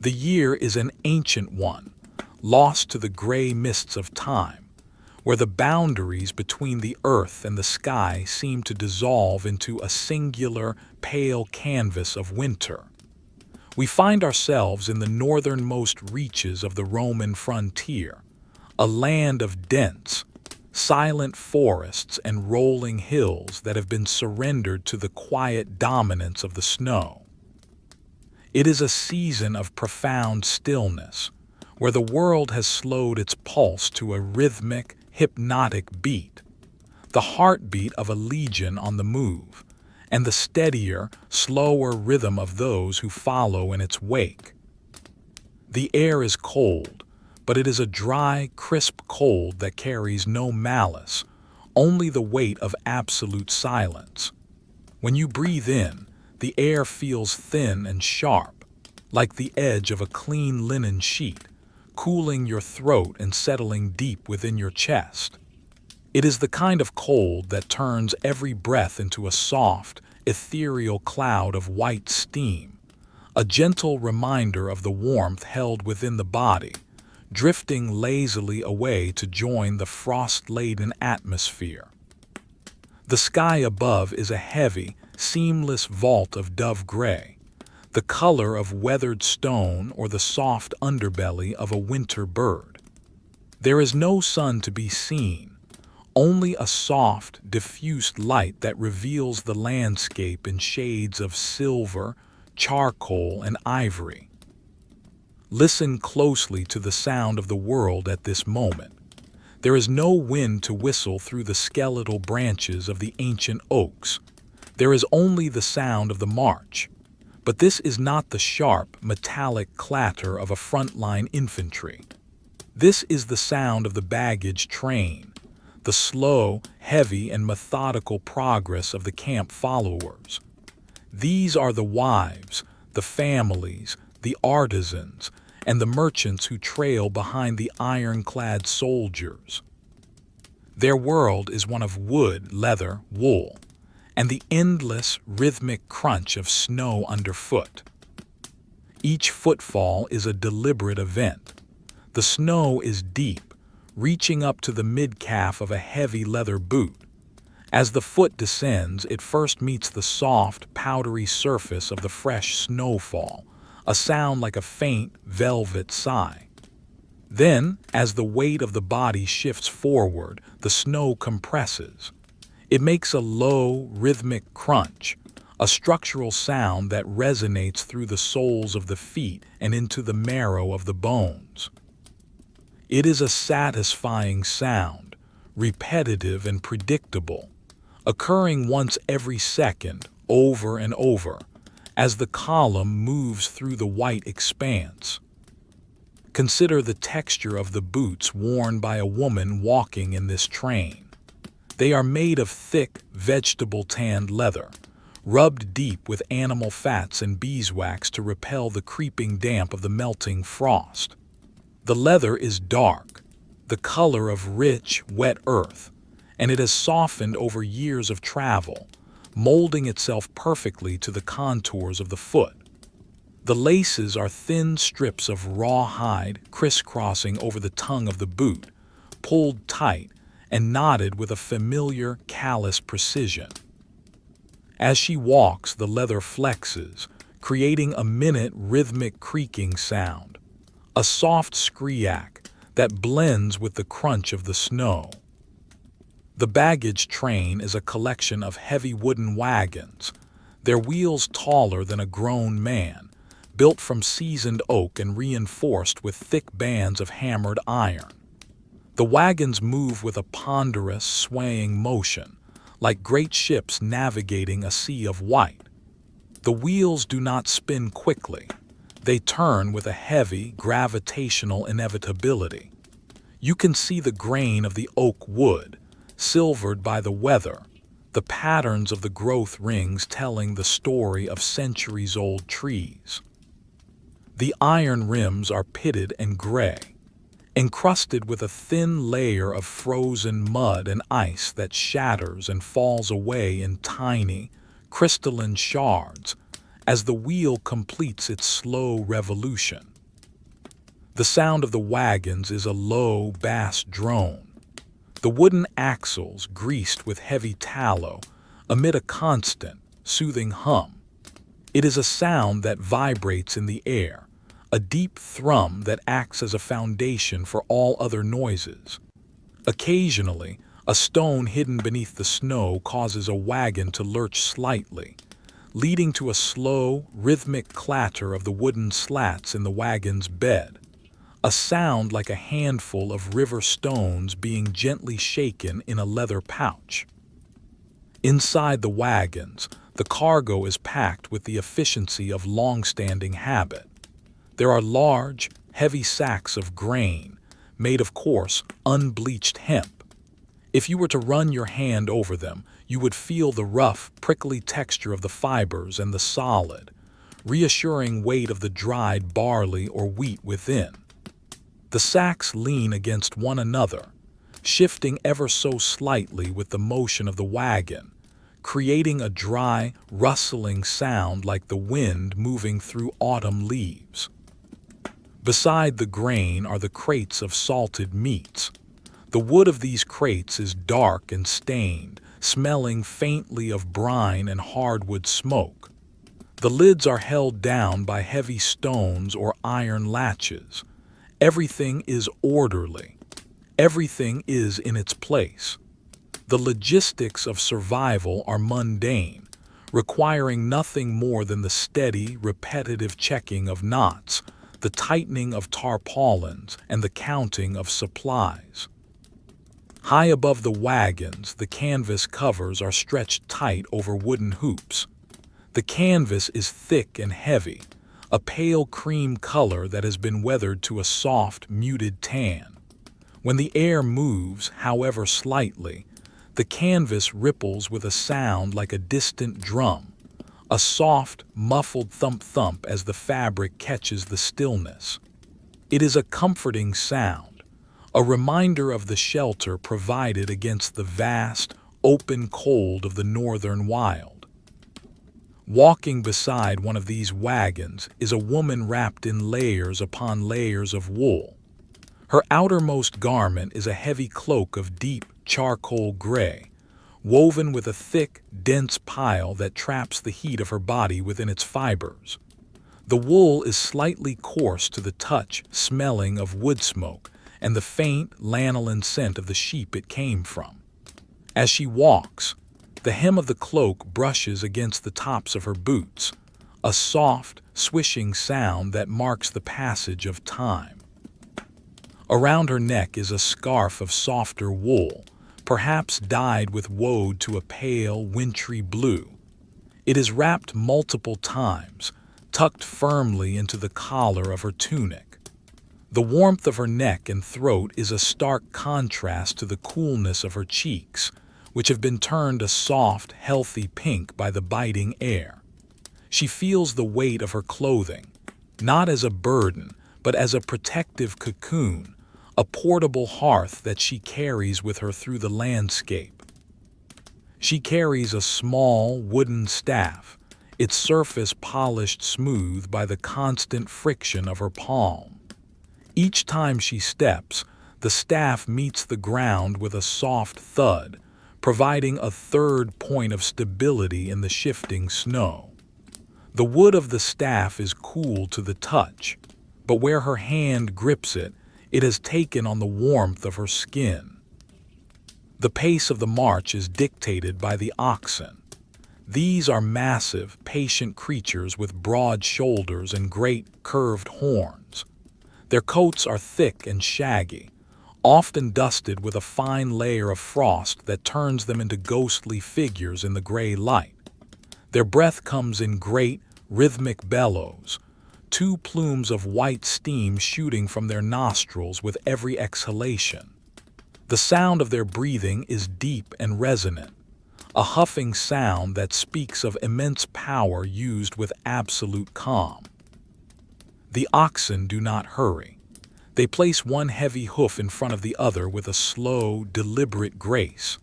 The year is an ancient one, lost to the gray mists of time, where the boundaries between the earth and the sky seem to dissolve into a singular, pale canvas of winter. We find ourselves in the northernmost reaches of the Roman frontier, a land of dense, silent forests and rolling hills that have been surrendered to the quiet dominance of the snow. It is a season of profound stillness, where the world has slowed its pulse to a rhythmic, hypnotic beat, the heartbeat of a legion on the move, and the steadier, slower rhythm of those who follow in its wake. The air is cold, but it is a dry, crisp cold that carries no malice, only the weight of absolute silence. When you breathe in, the air feels thin and sharp, like the edge of a clean linen sheet, cooling your throat and settling deep within your chest. It is the kind of cold that turns every breath into a soft, ethereal cloud of white steam, a gentle reminder of the warmth held within the body, drifting lazily away to join the frost-laden atmosphere. The sky above is a heavy, seamless vault of dove gray, the color of weathered stone or the soft underbelly of a winter bird. There is no sun to be seen, only a soft, diffused light that reveals the landscape in shades of silver, charcoal, and ivory. Listen closely to the sound of the world at this moment. There is no wind to whistle through the skeletal branches of the ancient oaks. There is only the sound of the march. But this is not the sharp, metallic clatter of a frontline infantry. This is the sound of the baggage train, the slow, heavy, and methodical progress of the camp followers. These are the wives, the families, the artisans, and the merchants who trail behind the ironclad soldiers. Their world is one of wood, leather, wool, and the endless, rhythmic crunch of snow underfoot. Each footfall is a deliberate event. The snow is deep, reaching up to the mid-calf of a heavy leather boot. As the foot descends, it first meets the soft, powdery surface of the fresh snowfall, a sound like a faint, velvet sigh. Then, as the weight of the body shifts forward, the snow compresses. It makes a low, rhythmic crunch, a structural sound that resonates through the soles of the feet and into the marrow of the bones. It is a satisfying sound, repetitive and predictable, occurring once every second, over and over, as the column moves through the white expanse. Consider the texture of the boots worn by a woman walking in this train. They are made of thick, vegetable-tanned leather, rubbed deep with animal fats and beeswax to repel the creeping damp of the melting frost. The leather is dark, the color of rich, wet earth, and it has softened over years of travel, molding itself perfectly to the contours of the foot. The laces are thin strips of raw hide crisscrossing over the tongue of the boot, pulled tight and knotted with a familiar, callous precision. As she walks, the leather flexes, creating a minute rhythmic creaking sound, a soft screak that blends with the crunch of the snow. The baggage train is a collection of heavy wooden wagons, their wheels taller than a grown man, built from seasoned oak and reinforced with thick bands of hammered iron. The wagons move with a ponderous, swaying motion, like great ships navigating a sea of white. The wheels do not spin quickly. They turn with a heavy, gravitational inevitability. You can see the grain of the oak wood, silvered by the weather, the patterns of the growth rings telling the story of centuries-old trees. The iron rims are pitted and gray, encrusted with a thin layer of frozen mud and ice that shatters and falls away in tiny, crystalline shards as the wheel completes its slow revolution. The sound of the wagons is a low bass drone. The wooden axles, greased with heavy tallow, emit a constant, soothing hum. It is a sound that vibrates in the air, a deep thrum that acts as a foundation for all other noises. Occasionally, a stone hidden beneath the snow causes a wagon to lurch slightly, leading to a slow, rhythmic clatter of the wooden slats in the wagon's bed, a sound like a handful of river stones being gently shaken in a leather pouch. Inside the wagons, the cargo is packed with the efficiency of long-standing habit. There are large, heavy sacks of grain, made of coarse, unbleached hemp. If you were to run your hand over them, you would feel the rough, prickly texture of the fibers and the solid, reassuring weight of the dried barley or wheat within. The sacks lean against one another, shifting ever so slightly with the motion of the wagon, creating a dry, rustling sound like the wind moving through autumn leaves. Beside the grain are the crates of salted meats. The wood of these crates is dark and stained, smelling faintly of brine and hardwood smoke. The lids are held down by heavy stones or iron latches. Everything is orderly. Everything is in its place. The logistics of survival are mundane, requiring nothing more than the steady, repetitive checking of knots, the tightening of tarpaulins, and the counting of supplies. High above the wagons, the canvas covers are stretched tight over wooden hoops. The canvas is thick and heavy, a pale cream color that has been weathered to a soft, muted tan. When the air moves, however slightly, the canvas ripples with a sound like a distant drum, a soft, muffled thump-thump as the fabric catches the stillness. It is a comforting sound, a reminder of the shelter provided against the vast, open cold of the northern wild. Walking beside one of these wagons is a woman wrapped in layers upon layers of wool. Her outermost garment is a heavy cloak of deep charcoal gray, woven with a thick, dense pile that traps the heat of her body within its fibers. The wool is slightly coarse to the touch, smelling of woodsmoke and the faint lanolin scent of the sheep it came from. As she walks, the hem of the cloak brushes against the tops of her boots, a soft, swishing sound that marks the passage of time. Around her neck is a scarf of softer wool, perhaps dyed with woad to a pale, wintry blue. It is wrapped multiple times, tucked firmly into the collar of her tunic. The warmth of her neck and throat is a stark contrast to the coolness of her cheeks, which have been turned a soft, healthy pink by the biting air. She feels the weight of her clothing, not as a burden, but as a protective cocoon, a portable hearth that she carries with her through the landscape. She carries a small wooden staff, its surface polished smooth by the constant friction of her palm. Each time she steps, the staff meets the ground with a soft thud, providing a third point of stability in the shifting snow. The wood of the staff is cool to the touch, but where her hand grips it, it has taken on the warmth of her skin. The pace of the march is dictated by the oxen. These are massive, patient creatures with broad shoulders and great, curved horns. Their coats are thick and shaggy, often dusted with a fine layer of frost that turns them into ghostly figures in the gray light. Their breath comes in great, rhythmic bellows, two plumes of white steam shooting from their nostrils with every exhalation. The sound of their breathing is deep and resonant, a huffing sound that speaks of immense power used with absolute calm. The oxen do not hurry. They place one heavy hoof in front of the other with a slow, deliberate grace.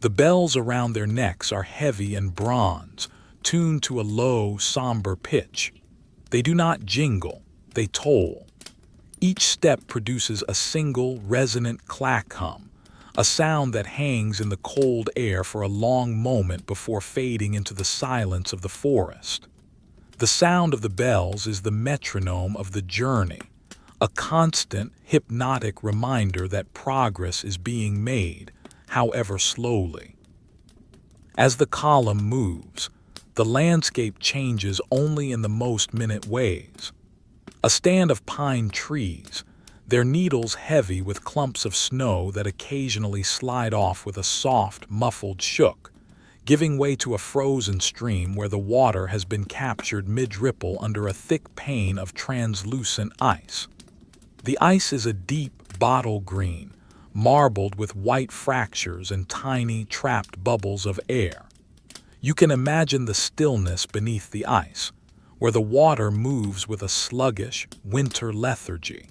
The bells around their necks are heavy and bronze, tuned to a low, somber pitch. They do not jingle, they toll. Each step produces a single resonant clack hum, a sound that hangs in the cold air for a long moment before fading into the silence of the forest. The sound of the bells is the metronome of the journey, a constant, hypnotic reminder that progress is being made, however slowly. As the column moves, the landscape changes only in the most minute ways. A stand of pine trees, their needles heavy with clumps of snow that occasionally slide off with a soft, muffled shook, giving way to a frozen stream where the water has been captured mid-ripple under a thick pane of translucent ice. The ice is a deep bottle green, marbled with white fractures and tiny, trapped bubbles of air. You can imagine the stillness beneath the ice, where the water moves with a sluggish, winter lethargy.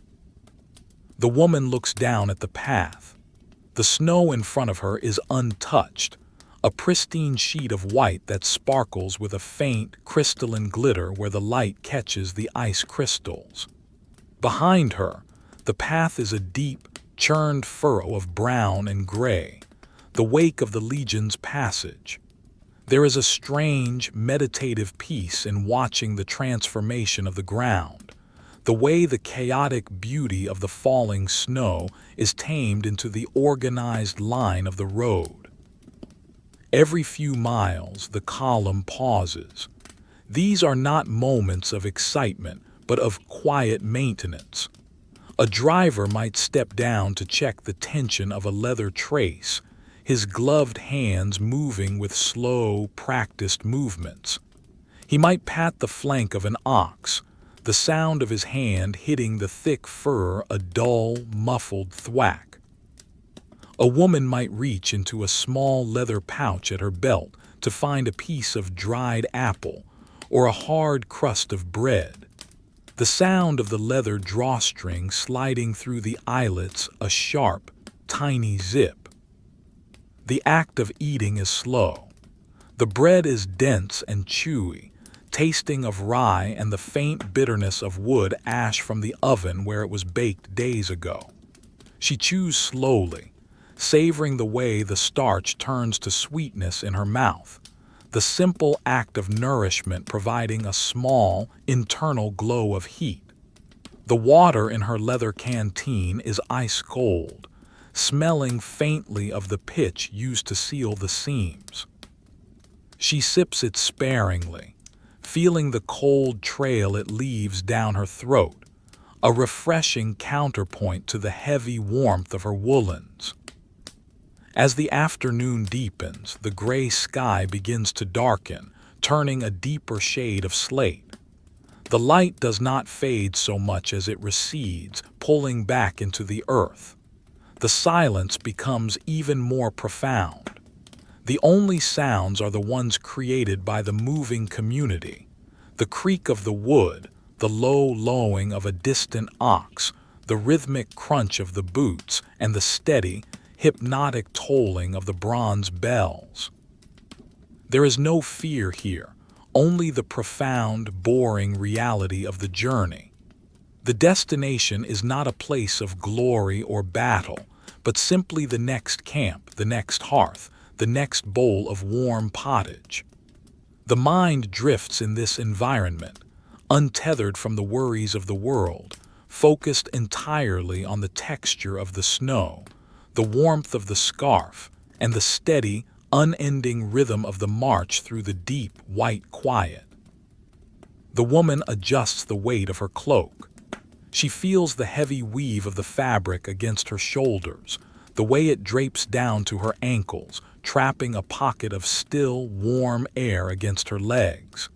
The woman looks down at the path. The snow in front of her is untouched, a pristine sheet of white that sparkles with a faint, crystalline glitter where the light catches the ice crystals. Behind her, the path is a deep, churned furrow of brown and gray, the wake of the Legion's passage. There is a strange, meditative peace in watching the transformation of the ground, the way the chaotic beauty of the falling snow is tamed into the organized line of the road. Every few miles, the column pauses. These are not moments of excitement, but of quiet maintenance. A driver might step down to check the tension of a leather trace, his gloved hands moving with slow, practiced movements. He might pat the flank of an ox, the sound of his hand hitting the thick fur a dull, muffled thwack. A woman might reach into a small leather pouch at her belt to find a piece of dried apple or a hard crust of bread. The sound of the leather drawstring sliding through the eyelets a sharp, tiny zip. The act of eating is slow. The bread is dense and chewy, tasting of rye and the faint bitterness of wood ash from the oven where it was baked days ago. She chews slowly, savoring the way the starch turns to sweetness in her mouth, the simple act of nourishment providing a small, internal glow of heat. The water in her leather canteen is ice cold, smelling faintly of the pitch used to seal the seams. She sips it sparingly, feeling the cold trail it leaves down her throat, a refreshing counterpoint to the heavy warmth of her woolens. As the afternoon deepens, the gray sky begins to darken, turning a deeper shade of slate. The light does not fade so much as it recedes, pulling back into the earth. The silence becomes even more profound. The only sounds are the ones created by the moving community. The creak of the wood, the low lowing of a distant ox, the rhythmic crunch of the boots, and the steady, hypnotic tolling of the bronze bells. There is no fear here, only the profound, boring reality of the journey. The destination is not a place of glory or battle, but simply the next camp, the next hearth, the next bowl of warm pottage. The mind drifts in this environment, untethered from the worries of the world, focused entirely on the texture of the snow, the warmth of the scarf, and the steady, unending rhythm of the march through the deep, white quiet. The woman adjusts the weight of her cloak. She feels the heavy weave of the fabric against her shoulders, the way it drapes down to her ankles, trapping a pocket of still, warm air against her legs.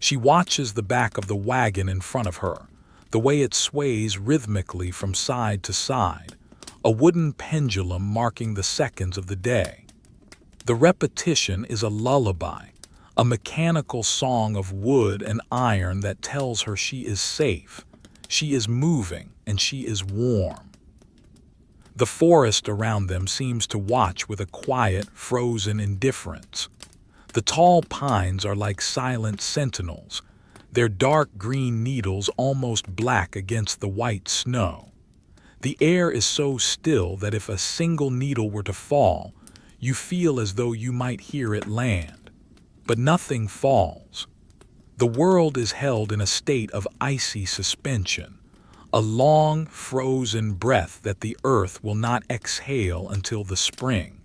She watches the back of the wagon in front of her, the way it sways rhythmically from side to side, a wooden pendulum marking the seconds of the day. The repetition is a lullaby, a mechanical song of wood and iron that tells her she is safe, she is moving, and she is warm. The forest around them seems to watch with a quiet, frozen indifference. The tall pines are like silent sentinels, their dark green needles almost black against the white snow. The air is so still that if a single needle were to fall, you feel as though you might hear it land. But nothing falls. The world is held in a state of icy suspension, a long, frozen breath that the earth will not exhale until the spring.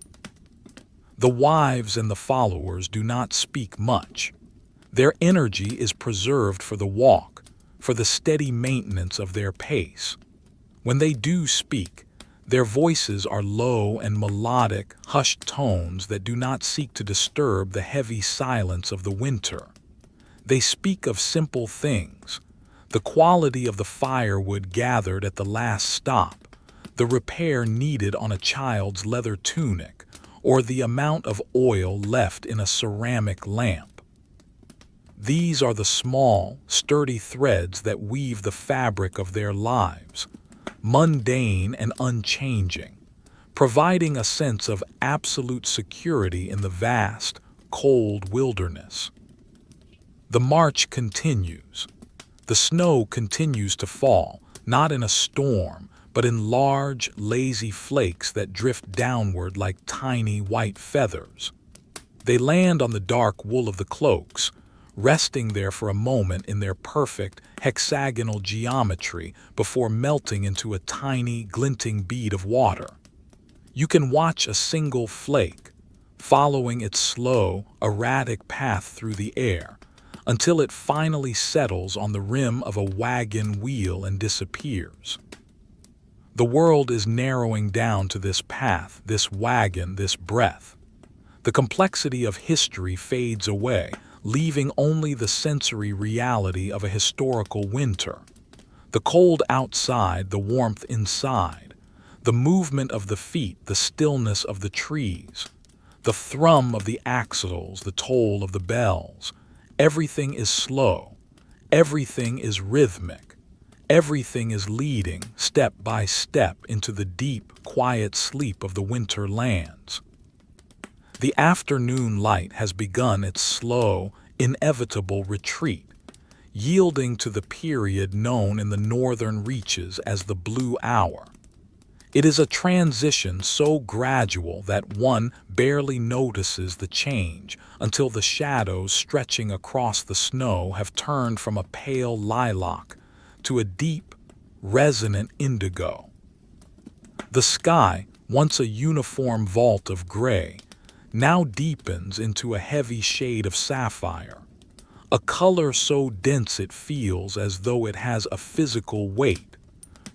The wives and the followers do not speak much. Their energy is preserved for the walk, for the steady maintenance of their pace. When they do speak, their voices are low and melodic, hushed tones that do not seek to disturb the heavy silence of the winter. They speak of simple things, the quality of the firewood gathered at the last stop, the repair needed on a child's leather tunic, or the amount of oil left in a ceramic lamp. These are the small, sturdy threads that weave the fabric of their lives, mundane and unchanging, providing a sense of absolute security in the vast, cold wilderness. The march continues. The snow continues to fall, not in a storm, but in large, lazy flakes that drift downward like tiny white feathers. They land on the dark wool of the cloaks, resting there for a moment in their perfect, hexagonal geometry before melting into a tiny, glinting bead of water. You can watch a single flake, following its slow, erratic path through the air, until it finally settles on the rim of a wagon wheel and disappears. The world is narrowing down to this path, this wagon, this breath. The complexity of history fades away, leaving only the sensory reality of a historical winter. The cold outside, the warmth inside, the movement of the feet, the stillness of the trees, the thrum of the axles, the toll of the bells. Everything is slow. Everything is rhythmic. Everything is leading, step by step, into the deep, quiet sleep of the winter lands. The afternoon light has begun its slow, inevitable retreat, yielding to the period known in the northern reaches as the blue hour. It is a transition so gradual that one barely notices the change until the shadows stretching across the snow have turned from a pale lilac to a deep, resonant indigo. The sky, once a uniform vault of gray, now deepens into a heavy shade of sapphire, a color so dense it feels as though it has a physical weight,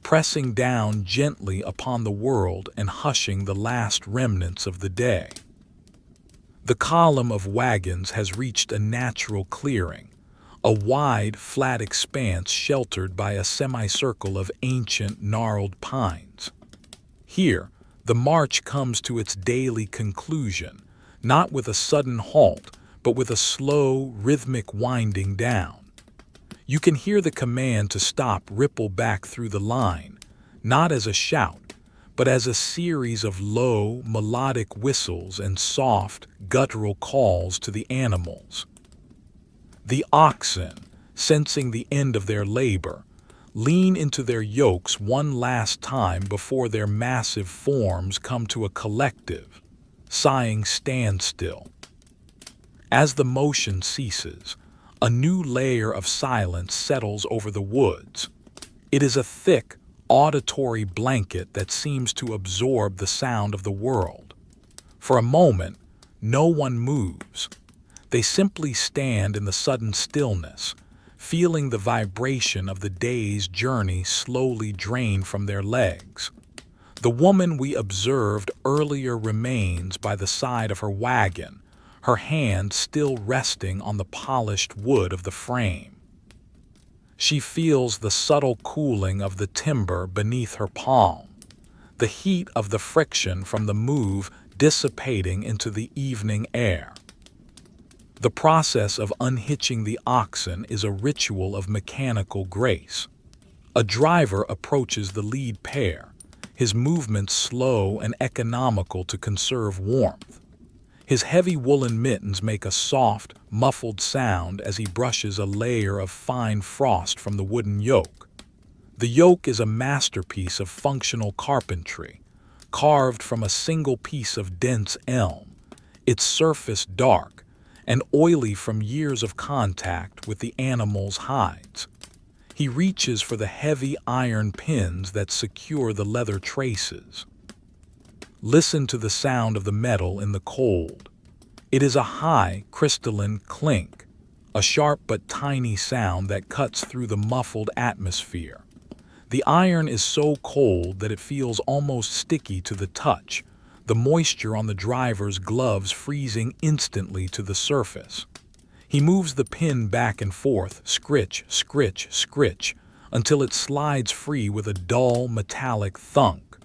pressing down gently upon the world and hushing the last remnants of the day. The column of wagons has reached a natural clearing, a wide, flat expanse sheltered by a semicircle of ancient, gnarled pines. Here, the march comes to its daily conclusion, not with a sudden halt, but with a slow, rhythmic winding down. You can hear the command to stop ripple back through the line, not as a shout, but as a series of low, melodic whistles and soft, guttural calls to the animals. The oxen, sensing the end of their labor, lean into their yokes one last time before their massive forms come to a collective, sighing standstill. As the motion ceases, a new layer of silence settles over the woods. It is a thick, auditory blanket that seems to absorb the sound of the world. For a moment, no one moves. They simply stand in the sudden stillness, feeling the vibration of the day's journey slowly drain from their legs. The woman we observed earlier remains by the side of her wagon, her hand still resting on the polished wood of the frame. She feels the subtle cooling of the timber beneath her palm, the heat of the friction from the move dissipating into the evening air. The process of unhitching the oxen is a ritual of mechanical grace. A driver approaches the lead pair, his movements slow and economical to conserve warmth. His heavy woolen mittens make a soft, muffled sound as he brushes a layer of fine frost from the wooden yoke. The yoke is a masterpiece of functional carpentry, carved from a single piece of dense elm, its surface dark and oily from years of contact with the animal's hides. He reaches for the heavy iron pins that secure the leather traces. Listen to the sound of the metal in the cold. It is a high, crystalline clink, a sharp but tiny sound that cuts through the muffled atmosphere. The iron is so cold that it feels almost sticky to the touch, the moisture on the driver's gloves freezing instantly to the surface. He moves the pin back and forth, scritch, scritch, scritch, until it slides free with a dull, metallic thunk.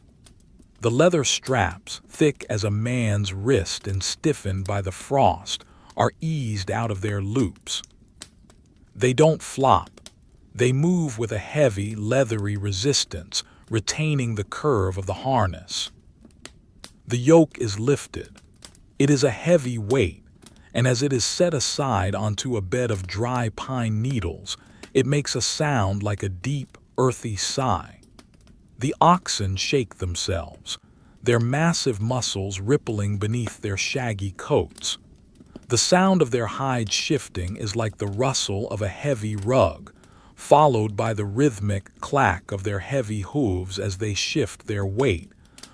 The leather straps, thick as a man's wrist and stiffened by the frost, are eased out of their loops. They don't flop. They move with a heavy, leathery resistance, retaining the curve of the harness. The yoke is lifted. It is a heavy weight, and as it is set aside onto a bed of dry pine needles, it makes a sound like a deep, earthy sigh. The oxen shake themselves, their massive muscles rippling beneath their shaggy coats. The sound of their hides shifting is like the rustle of a heavy rug, followed by the rhythmic clack of their heavy hooves as they shift their weight,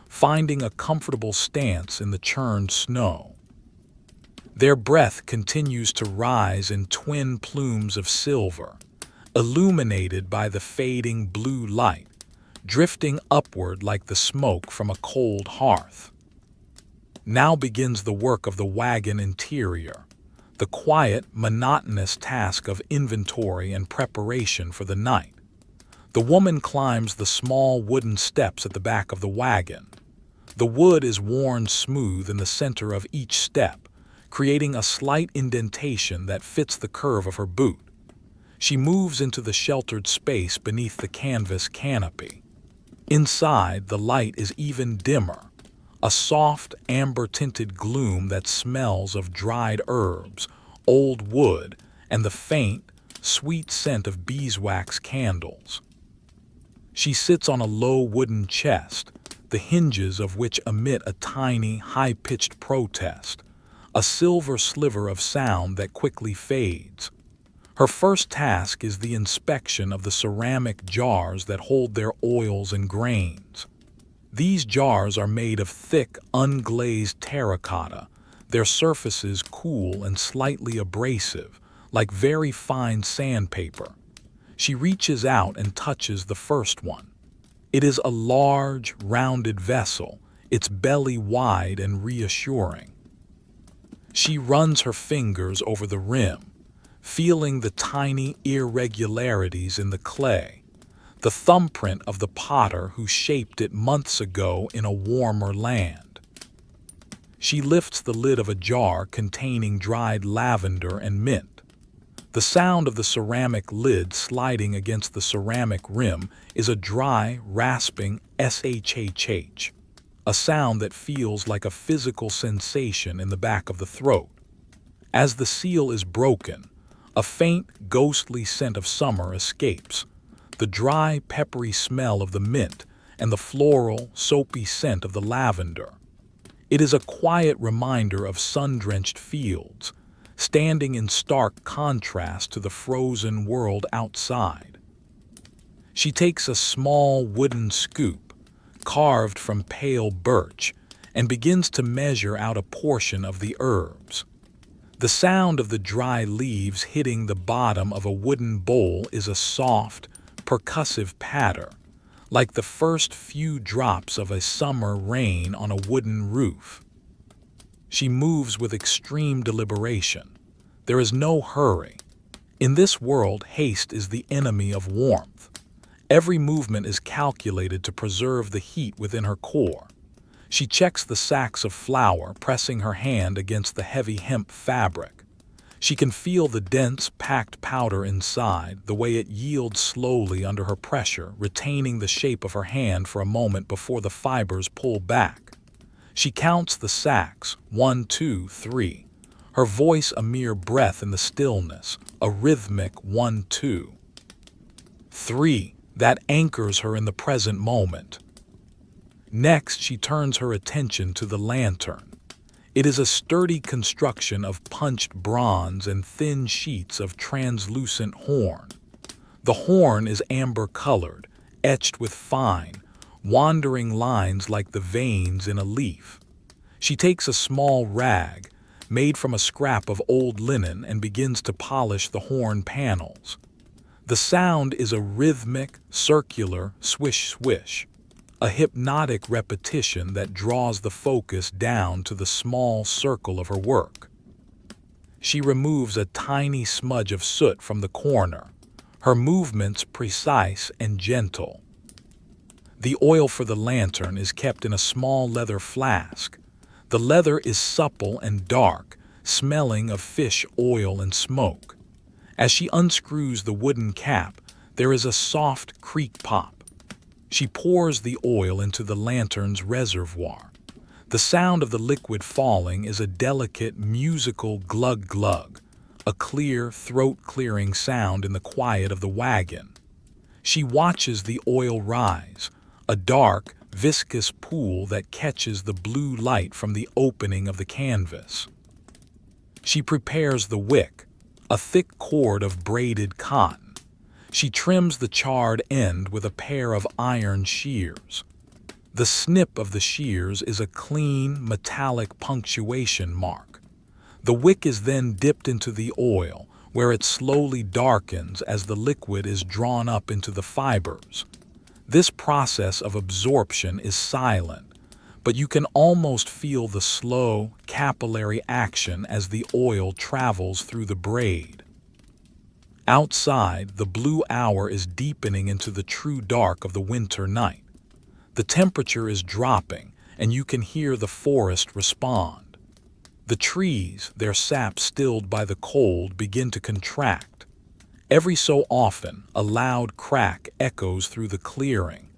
finding a comfortable stance in the churned snow. Their breath continues to rise in twin plumes of silver, illuminated by the fading blue light, drifting upward like the smoke from a cold hearth. Now begins the work of the wagon interior, the quiet, monotonous task of inventory and preparation for the night. The woman climbs the small wooden steps at the back of the wagon. The wood is worn smooth in the center of each step, creating a slight indentation that fits the curve of her boot. She moves into the sheltered space beneath the canvas canopy. Inside, the light is even dimmer, a soft, amber-tinted gloom that smells of dried herbs, old wood, and the faint, sweet scent of beeswax candles. She sits on a low wooden chest, the hinges of which emit a tiny, high-pitched protest, a silver sliver of sound that quickly fades. Her first task is the inspection of the ceramic jars that hold their oils and grains. These jars are made of thick, unglazed terracotta, their surfaces cool and slightly abrasive, like very fine sandpaper. She reaches out and touches the first one. It is a large, rounded vessel, its belly wide and reassuring. She runs her fingers over the rim, feeling the tiny irregularities in the clay, the thumbprint of the potter who shaped it months ago in a warmer land. She lifts the lid of a jar containing dried lavender and mint. The sound of the ceramic lid sliding against the ceramic rim is a dry, rasping shhh, a sound that feels like a physical sensation in the back of the throat. As the seal is broken, a faint, ghostly scent of summer escapes, the dry, peppery smell of the mint and the floral, soapy scent of the lavender. It is a quiet reminder of sun-drenched fields, standing in stark contrast to the frozen world outside. She takes a small wooden scoop, carved from pale birch, and begins to measure out a portion of the herbs. The sound of the dry leaves hitting the bottom of a wooden bowl is a soft, percussive patter, like the first few drops of a summer rain on a wooden roof. She moves with extreme deliberation. There is no hurry. In this world, haste is the enemy of warmth. Every movement is calculated to preserve the heat within her core. She checks the sacks of flour, pressing her hand against the heavy hemp fabric. She can feel the dense, packed powder inside, the way it yields slowly under her pressure, retaining the shape of her hand for a moment before the fibers pull back. She counts the sacks, 1, 2, 3. Her voice a mere breath in the stillness, a rhythmic 1, 2, 3 that anchors her in the present moment. Next, she turns her attention to the lantern. It is a sturdy construction of punched bronze and thin sheets of translucent horn. The horn is amber-colored, etched with fine, wandering lines like the veins in a leaf. She takes a small rag, made from a scrap of old linen, and begins to polish the horn panels. The sound is a rhythmic, circular swish-swish, a hypnotic repetition that draws the focus down to the small circle of her work. She removes a tiny smudge of soot from the corner, her movements precise and gentle. The oil for the lantern is kept in a small leather flask. The leather is supple and dark, smelling of fish oil and smoke. As she unscrews the wooden cap, there is a soft creak pop. She pours the oil into the lantern's reservoir. The sound of the liquid falling is a delicate, musical glug-glug, a clear, throat-clearing sound in the quiet of the wagon. She watches the oil rise, a dark, viscous pool that catches the blue light from the opening of the canvas. She prepares the wick, a thick cord of braided cotton. She trims the charred end with a pair of iron shears. The snip of the shears is a clean, metallic punctuation mark. The wick is then dipped into the oil, where it slowly darkens as the liquid is drawn up into the fibers. This process of absorption is silent, but you can almost feel the slow, capillary action as the oil travels through the braid. Outside, the blue hour is deepening into the true dark of the winter night. The temperature is dropping, and you can hear the forest respond. The trees, their sap stilled by the cold, begin to contract. Every so often, a loud crack echoes through the clearing,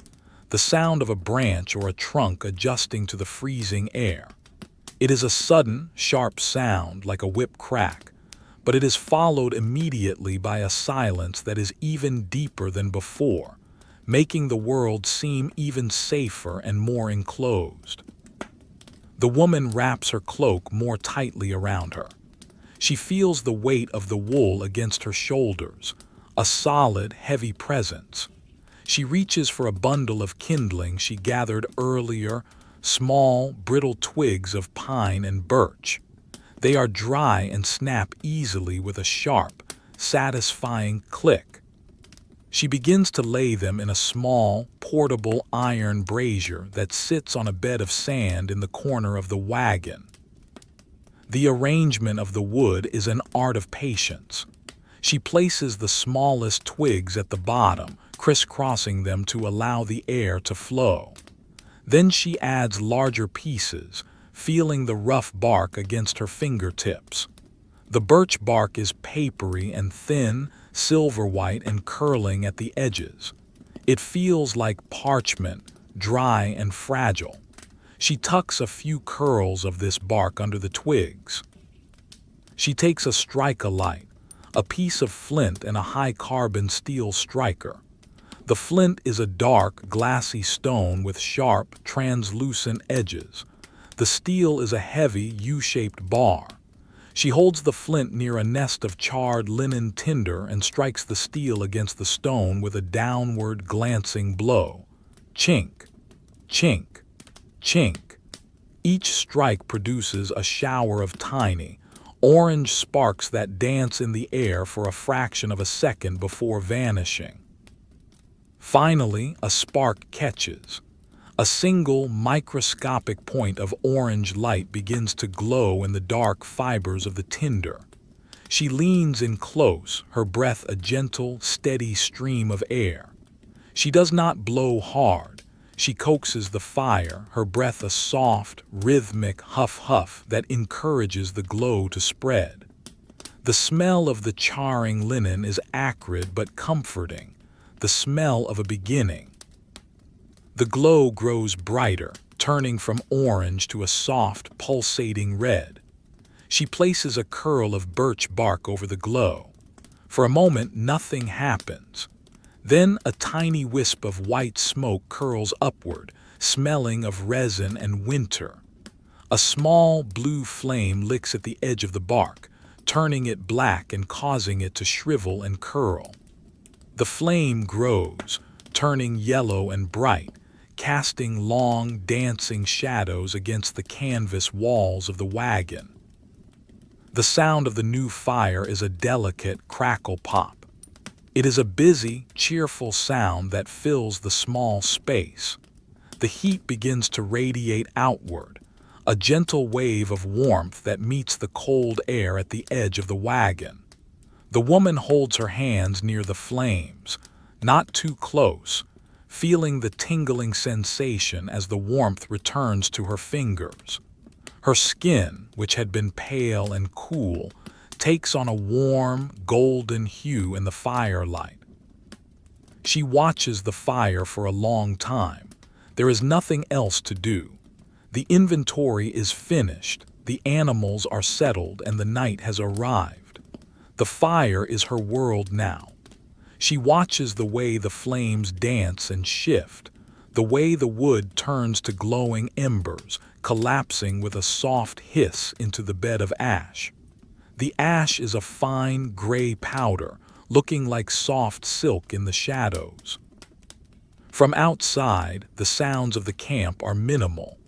the sound of a branch or a trunk adjusting to the freezing air. It is a sudden, sharp sound like a whip crack, but it is followed immediately by a silence that is even deeper than before, making the world seem even safer and more enclosed. The woman wraps her cloak more tightly around her. She feels the weight of the wool against her shoulders, a solid, heavy presence. She reaches for a bundle of kindling she gathered earlier, small, brittle twigs of pine and birch. They are dry and snap easily with a sharp, satisfying click. She begins to lay them in a small, portable iron brazier that sits on a bed of sand in the corner of the wagon. The arrangement of the wood is an art of patience. She places the smallest twigs at the bottom, crisscrossing them to allow the air to flow. Then she adds larger pieces, feeling the rough bark against her fingertips. The birch bark is papery and thin, silver-white and curling at the edges. It feels like parchment, dry and fragile. She tucks a few curls of this bark under the twigs. She takes a strike-a-light, a piece of flint and a high-carbon steel striker. The flint is a dark, glassy stone with sharp, translucent edges. The steel is a heavy, U-shaped bar. She holds the flint near a nest of charred linen tinder and strikes the steel against the stone with a downward, glancing blow. Chink, chink, chink. Each strike produces a shower of tiny, orange sparks that dance in the air for a fraction of a second before vanishing. Finally, a spark catches. A single, microscopic point of orange light begins to glow in the dark fibers of the tinder. She leans in close, her breath a gentle, steady stream of air. She does not blow hard. She coaxes the fire, her breath a soft, rhythmic huff-huff that encourages the glow to spread. The smell of the charring linen is acrid but comforting, the smell of a beginning. The glow grows brighter, turning from orange to a soft, pulsating red. She places a curl of birch bark over the glow. For a moment, nothing happens. Then a tiny wisp of white smoke curls upward, smelling of resin and winter. A small blue flame licks at the edge of the bark, turning it black and causing it to shrivel and curl. The flame grows, turning yellow and bright, casting long, dancing shadows against the canvas walls of the wagon. The sound of the new fire is a delicate crackle pop. It is a busy, cheerful sound that fills the small space. The heat begins to radiate outward, a gentle wave of warmth that meets the cold air at the edge of the wagon. The woman holds her hands near the flames, not too close, feeling the tingling sensation as the warmth returns to her fingers. Her skin, which had been pale and cool, takes on a warm, golden hue in the firelight. She watches the fire for a long time. There is nothing else to do. The inventory is finished, the animals are settled, and the night has arrived. The fire is her world now. She watches the way the flames dance and shift, the way the wood turns to glowing embers, collapsing with a soft hiss into the bed of ash. The ash is a fine gray powder, looking like soft silk in the shadows. From outside, the sounds of the camp are minimal.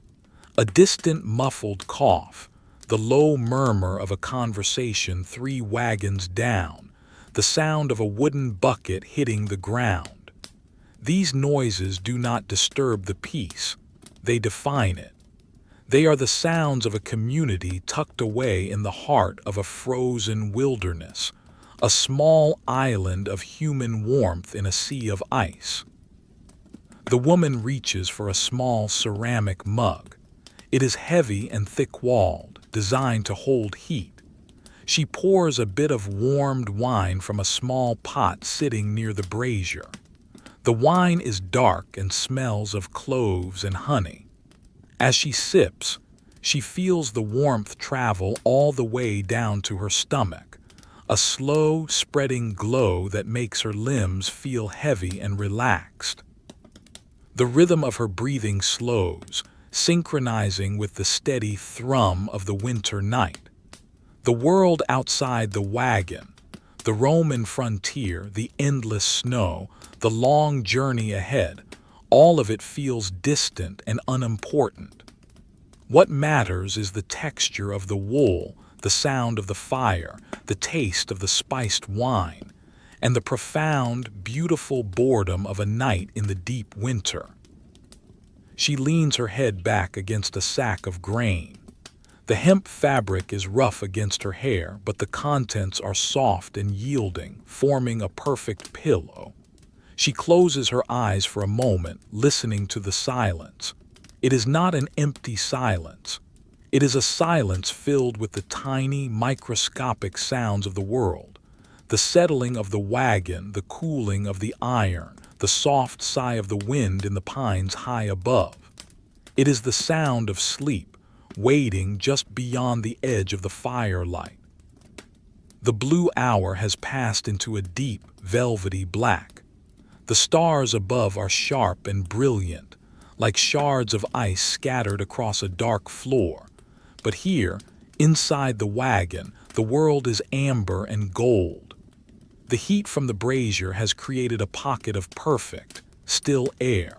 A distant muffled cough, the low murmur of a conversation 3 wagons down, the sound of a wooden bucket hitting the ground. These noises do not disturb the peace, they define it. They are the sounds of a community tucked away in the heart of a frozen wilderness, a small island of human warmth in a sea of ice. The woman reaches for a small ceramic mug. It is heavy and thick-walled, designed to hold heat. She pours a bit of warmed wine from a small pot sitting near the brazier. The wine is dark and smells of cloves and honey. As she sips, she feels the warmth travel all the way down to her stomach, a slow, spreading glow that makes her limbs feel heavy and relaxed. The rhythm of her breathing slows, synchronizing with the steady thrum of the winter night. The world outside the wagon, the Roman frontier, the endless snow, the long journey ahead, all of it feels distant and unimportant. What matters is the texture of the wool, the sound of the fire, the taste of the spiced wine, and the profound, beautiful boredom of a night in the deep winter. She leans her head back against a sack of grain. The hemp fabric is rough against her hair, but the contents are soft and yielding, forming a perfect pillow. She closes her eyes for a moment, listening to the silence. It is not an empty silence. It is a silence filled with the tiny, microscopic sounds of the world. The settling of the wagon, the cooling of the iron, the soft sigh of the wind in the pines high above. It is the sound of sleep, waiting just beyond the edge of the firelight. The blue hour has passed into a deep, velvety black. The stars above are sharp and brilliant, like shards of ice scattered across a dark floor. But here, inside the wagon, the world is amber and gold. The heat from the brazier has created a pocket of perfect, still air.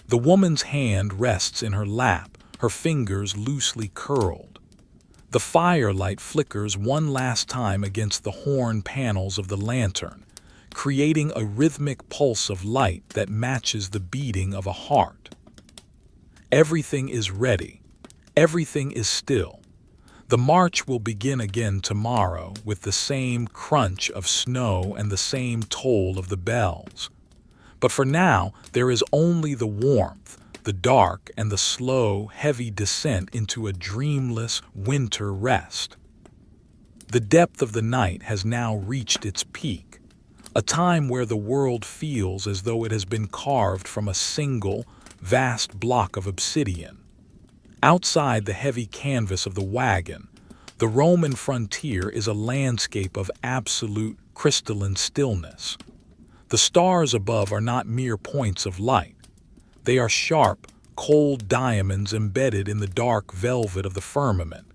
The woman's hand rests in her lap, her fingers loosely curled. The firelight flickers one last time against the horn panels of the lantern, creating a rhythmic pulse of light that matches the beating of a heart. Everything is ready. Everything is still. The march will begin again tomorrow with the same crunch of snow and the same toll of the bells. But for now, there is only the warmth, the dark, and the slow, heavy descent into a dreamless winter rest. The depth of the night has now reached its peak, a time where the world feels as though it has been carved from a single, vast block of obsidian. Outside the heavy canvas of the wagon, the Roman frontier is a landscape of absolute crystalline stillness. The stars above are not mere points of light. They are sharp, cold diamonds embedded in the dark velvet of the firmament,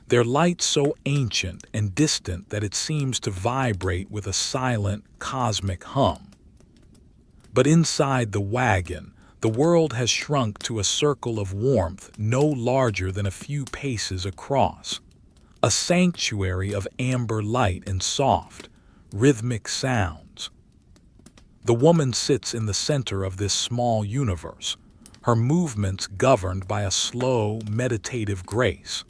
their light so ancient and distant that it seems to vibrate with a silent, cosmic hum. But inside the wagon, the world has shrunk to a circle of warmth no larger than a few paces across, a sanctuary of amber light and soft, rhythmic sounds. The woman sits in the center of this small universe, her movements governed by a slow, meditative grace.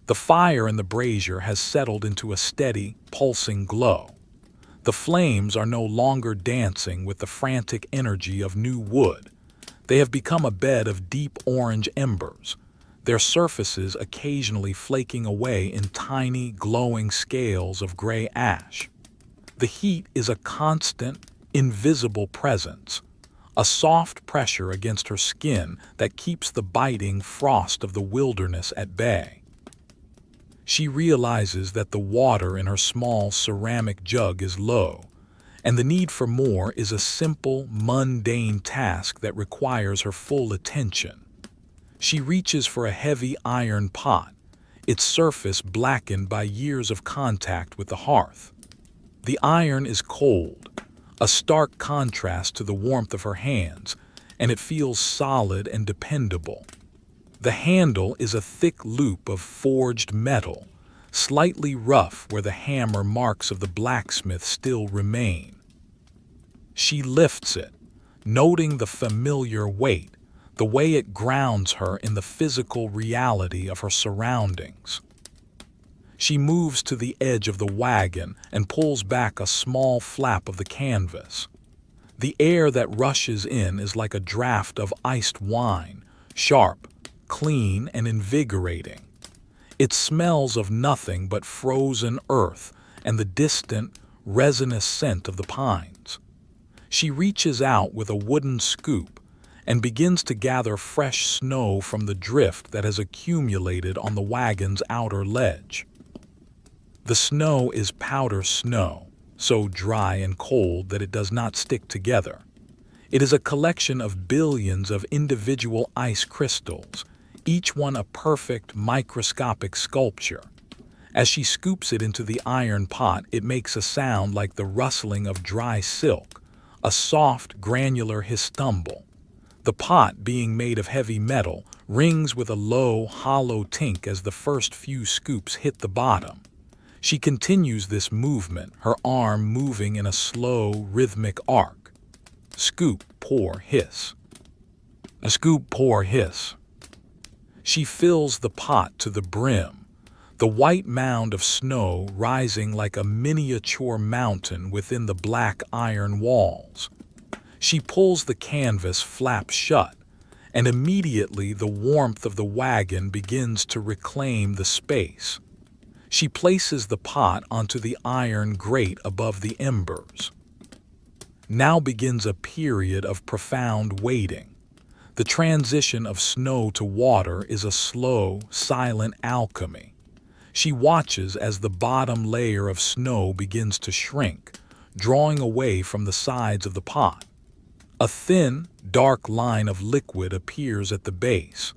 The fire in the brazier has settled into a steady, pulsing glow. The flames are no longer dancing with the frantic energy of new wood. They have become a bed of deep orange embers, their surfaces occasionally flaking away in tiny, glowing scales of gray ash. The heat is a constant, invisible presence, a soft pressure against her skin that keeps the biting frost of the wilderness at bay. She realizes that the water in her small ceramic jug is low, and the need for more is a simple, mundane task that requires her full attention. She reaches for a heavy iron pot, its surface blackened by years of contact with the hearth. The iron is cold, a stark contrast to the warmth of her hands, and it feels solid and dependable. The handle is a thick loop of forged metal, slightly rough where the hammer marks of the blacksmith still remain. She lifts it, noting the familiar weight, the way it grounds her in the physical reality of her surroundings. She moves to the edge of the wagon and pulls back a small flap of the canvas. The air that rushes in is like a draft of iced wine, sharp, clean, and invigorating. It smells of nothing but frozen earth and the distant, resinous scent of the pines. She reaches out with a wooden scoop and begins to gather fresh snow from the drift that has accumulated on the wagon's outer ledge. The snow is powder snow, so dry and cold that it does not stick together. It is a collection of billions of individual ice crystals, each one a perfect microscopic sculpture. As she scoops it into the iron pot, it makes a sound like the rustling of dry silk, a soft, granular histumble. The pot, being made of heavy metal, rings with a low, hollow tink as the first few scoops hit the bottom. She continues this movement, her arm moving in a slow, rhythmic arc. Scoop, pour, hiss. A scoop, pour, hiss. She fills the pot to the brim, the white mound of snow rising like a miniature mountain within the black iron walls. She pulls the canvas flap shut, and immediately the warmth of the wagon begins to reclaim the space. She places the pot onto the iron grate above the embers. Now begins a period of profound waiting. The transition of snow to water is a slow, silent alchemy. She watches as the bottom layer of snow begins to shrink, drawing away from the sides of the pot. A thin, dark line of liquid appears at the base.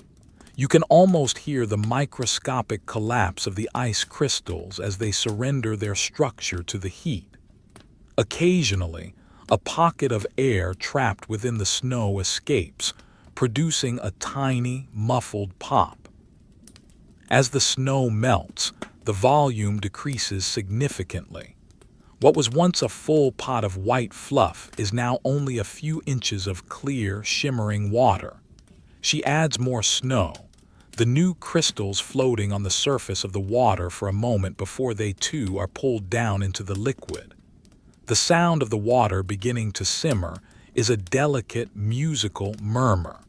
You can almost hear the microscopic collapse of the ice crystals as they surrender their structure to the heat. Occasionally, a pocket of air trapped within the snow escapes, producing a tiny, muffled pop. As the snow melts, the volume decreases significantly. What was once a full pot of white fluff is now only a few inches of clear, shimmering water. She adds more snow, the new crystals floating on the surface of the water for a moment before they too are pulled down into the liquid. The sound of the water beginning to simmer is a delicate, musical murmur.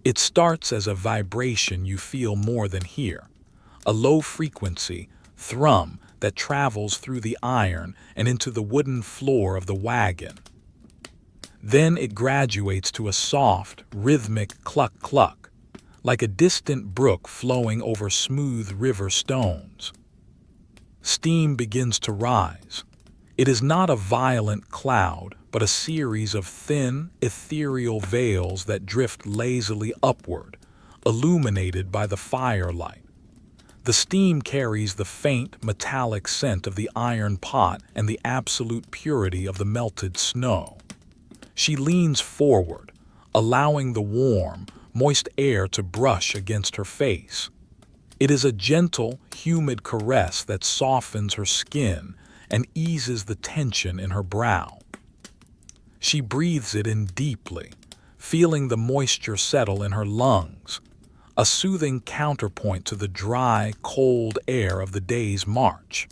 It starts as a vibration you feel more than hear, a low-frequency thrum that travels through the iron and into the wooden floor of the wagon. Then it graduates to a soft, rhythmic cluck-cluck, like a distant brook flowing over smooth river stones. Steam begins to rise. It is not a violent cloud, but a series of thin, ethereal veils that drift lazily upward, illuminated by the firelight. The steam carries the faint, metallic scent of the iron pot and the absolute purity of the melted snow. She leans forward, allowing the warm, moist air to brush against her face. It is a gentle, humid caress that softens her skin and eases the tension in her brow. She breathes it in deeply, feeling the moisture settle in her lungs, a soothing counterpoint to the dry, cold air of the day's march.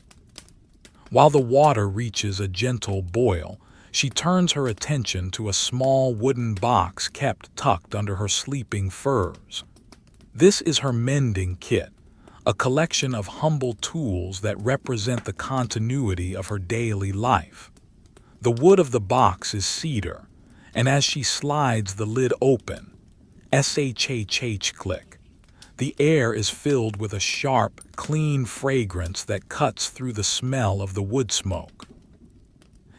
While the water reaches a gentle boil, she turns her attention to a small wooden box kept tucked under her sleeping furs. This is her mending kit, a collection of humble tools that represent the continuity of her daily life. The wood of the box is cedar, and as she slides the lid open, shhh click, the air is filled with a sharp, clean fragrance that cuts through the smell of the wood smoke.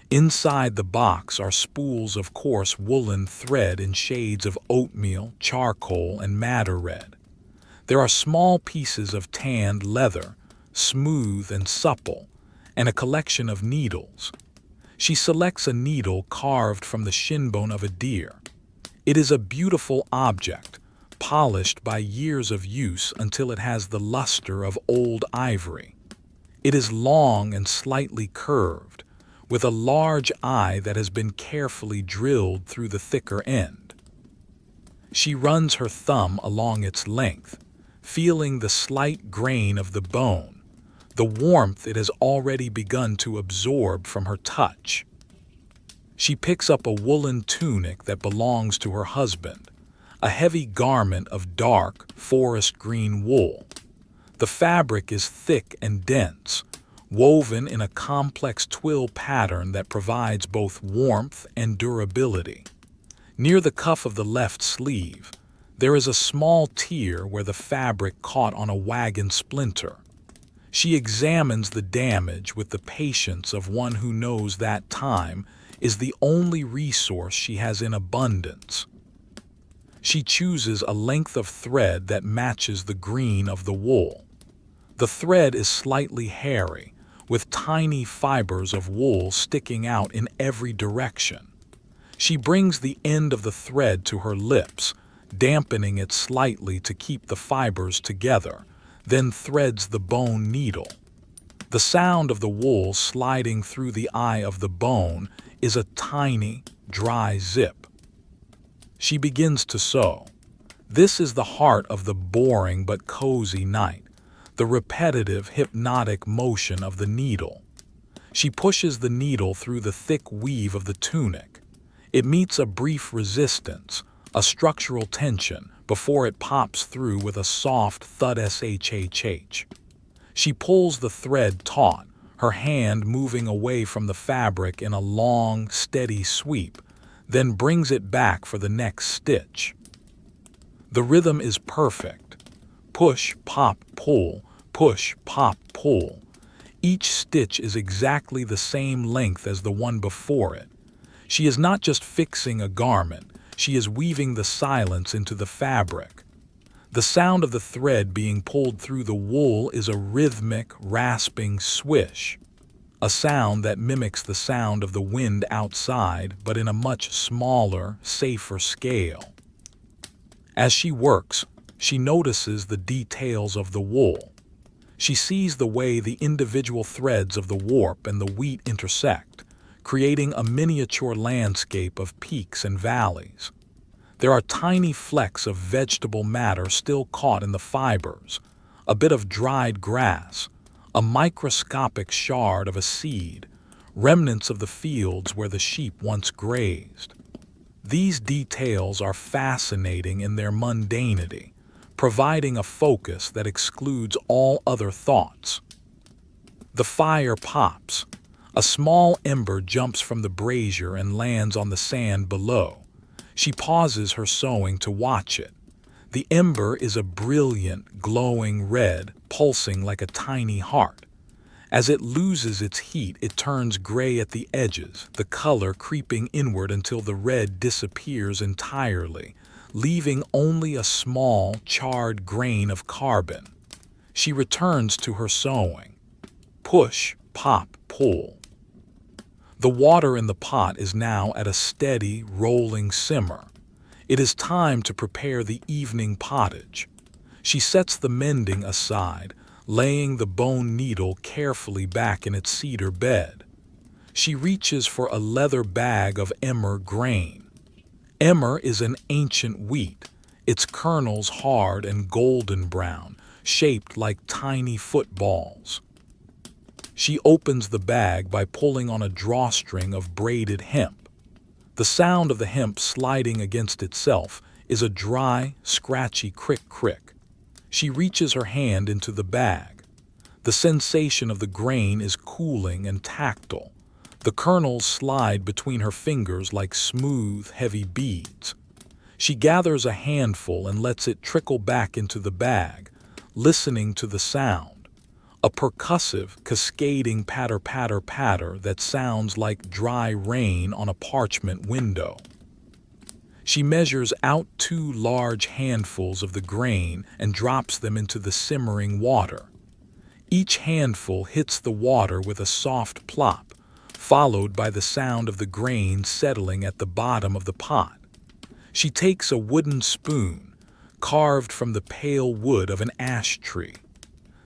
Inside the box are spools of coarse woolen thread in shades of oatmeal, charcoal, and madder red. There are small pieces of tanned leather, smooth and supple, and a collection of needles. She selects a needle carved from the shinbone of a deer. It is a beautiful object, polished by years of use until it has the luster of old ivory. It is long and slightly curved, with a large eye that has been carefully drilled through the thicker end. She runs her thumb along its length, feeling the slight grain of the bone, the warmth it has already begun to absorb from her touch. She picks up a woolen tunic that belongs to her husband, a heavy garment of dark, forest green wool. The fabric is thick and dense, woven in a complex twill pattern that provides both warmth and durability. Near the cuff of the left sleeve, there is a small tear where the fabric caught on a wagon splinter. She examines the damage with the patience of one who knows that time is the only resource she has in abundance. She chooses a length of thread that matches the green of the wool. The thread is slightly hairy, with tiny fibers of wool sticking out in every direction. She brings the end of the thread to her lips, dampening it slightly to keep the fibers together, then threads the bone needle. The sound of the wool sliding through the eye of the bone is a tiny, dry zip. She begins to sew. This is the heart of the boring but cozy night, the repetitive, hypnotic motion of the needle. She pushes the needle through the thick weave of the tunic. It meets a brief resistance, a structural tension, before it pops through with a soft thud shhh. She pulls the thread taut, her hand moving away from the fabric in a long, steady sweep, then brings it back for the next stitch. The rhythm is perfect. Push, pop, pull, push, pop, pull. Each stitch is exactly the same length as the one before it. She is not just fixing a garment, she is weaving the silence into the fabric. The sound of the thread being pulled through the wool is a rhythmic, rasping swish, a sound that mimics the sound of the wind outside, but in a much smaller, safer scale. As she works, she notices the details of the wool. She sees the way the individual threads of the warp and the wheat intersect, creating a miniature landscape of peaks and valleys. There are tiny flecks of vegetable matter still caught in the fibers, a bit of dried grass, a microscopic shard of a seed, remnants of the fields where the sheep once grazed. These details are fascinating in their mundanity, providing a focus that excludes all other thoughts. The fire pops. A small ember jumps from the brazier and lands on the sand below. She pauses her sewing to watch it. The ember is a brilliant, glowing red, pulsing like a tiny heart. As it loses its heat, it turns gray at the edges, the color creeping inward until the red disappears entirely, leaving only a small, charred grain of carbon. She returns to her sewing. Push, pop, pull. The water in the pot is now at a steady, rolling simmer. It is time to prepare the evening pottage. She sets the mending aside, laying the bone needle carefully back in its cedar bed. She reaches for a leather bag of emmer grain. Emmer is an ancient wheat, its kernels hard and golden brown, shaped like tiny footballs. She opens the bag by pulling on a drawstring of braided hemp. The sound of the hemp sliding against itself is a dry, scratchy crick-crick. She reaches her hand into the bag. The sensation of the grain is cooling and tactile. The kernels slide between her fingers like smooth, heavy beads. She gathers a handful and lets it trickle back into the bag, listening to the sound. A percussive, cascading patter-patter-patter that sounds like dry rain on a parchment window. She measures out 2 large handfuls of the grain and drops them into the simmering water. Each handful hits the water with a soft plop, followed by the sound of the grain settling at the bottom of the pot. She takes a wooden spoon, carved from the pale wood of an ash tree.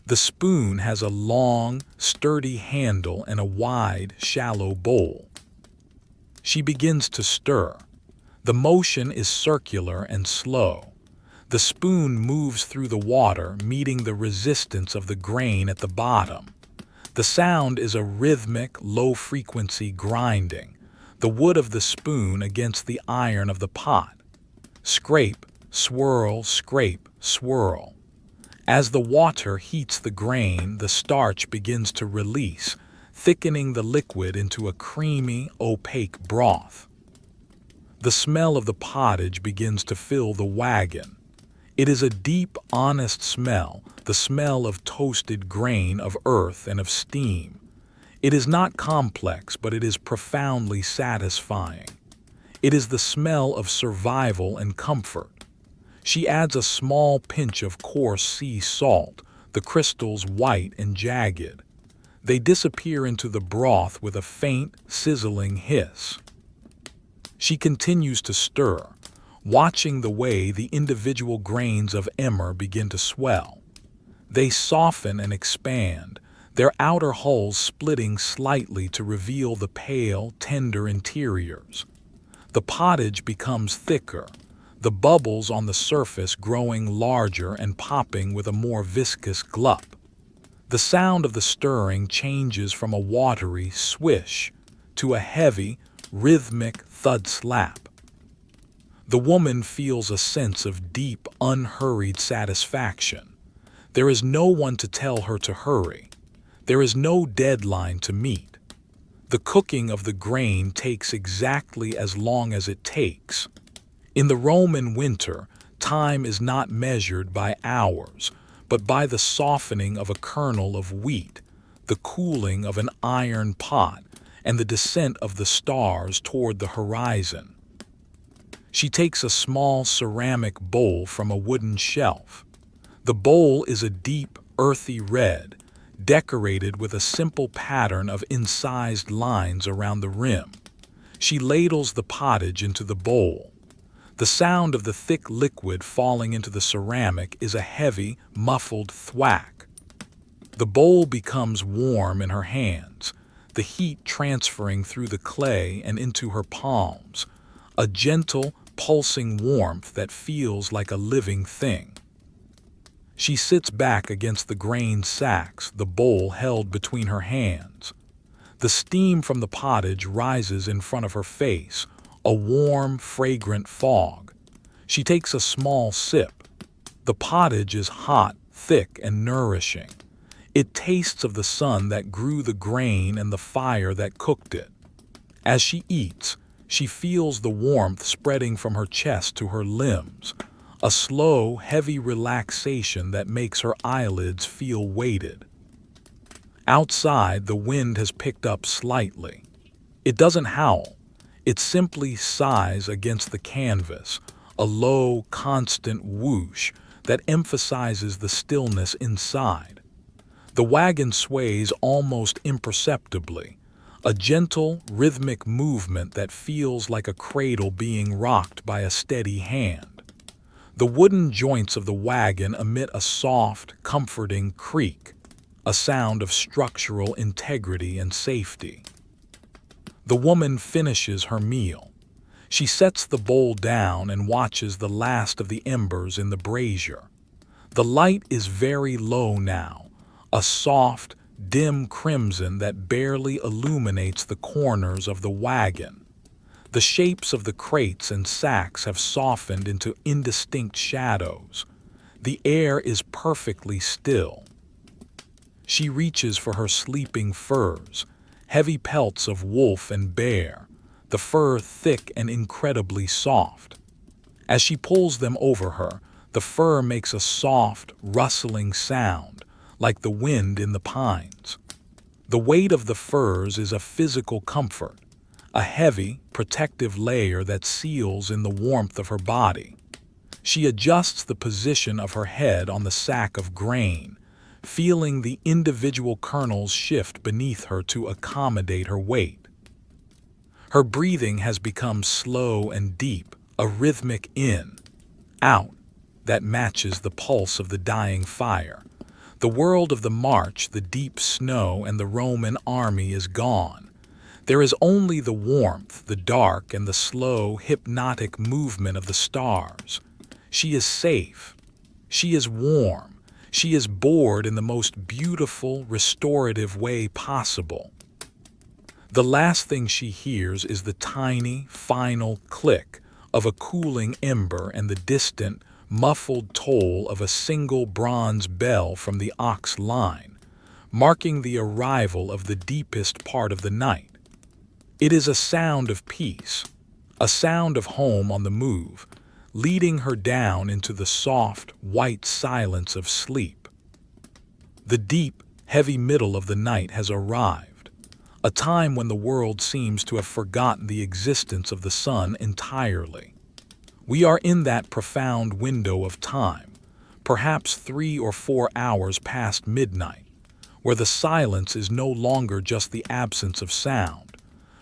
The spoon has a long, sturdy handle and a wide, shallow bowl. She begins to stir. The motion is circular and slow. The spoon moves through the water, meeting the resistance of the grain at the bottom. The sound is a rhythmic, low-frequency grinding, the wood of the spoon against the iron of the pot. Scrape, swirl, scrape, swirl. As the water heats the grain, the starch begins to release, thickening the liquid into a creamy, opaque broth. The smell of the pottage begins to fill the wagon. It is a deep, honest smell, the smell of toasted grain, of earth, and of steam. It is not complex, but it is profoundly satisfying. It is the smell of survival and comfort. She adds a small pinch of coarse sea salt, the crystals white and jagged. They disappear into the broth with a faint, sizzling hiss. She continues to stir, watching the way the individual grains of emmer begin to swell. They soften and expand, their outer hulls splitting slightly to reveal the pale, tender interiors. The pottage becomes thicker, the bubbles on the surface growing larger and popping with a more viscous glup. The sound of the stirring changes from a watery swish to a heavy, rhythmic thud slap. The woman feels a sense of deep, unhurried satisfaction. There is no one to tell her to hurry. There is no deadline to meet. The cooking of the grain takes exactly as long as it takes. In the Roman winter, time is not measured by hours, but by the softening of a kernel of wheat, the cooling of an iron pot, and the descent of the stars toward the horizon. She takes a small ceramic bowl from a wooden shelf. The bowl is a deep, earthy red, decorated with a simple pattern of incised lines around the rim. She ladles the pottage into the bowl. The sound of the thick liquid falling into the ceramic is a heavy, muffled thwack. The bowl becomes warm in her hands, the heat transferring through the clay and into her palms, a gentle, pulsing warmth that feels like a living thing. She sits back against the grain sacks, the bowl held between her hands. The steam from the pottage rises in front of her face, a warm, fragrant fog. She takes a small sip. The pottage is hot, thick, and nourishing. It tastes of the sun that grew the grain and the fire that cooked it. As she eats, she feels the warmth spreading from her chest to her limbs, a slow, heavy relaxation that makes her eyelids feel weighted. Outside, the wind has picked up slightly. It doesn't howl. It simply sighs against the canvas, a low, constant whoosh that emphasizes the stillness inside. The wagon sways almost imperceptibly, a gentle, rhythmic movement that feels like a cradle being rocked by a steady hand. The wooden joints of the wagon emit a soft, comforting creak, a sound of structural integrity and safety. The woman finishes her meal. She sets the bowl down and watches the last of the embers in the brazier. The light is very low now, a soft, dim crimson that barely illuminates the corners of the wagon. The shapes of the crates and sacks have softened into indistinct shadows. The air is perfectly still. She reaches for her sleeping furs, heavy pelts of wolf and bear, the fur thick and incredibly soft. As she pulls them over her, the fur makes a soft, rustling sound, like the wind in the pines. The weight of the furs is a physical comfort, a heavy, protective layer that seals in the warmth of her body. She adjusts the position of her head on the sack of grain, feeling the individual kernels shift beneath her to accommodate her weight. Her breathing has become slow and deep, a rhythmic in, out, that matches the pulse of the dying fire. The world of the march, the deep snow, and the Roman army is gone. There is only the warmth, the dark, and the slow, hypnotic movement of the stars. She is safe. She is warm. She is bored in the most beautiful, restorative way possible. The last thing she hears is the tiny, final click of a cooling ember and the distant, muffled toll of a single bronze bell from the ox line, marking the arrival of the deepest part of the night. It is a sound of peace, a sound of home on the move, leading her down into the soft, white silence of sleep. The deep, heavy middle of the night has arrived, a time when the world seems to have forgotten the existence of the sun entirely. We are in that profound window of time, perhaps 3 or 4 hours past midnight, where the silence is no longer just the absence of sound,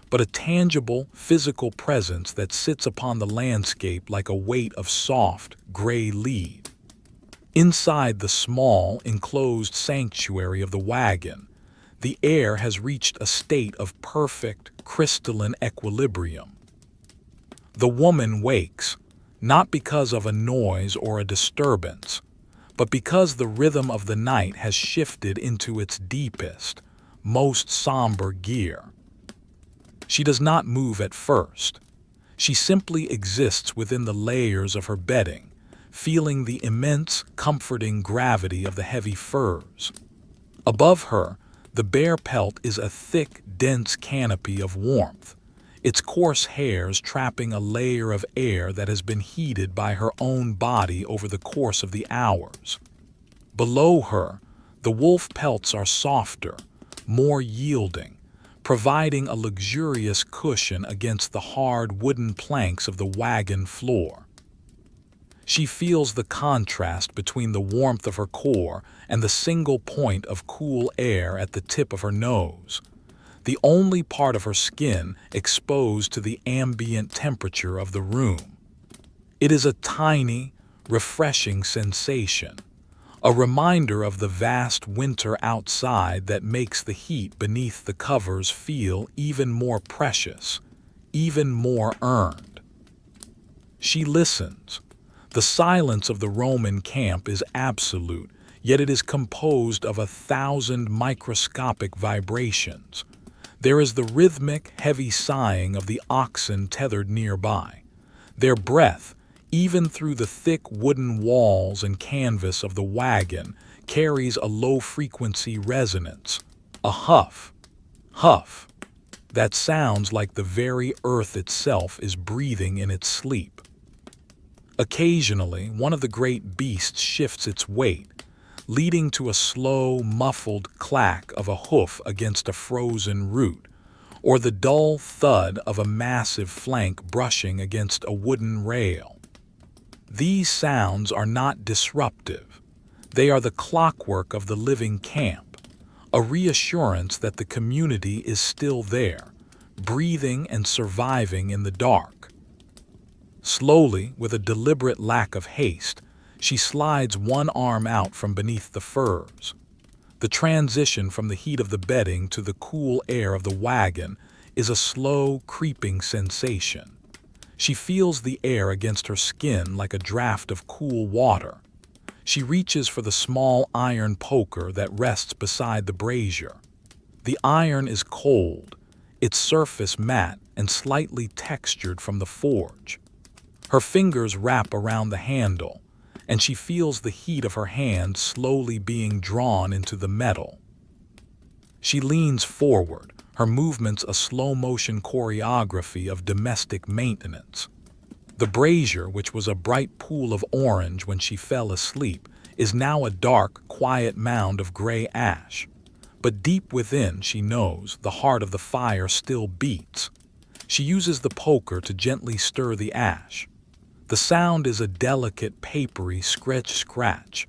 but a tangible, physical presence that sits upon the landscape like a weight of soft, gray lead. Inside the small, enclosed sanctuary of the wagon, the air has reached a state of perfect, crystalline equilibrium. The woman wakes, not because of a noise or a disturbance, but because the rhythm of the night has shifted into its deepest, most somber gear. She does not move at first. She simply exists within the layers of her bedding, feeling the immense, comforting gravity of the heavy furs. Above her, the bare pelt is a thick, dense canopy of warmth, its coarse hairs trapping a layer of air that has been heated by her own body over the course of the hours. Below her, the wolf pelts are softer, more yielding, providing a luxurious cushion against the hard wooden planks of the wagon floor. She feels the contrast between the warmth of her core and the single point of cool air at the tip of her nose, the only part of her skin exposed to the ambient temperature of the room. It is a tiny, refreshing sensation, a reminder of the vast winter outside that makes the heat beneath the covers feel even more precious, even more earned. She listens. The silence of the Roman camp is absolute, yet it is composed of 1,000 microscopic vibrations. There is the rhythmic, heavy sighing of the oxen tethered nearby. Their breath, even through the thick wooden walls and canvas of the wagon, carries a low-frequency resonance, a huff, huff, that sounds like the very earth itself is breathing in its sleep. Occasionally, one of the great beasts shifts its weight, leading to a slow, muffled clack of a hoof against a frozen root, or the dull thud of a massive flank brushing against a wooden rail. These sounds are not disruptive. They are the clockwork of the living camp, a reassurance that the community is still there, breathing and surviving in the dark. Slowly, with a deliberate lack of haste, she slides one arm out from beneath the furs. The transition from the heat of the bedding to the cool air of the wagon is a slow, creeping sensation. She feels the air against her skin like a draft of cool water. She reaches for the small iron poker that rests beside the brazier. The iron is cold, its surface matte and slightly textured from the forge. Her fingers wrap around the handle, and she feels the heat of her hand slowly being drawn into the metal. She leans forward, her movements a slow-motion choreography of domestic maintenance. The brazier, which was a bright pool of orange when she fell asleep, is now a dark, quiet mound of gray ash. But deep within, she knows, the heart of the fire still beats. She uses the poker to gently stir the ash. The sound is a delicate, papery scratch-scratch,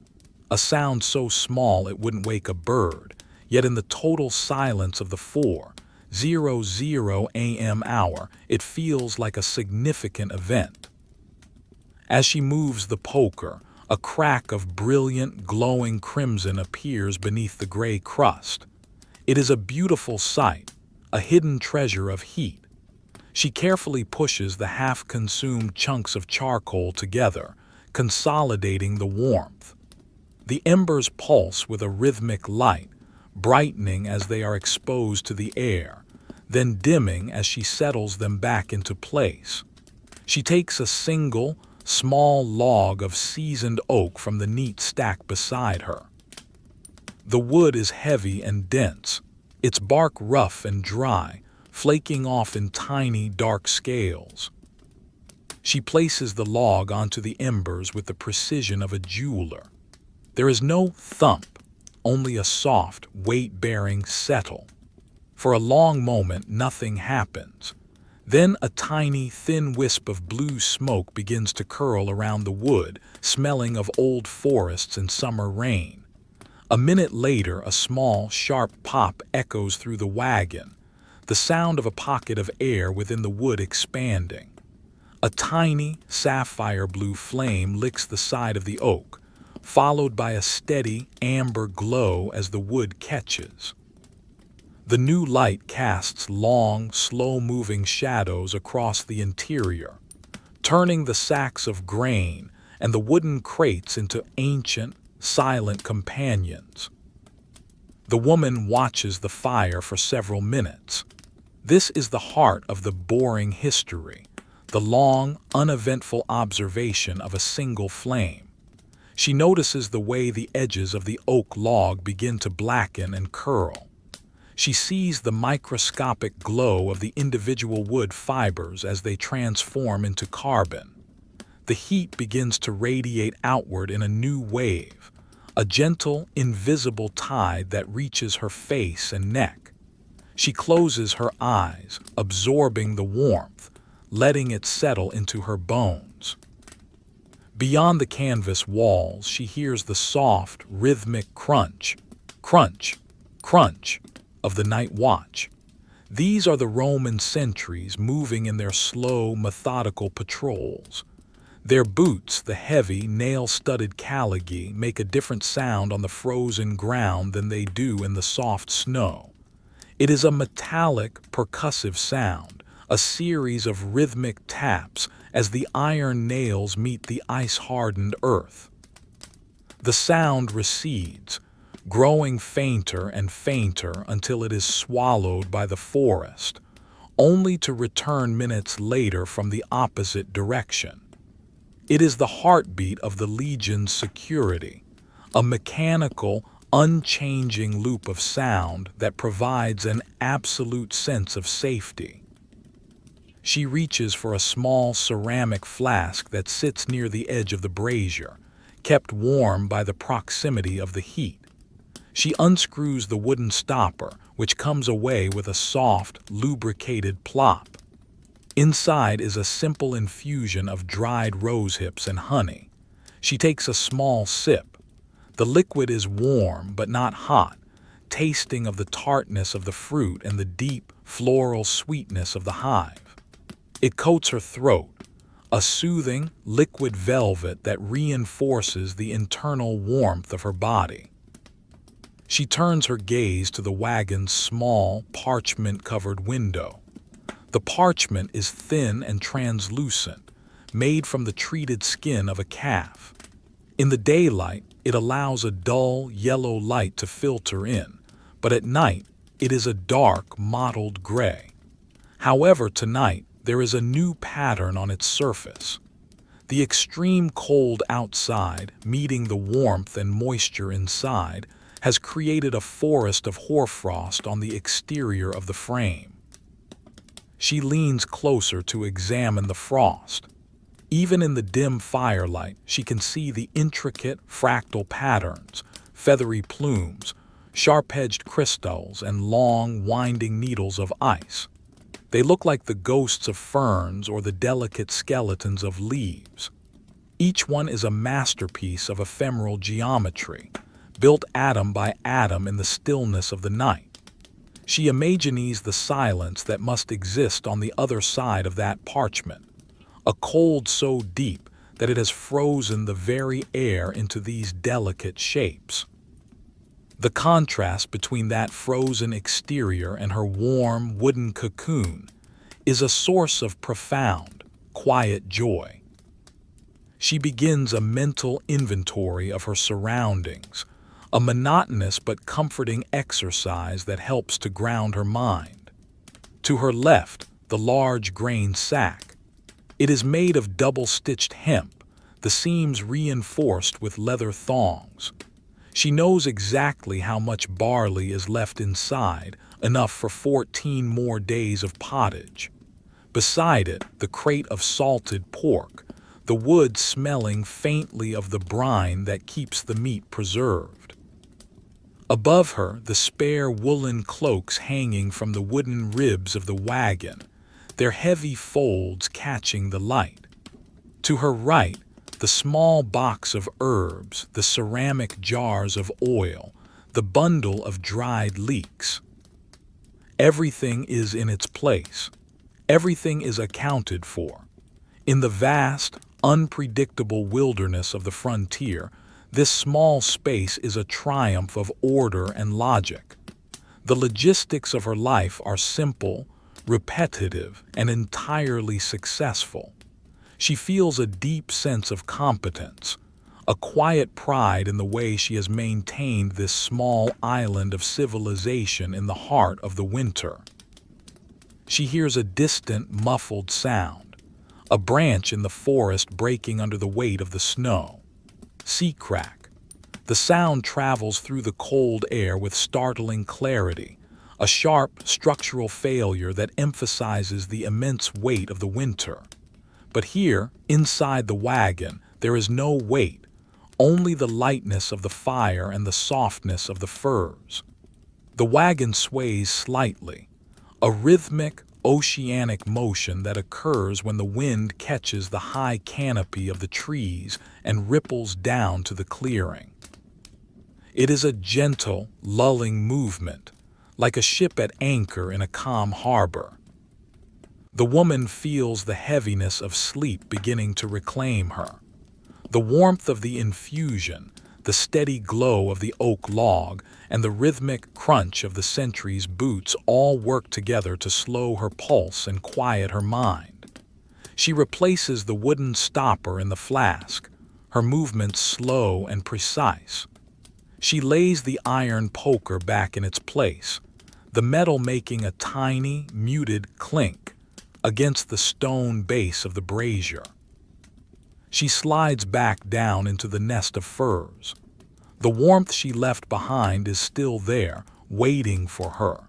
a sound so small it wouldn't wake a bird, yet in the total silence of the 4:00 a.m. hour, it feels like a significant event. As she moves the poker, a crack of brilliant, glowing crimson appears beneath the gray crust. It is a beautiful sight, a hidden treasure of heat. She carefully pushes the half-consumed chunks of charcoal together, consolidating the warmth. The embers pulse with a rhythmic light, brightening as they are exposed to the air, then dimming as she settles them back into place. She takes a single, small log of seasoned oak from the neat stack beside her. The wood is heavy and dense, its bark rough and dry, flaking off in tiny, dark scales. She places the log onto the embers with the precision of a jeweler. There is no thump, only a soft, weight-bearing settle. For a long moment, nothing happens. Then a tiny, thin wisp of blue smoke begins to curl around the wood, smelling of old forests and summer rain. A minute later, a small, sharp pop echoes through the wagon, the sound of a pocket of air within the wood expanding. A tiny, sapphire blue flame licks the side of the oak, followed by a steady, amber glow as the wood catches. The new light casts long, slow-moving shadows across the interior, turning the sacks of grain and the wooden crates into ancient, silent companions. The woman watches the fire for several minutes. This is the heart of the boring history, the long, uneventful observation of a single flame. She notices the way the edges of the oak log begin to blacken and curl. She sees the microscopic glow of the individual wood fibers as they transform into carbon. The heat begins to radiate outward in a new wave, a gentle, invisible tide that reaches her face and neck. She closes her eyes, absorbing the warmth, letting it settle into her bones. Beyond the canvas walls, she hears the soft, rhythmic crunch, crunch, crunch of the night watch. These are the Roman sentries moving in their slow, methodical patrols. Their boots, the heavy, nail-studded caligy, make a different sound on the frozen ground than they do in the soft snow. It is a metallic, percussive sound, a series of rhythmic taps as the iron nails meet the ice-hardened earth. The sound recedes, growing fainter and fainter until it is swallowed by the forest, only to return minutes later from the opposite direction. It is the heartbeat of the Legion's security, a mechanical, unchanging loop of sound that provides an absolute sense of safety. She reaches for a small ceramic flask that sits near the edge of the brazier, kept warm by the proximity of the heat. She unscrews the wooden stopper, which comes away with a soft, lubricated plop. Inside is a simple infusion of dried rose hips and honey. She takes a small sip. The liquid is warm but not hot, tasting of the tartness of the fruit and the deep, floral sweetness of the hive. It coats her throat, a soothing, liquid velvet that reinforces the internal warmth of her body. She turns her gaze to the wagon's small, parchment-covered window. The parchment is thin and translucent, made from the treated skin of a calf. In the daylight, it allows a dull, yellow light to filter in, but at night, it is a dark, mottled gray. However, tonight, there is a new pattern on its surface. The extreme cold outside, meeting the warmth and moisture inside, has created a forest of hoarfrost on the exterior of the frame. She leans closer to examine the frost. Even in the dim firelight, she can see the intricate, fractal patterns, feathery plumes, sharp-edged crystals, and long, winding needles of ice. They look like the ghosts of ferns or the delicate skeletons of leaves. Each one is a masterpiece of ephemeral geometry, built atom by atom in the stillness of the night. She imagines the silence that must exist on the other side of that parchment, a cold so deep that it has frozen the very air into these delicate shapes. The contrast between that frozen exterior and her warm, wooden cocoon is a source of profound, quiet joy. She begins a mental inventory of her surroundings, a monotonous but comforting exercise that helps to ground her mind. To her left, the large grain sack. It is made of double-stitched hemp, the seams reinforced with leather thongs. She knows exactly how much barley is left inside, enough for 14 more days of pottage. Beside it, the crate of salted pork, the wood smelling faintly of the brine that keeps the meat preserved. Above her, the spare woolen cloaks hanging from the wooden ribs of the wagon, their heavy folds catching the light. To her right, the small box of herbs, the ceramic jars of oil, the bundle of dried leeks. Everything is in its place. Everything is accounted for. In the vast, unpredictable wilderness of the frontier, this small space is a triumph of order and logic. The logistics of her life are simple, repetitive, and entirely successful. She feels a deep sense of competence, a quiet pride in the way she has maintained this small island of civilization in the heart of the winter. She hears a distant, muffled sound, a branch in the forest breaking under the weight of the snow. Sea crack. The sound travels through the cold air with startling clarity, a sharp structural failure that emphasizes the immense weight of the winter. But here, inside the wagon, there is no weight, only the lightness of the fire and the softness of the furs. The wagon sways slightly, a rhythmic, oceanic motion that occurs when the wind catches the high canopy of the trees and ripples down to the clearing. It is a gentle, lulling movement, like a ship at anchor in a calm harbor. The woman feels the heaviness of sleep beginning to reclaim her. The warmth of the infusion, the steady glow of the oak log, and the rhythmic crunch of the sentry's boots all work together to slow her pulse and quiet her mind. She replaces the wooden stopper in the flask, her movements slow and precise. She lays the iron poker back in its place, the metal making a tiny, muted clink against the stone base of the brazier. She slides back down into the nest of furs. The warmth she left behind is still there, waiting for her.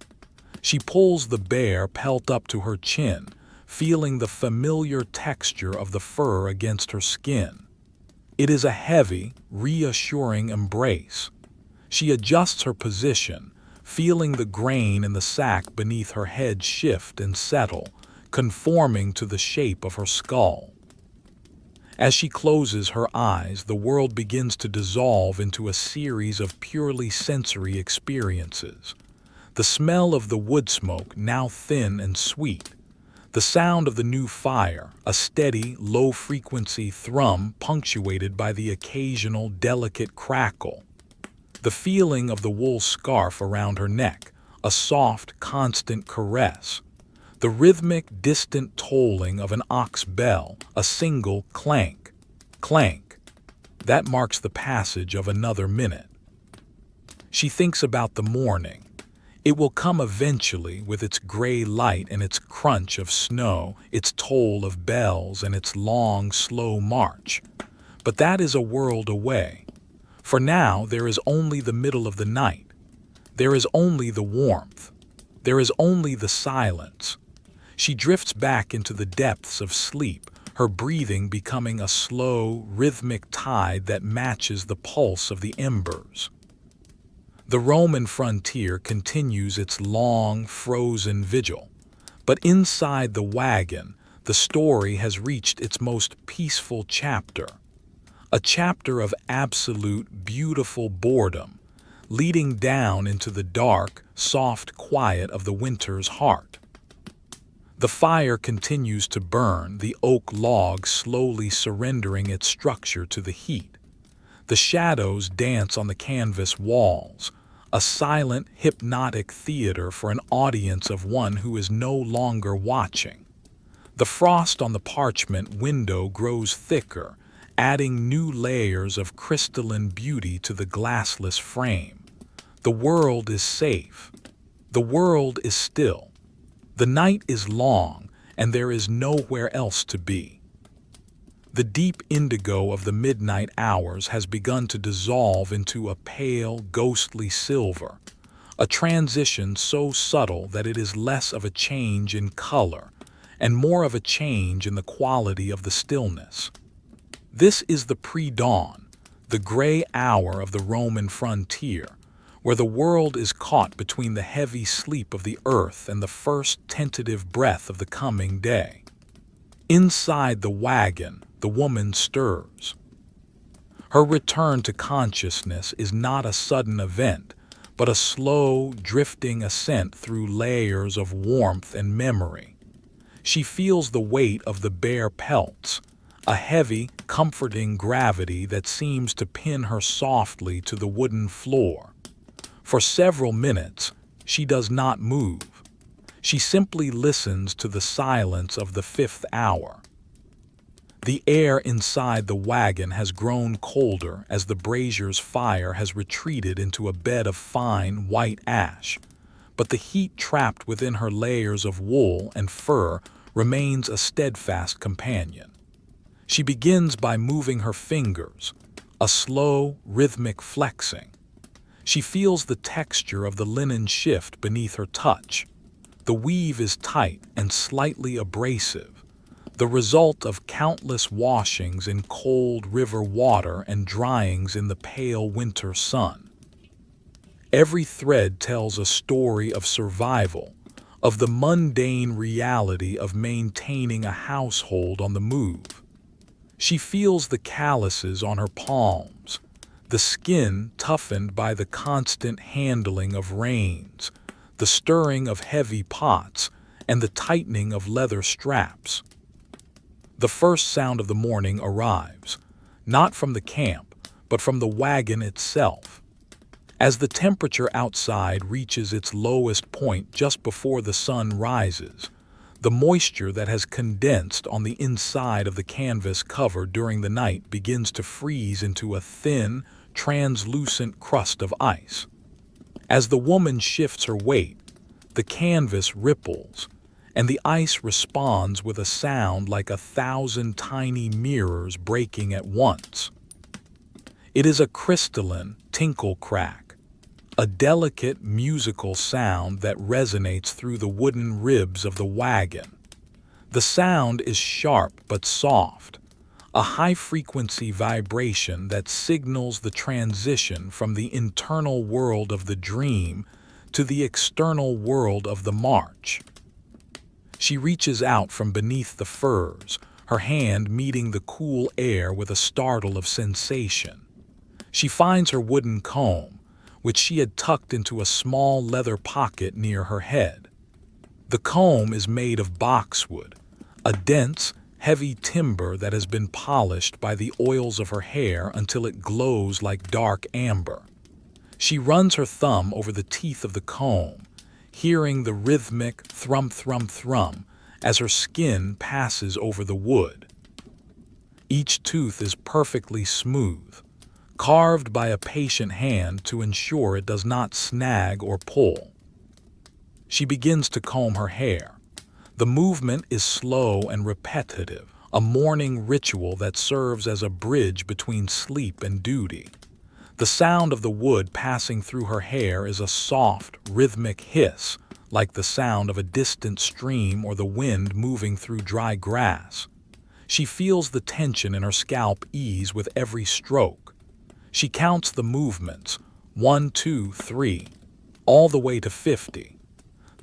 She pulls the bear pelt up to her chin, feeling the familiar texture of the fur against her skin. It is a heavy, reassuring embrace. She adjusts her position, feeling the grain in the sack beneath her head shift and settle, conforming to the shape of her skull. As she closes her eyes, the world begins to dissolve into a series of purely sensory experiences. The smell of the wood smoke, now thin and sweet. The sound of the new fire, a steady, low-frequency thrum punctuated by the occasional delicate crackle. The feeling of the wool scarf around her neck, a soft, constant caress. The rhythmic, distant tolling of an ox bell, a single clank, clank. That marks the passage of another minute. She thinks about the morning. It will come eventually with its gray light and its crunch of snow, its toll of bells and its long, slow march. But that is a world away. For now there is only the middle of the night. There is only the warmth. There is only the silence. She drifts back into the depths of sleep, her breathing becoming a slow, rhythmic tide that matches the pulse of the embers. The Roman frontier continues its long, frozen vigil, but inside the wagon, the story has reached its most peaceful chapter. A chapter of absolute, beautiful boredom, leading down into the dark, soft quiet of the winter's heart. The fire continues to burn, the oak log slowly surrendering its structure to the heat. The shadows dance on the canvas walls, a silent, hypnotic theater for an audience of one who is no longer watching. The frost on the parchment window grows thicker, adding new layers of crystalline beauty to the glassless frame. The world is safe. The world is still. The night is long, and there is nowhere else to be. The deep indigo of the midnight hours has begun to dissolve into a pale, ghostly silver, a transition so subtle that it is less of a change in color and more of a change in the quality of the stillness. This is the pre-dawn, the gray hour of the Roman frontier, where the world is caught between the heavy sleep of the earth and the first tentative breath of the coming day. Inside the wagon, the woman stirs. Her return to consciousness is not a sudden event, but a slow, drifting ascent through layers of warmth and memory. She feels the weight of the bare pelts, a heavy, comforting gravity that seems to pin her softly to the wooden floor. For several minutes, she does not move. She simply listens to the silence of the fifth hour. The air inside the wagon has grown colder as the brazier's fire has retreated into a bed of fine, white ash, but the heat trapped within her layers of wool and fur remains a steadfast companion. She begins by moving her fingers, a slow, rhythmic flexing. She feels the texture of the linen shift beneath her touch. The weave is tight and slightly abrasive, the result of countless washings in cold river water and dryings in the pale winter sun. Every thread tells a story of survival, of the mundane reality of maintaining a household on the move. She feels the calluses on her palms, the skin toughened by the constant handling of reins, the stirring of heavy pots, and the tightening of leather straps. The first sound of the morning arrives, not from the camp, but from the wagon itself. As the temperature outside reaches its lowest point just before the sun rises, the moisture that has condensed on the inside of the canvas cover during the night begins to freeze into a thin, translucent crust of ice. As the woman shifts her weight, the canvas ripples, and the ice responds with a sound like 1,000 tiny mirrors breaking at once. It is a crystalline tinkle crack, a delicate musical sound that resonates through the wooden ribs of the wagon. The sound is sharp but soft, a high-frequency vibration that signals the transition from the internal world of the dream to the external world of the march. She reaches out from beneath the furs, her hand meeting the cool air with a startle of sensation. She finds her wooden comb, which she had tucked into a small leather pocket near her head. The comb is made of boxwood, a dense, heavy timber that has been polished by the oils of her hair until it glows like dark amber. She runs her thumb over the teeth of the comb, hearing the rhythmic thrum thrum thrum as her skin passes over the wood. Each tooth is perfectly smooth, carved by a patient hand to ensure it does not snag or pull. She begins to comb her hair. The movement is slow and repetitive, a morning ritual that serves as a bridge between sleep and duty. The sound of the wood passing through her hair is a soft, rhythmic hiss, like the sound of a distant stream or the wind moving through dry grass. She feels the tension in her scalp ease with every stroke. She counts the movements, 1, 2, 3, all the way to 50.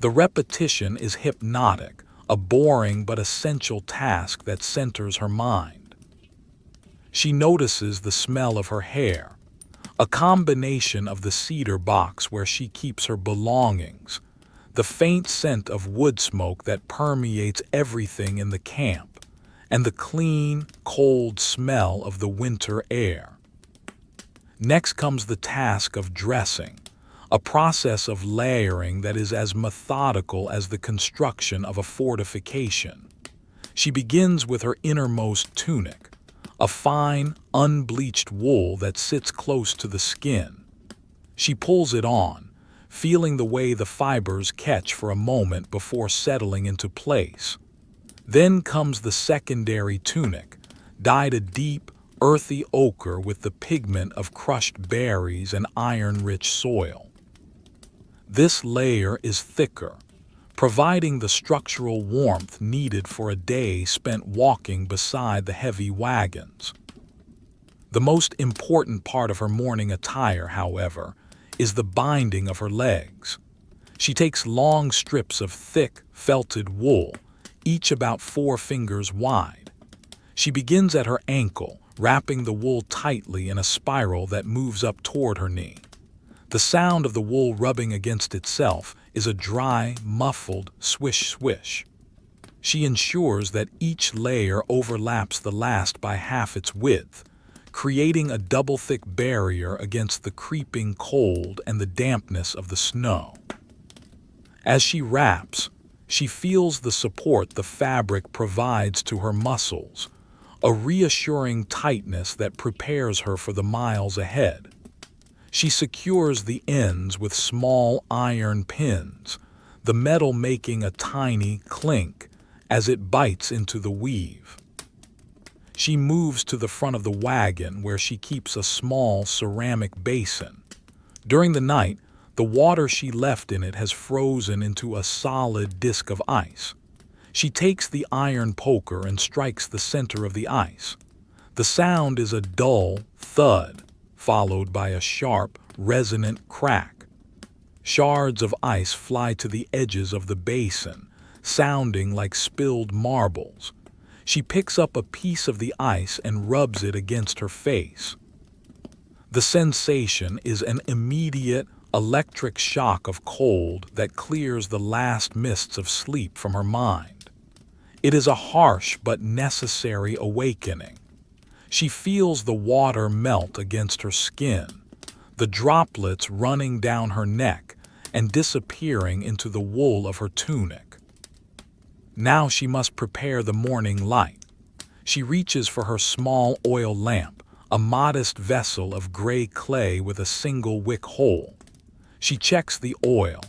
The repetition is hypnotic, a boring but essential task that centers her mind. She notices the smell of her hair, a combination of the cedar box where she keeps her belongings, the faint scent of wood smoke that permeates everything in the camp, and the clean, cold smell of the winter air. Next comes the task of dressing, a process of layering that is as methodical as the construction of a fortification. She begins with her innermost tunic, a fine, unbleached wool that sits close to the skin. She pulls it on, feeling the way the fibers catch for a moment before settling into place. Then comes the secondary tunic, dyed a deep, earthy ochre with the pigment of crushed berries and iron-rich soil. This layer is thicker, providing the structural warmth needed for a day spent walking beside the heavy wagons. The most important part of her morning attire, however, is the binding of her legs. She takes long strips of thick, felted wool, each about 4 fingers wide. She begins at her ankle, wrapping the wool tightly in a spiral that moves up toward her knee. The sound of the wool rubbing against itself is a dry, muffled swish-swish. She ensures that each layer overlaps the last by half its width, creating a double-thick barrier against the creeping cold and the dampness of the snow. As she wraps, she feels the support the fabric provides to her muscles, a reassuring tightness that prepares her for the miles ahead. She secures the ends with small iron pins, the metal making a tiny clink as it bites into the weave. She moves to the front of the wagon where she keeps a small ceramic basin. During the night, the water she left in it has frozen into a solid disk of ice. She takes the iron poker and strikes the center of the ice. The sound is a dull thud, followed by a sharp, resonant crack. Shards of ice fly to the edges of the basin, sounding like spilled marbles. She picks up a piece of the ice and rubs it against her face. The sensation is an immediate, electric shock of cold that clears the last mists of sleep from her mind. It is a harsh but necessary awakening. She feels the water melt against her skin, the droplets running down her neck and disappearing into the wool of her tunic. Now she must prepare the morning light. She reaches for her small oil lamp, a modest vessel of gray clay with a single wick hole. She checks the oil,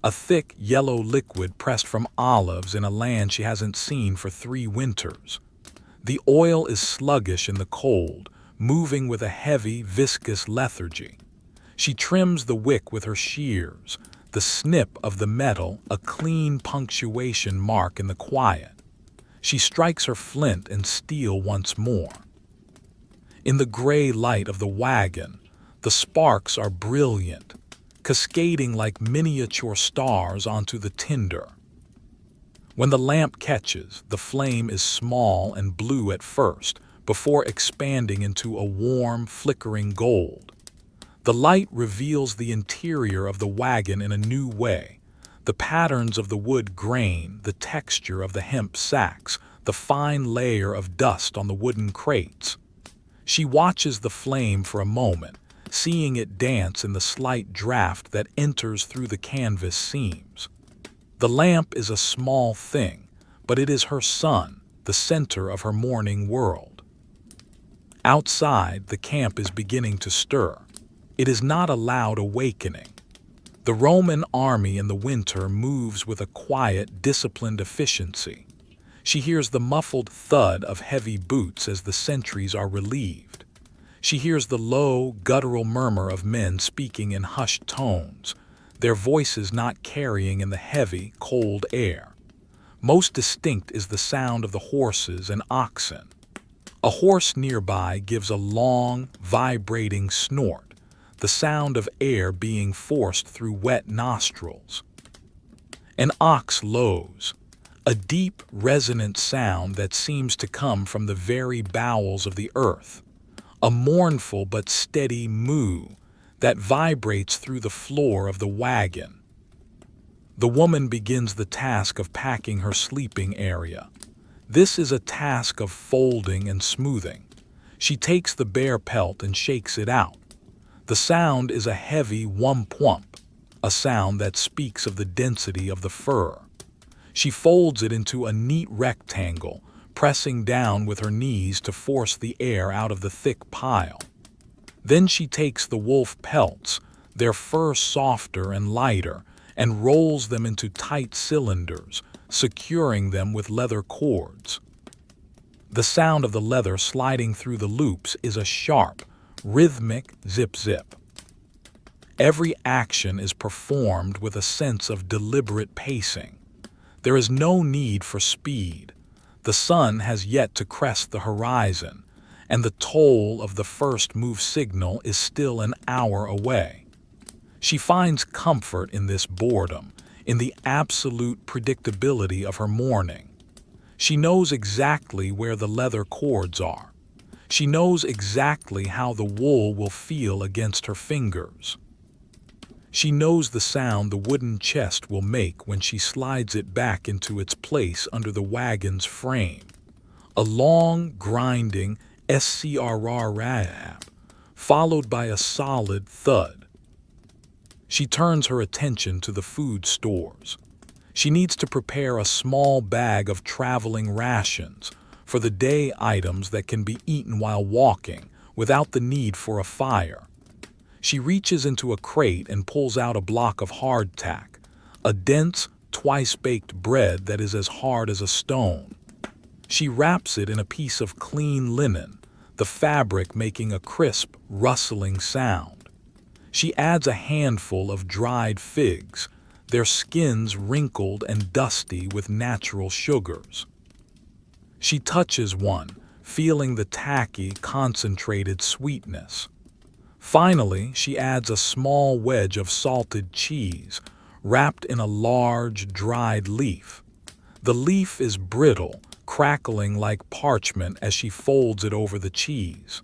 a thick yellow liquid pressed from olives in a land she hasn't seen for 3 winters. The oil is sluggish in the cold, moving with a heavy, viscous lethargy. She trims the wick with her shears, the snip of the metal a clean punctuation mark in the quiet. She strikes her flint and steel once more. In the gray light of the wagon, the sparks are brilliant, cascading like miniature stars onto the tinder. When the lamp catches, the flame is small and blue at first, before expanding into a warm, flickering gold. The light reveals the interior of the wagon in a new way. The patterns of the wood grain, the texture of the hemp sacks, the fine layer of dust on the wooden crates. She watches the flame for a moment, seeing it dance in the slight draft that enters through the canvas seams. The lamp is a small thing, but it is her sun, the center of her morning world. Outside, the camp is beginning to stir. It is not a loud awakening. The Roman army in the winter moves with a quiet, disciplined efficiency. She hears the muffled thud of heavy boots as the sentries are relieved. She hears the low, guttural murmur of men speaking in hushed tones, their voices not carrying in the heavy, cold air. Most distinct is the sound of the horses and oxen. A horse nearby gives a long, vibrating snort, the sound of air being forced through wet nostrils. An ox lows, a deep, resonant sound that seems to come from the very bowels of the earth, a mournful but steady moo that vibrates through the floor of the wagon. The woman begins the task of packing her sleeping area. This is a task of folding and smoothing. She takes the bear pelt and shakes it out. The sound is a heavy whump-whump, a sound that speaks of the density of the fur. She folds it into a neat rectangle, pressing down with her knees to force the air out of the thick pile. Then she takes the wolf pelts, their fur softer and lighter, and rolls them into tight cylinders, securing them with leather cords. The sound of the leather sliding through the loops is a sharp, rhythmic zip-zip. Every action is performed with a sense of deliberate pacing. There is no need for speed. The sun has yet to crest the horizon, and the toll of the first move signal is still an hour away. She finds comfort in this boredom, in the absolute predictability of her morning. She knows exactly where the leather cords are. She knows exactly how the wool will feel against her fingers. She knows the sound the wooden chest will make when she slides it back into its place under the wagon's frame. A long, grinding scrrrap, followed by a solid thud. She turns her attention to the food stores. She needs to prepare a small bag of traveling rations for the day, items that can be eaten while walking without the need for a fire. She reaches into a crate and pulls out a block of hardtack, a dense, twice-baked bread that is as hard as a stone. She wraps it in a piece of clean linen, the fabric making a crisp, rustling sound. She adds a handful of dried figs, their skins wrinkled and dusty with natural sugars. She touches one, feeling the tacky, concentrated sweetness. Finally, she adds a small wedge of salted cheese, wrapped in a large, dried leaf. The leaf is brittle, crackling like parchment as she folds it over the cheese.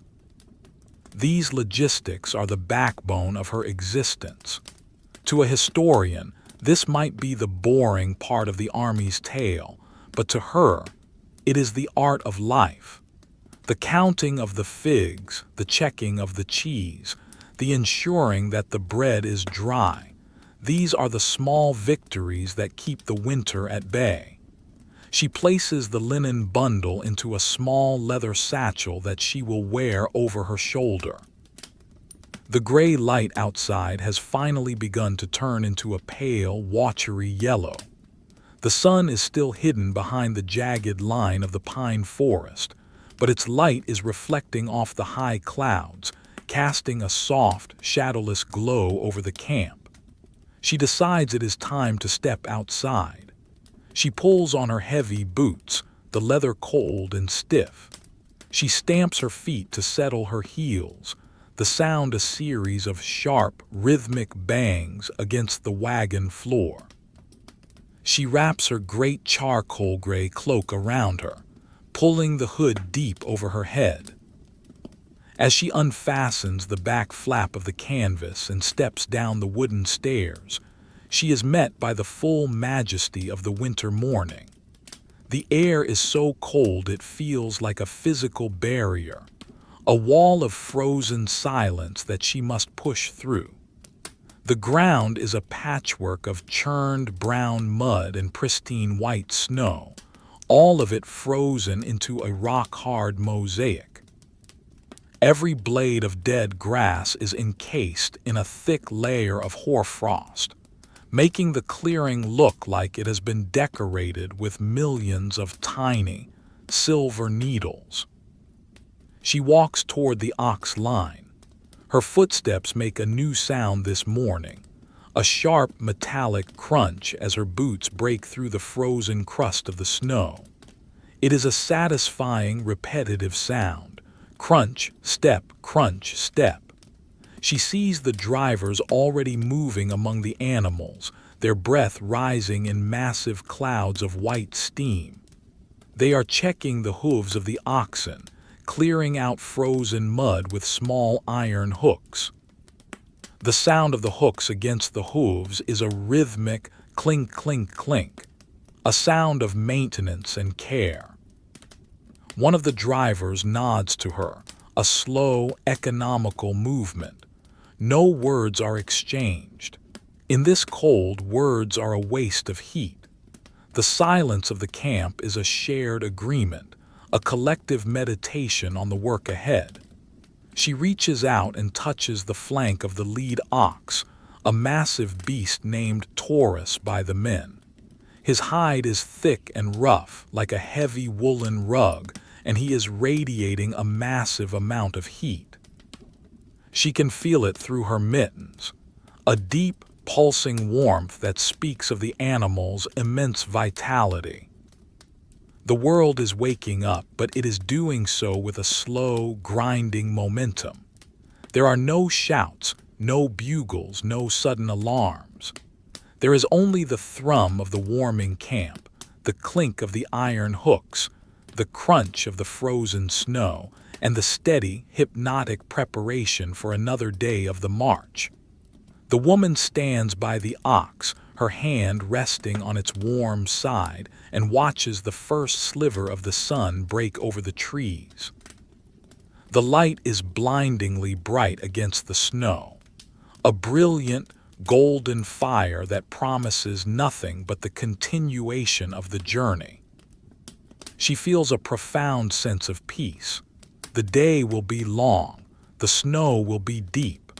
These logistics are the backbone of her existence. To a historian, this might be the boring part of the army's tale, but to her, it is the art of life. The counting of the figs, the checking of the cheese, the ensuring that the bread is dry, these are the small victories that keep the winter at bay. She places the linen bundle into a small leather satchel that she will wear over her shoulder. The gray light outside has finally begun to turn into a pale, watery yellow. The sun is still hidden behind the jagged line of the pine forest, but its light is reflecting off the high clouds, casting a soft, shadowless glow over the camp. She decides it is time to step outside. She pulls on her heavy boots, the leather cold and stiff. She stamps her feet to settle her heels, the sound a series of sharp, rhythmic bangs against the wagon floor. She wraps her great charcoal gray cloak around her, pulling the hood deep over her head. As she unfastens the back flap of the canvas and steps down the wooden stairs, she is met by the full majesty of the winter morning. The air is so cold it feels like a physical barrier, a wall of frozen silence that she must push through. The ground is a patchwork of churned brown mud and pristine white snow, all of it frozen into a rock-hard mosaic. Every blade of dead grass is encased in a thick layer of hoarfrost, making the clearing look like it has been decorated with millions of tiny, silver needles. She walks toward the ox line. Her footsteps make a new sound this morning, a sharp metallic crunch as her boots break through the frozen crust of the snow. It is a satisfying, repetitive sound. Crunch, step, crunch, step. She sees the drivers already moving among the animals, their breath rising in massive clouds of white steam. They are checking the hooves of the oxen, clearing out frozen mud with small iron hooks. The sound of the hooks against the hooves is a rhythmic clink, clink, clink, a sound of maintenance and care. One of the drivers nods to her, a slow, economical movement. No words are exchanged. In this cold, words are a waste of heat. The silence of the camp is a shared agreement, a collective meditation on the work ahead. She reaches out and touches the flank of the lead ox, a massive beast named Taurus by the men. His hide is thick and rough, like a heavy woolen rug, and he is radiating a massive amount of heat. She can feel it through her mittens, a deep, pulsing warmth that speaks of the animal's immense vitality. The world is waking up, but it is doing so with a slow, grinding momentum. There are no shouts, no bugles, no sudden alarms. There is only the thrum of the warming camp, the clink of the iron hooks, the crunch of the frozen snow, and the steady, hypnotic preparation for another day of the march. The woman stands by the ox, her hand resting on its warm side, and watches the first sliver of the sun break over the trees. The light is blindingly bright against the snow, a brilliant, golden fire that promises nothing but the continuation of the journey. She feels a profound sense of peace. The day will be long, the snow will be deep,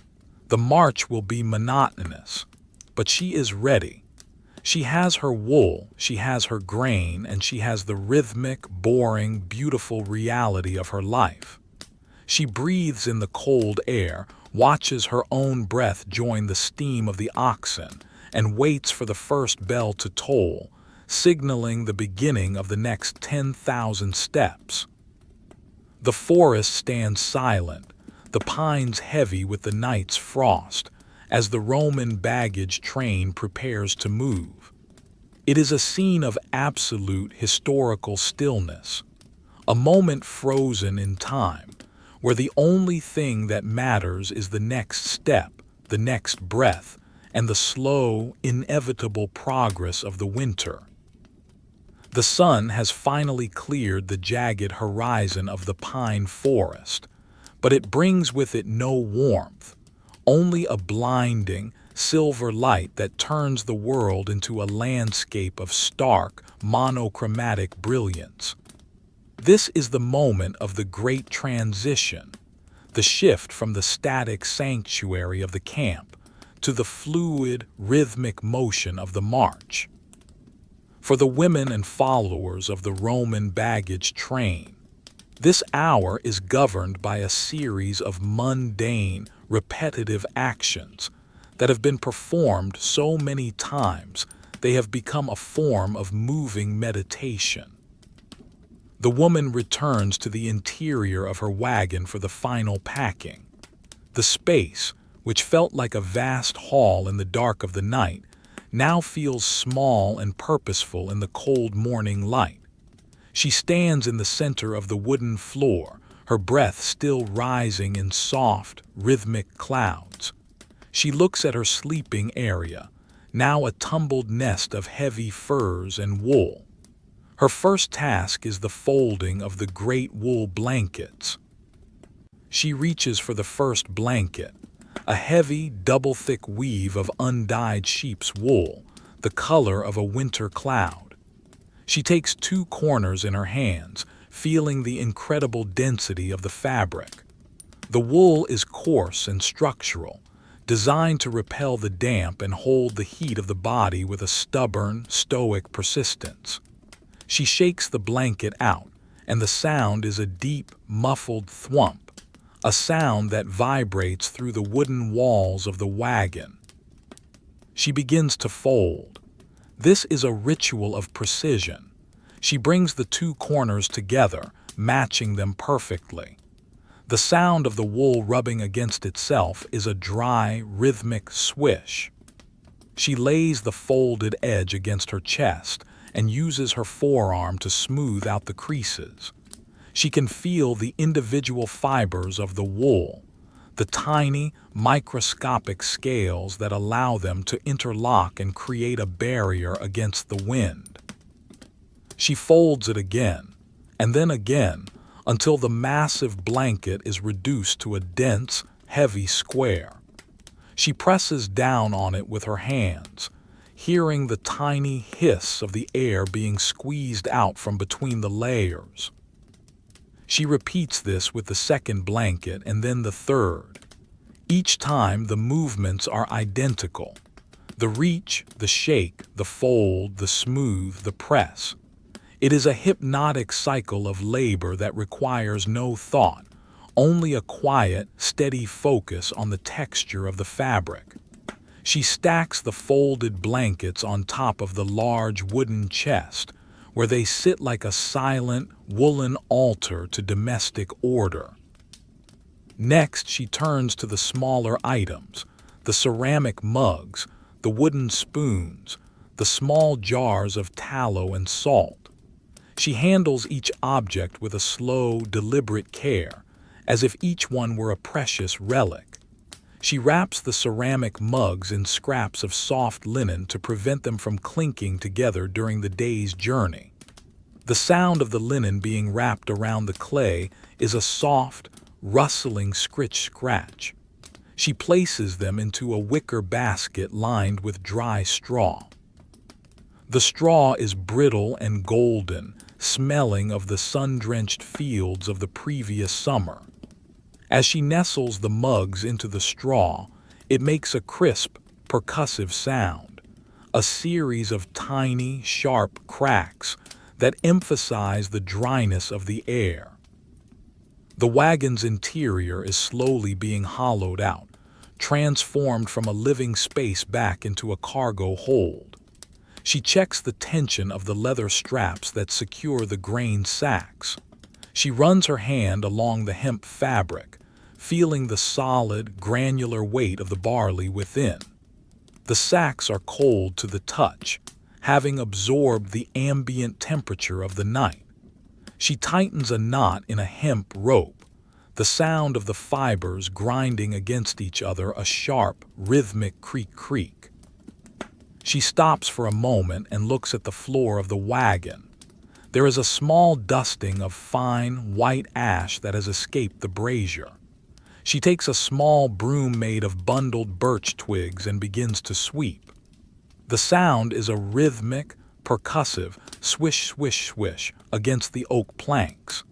the march will be monotonous, but she is ready. She has her wool, she has her grain, and she has the rhythmic, boring, beautiful reality of her life. She breathes in the cold air, watches her own breath join the steam of the oxen, and waits for the first bell to toll, signaling the beginning of the next 10,000 steps. The forest stands silent, the pines heavy with the night's frost, as the Roman baggage train prepares to move. It is a scene of absolute historical stillness, a moment frozen in time, where the only thing that matters is the next step, the next breath, and the slow, inevitable progress of the winter. The sun has finally cleared the jagged horizon of the pine forest, but it brings with it no warmth, only a blinding, silver light that turns the world into a landscape of stark, monochromatic brilliance. This is the moment of the great transition, the shift from the static sanctuary of the camp to the fluid, rhythmic motion of the march. For the women and followers of the Roman baggage train, This hour is governed by a series of mundane, repetitive actions that have been performed so many times they have become a form of moving meditation. The woman returns to the interior of her wagon for the final packing. The space, which felt like a vast hall in the dark of the night, now feels small and purposeful in the cold morning light. She stands in the center of the wooden floor, her breath still rising in soft, rhythmic clouds. She looks at her sleeping area, now a tumbled nest of heavy furs and wool. Her first task is the folding of the great wool blankets. She reaches for the first blanket, a heavy, double-thick weave of undyed sheep's wool, the color of a winter cloud. She takes two corners in her hands, feeling the incredible density of the fabric. The wool is coarse and structural, designed to repel the damp and hold the heat of the body with a stubborn, stoic persistence. She shakes the blanket out, and the sound is a deep, muffled thwump, a sound that vibrates through the wooden walls of the wagon. She begins to fold. This is a ritual of precision. She brings the two corners together, matching them perfectly. The sound of the wool rubbing against itself is a dry, rhythmic swish. She lays the folded edge against her chest and uses her forearm to smooth out the creases. She can feel the individual fibers of the wool, the tiny, microscopic scales that allow them to interlock and create a barrier against the wind. She folds it again, and then again, until the massive blanket is reduced to a dense, heavy square. She presses down on it with her hands, hearing the tiny hiss of the air being squeezed out from between the layers. She repeats this with the second blanket and then the third. Each time the movements are identical. The reach, the shake, the fold, the smooth, the press. It is a hypnotic cycle of labor that requires no thought, only a quiet, steady focus on the texture of the fabric. She stacks the folded blankets on top of the large wooden chest, where they sit like a silent, woolen altar to domestic order. Next, she turns to the smaller items, the ceramic mugs, the wooden spoons, the small jars of tallow and salt. She handles each object with a slow, deliberate care, as if each one were a precious relic. She wraps the ceramic mugs in scraps of soft linen to prevent them from clinking together during the day's journey. The sound of the linen being wrapped around the clay is a soft, rustling scritch-scratch. She places them into a wicker basket lined with dry straw. The straw is brittle and golden, smelling of the sun-drenched fields of the previous summer. As she nestles the mugs into the straw, it makes a crisp, percussive sound, a series of tiny, sharp cracks that emphasize the dryness of the air. The wagon's interior is slowly being hollowed out, transformed from a living space back into a cargo hold. She checks the tension of the leather straps that secure the grain sacks. She runs her hand along the hemp fabric, feeling the solid, granular weight of the barley within. The sacks are cold to the touch, having absorbed the ambient temperature of the night. She tightens a knot in a hemp rope, the sound of the fibers grinding against each other a sharp, rhythmic creak-creak. She stops for a moment and looks at the floor of the wagon. There is a small dusting of fine, white ash that has escaped the brazier. She takes a small broom made of bundled birch twigs and begins to sweep. The sound is a rhythmic, percussive swish-swish-swish against the oak planks.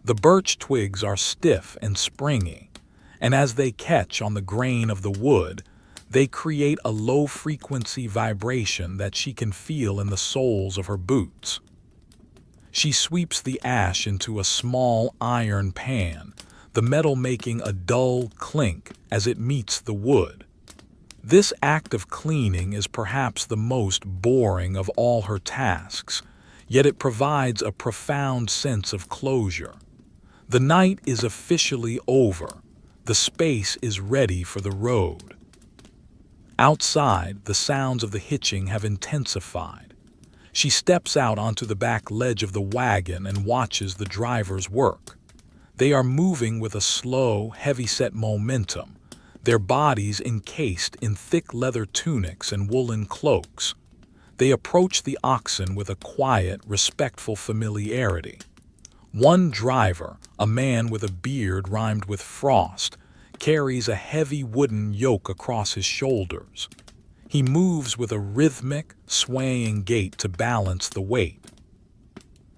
The birch twigs are stiff and springy, and as they catch on the grain of the wood, they create a low-frequency vibration that she can feel in the soles of her boots. She sweeps the ash into a small iron pan, the metal making a dull clink as it meets the wood. This act of cleaning is perhaps the most boring of all her tasks, yet it provides a profound sense of closure. The night is officially over. The space is ready for the road. Outside, the sounds of the hitching have intensified. She steps out onto the back ledge of the wagon and watches the drivers work. They are moving with a slow, heavy-set momentum, their bodies encased in thick leather tunics and woolen cloaks. They approach the oxen with a quiet, respectful familiarity. One driver, a man with a beard rimmed with frost, carries a heavy wooden yoke across his shoulders. He moves with a rhythmic, swaying gait to balance the weight.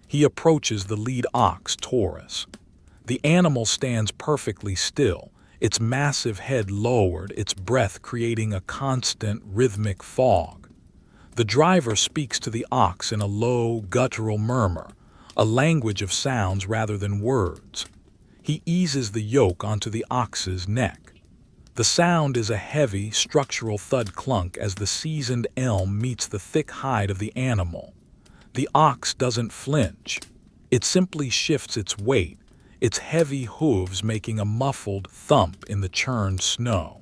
He approaches the lead ox, Taurus. The animal stands perfectly still, its massive head lowered, its breath creating a constant, rhythmic fog. The driver speaks to the ox in a low, guttural murmur, a language of sounds rather than words. He eases the yoke onto the ox's neck. The sound is a heavy, structural thud clunk as the seasoned elm meets the thick hide of the animal. The ox doesn't flinch. It simply shifts its weight, its heavy hooves making a muffled thump in the churned snow.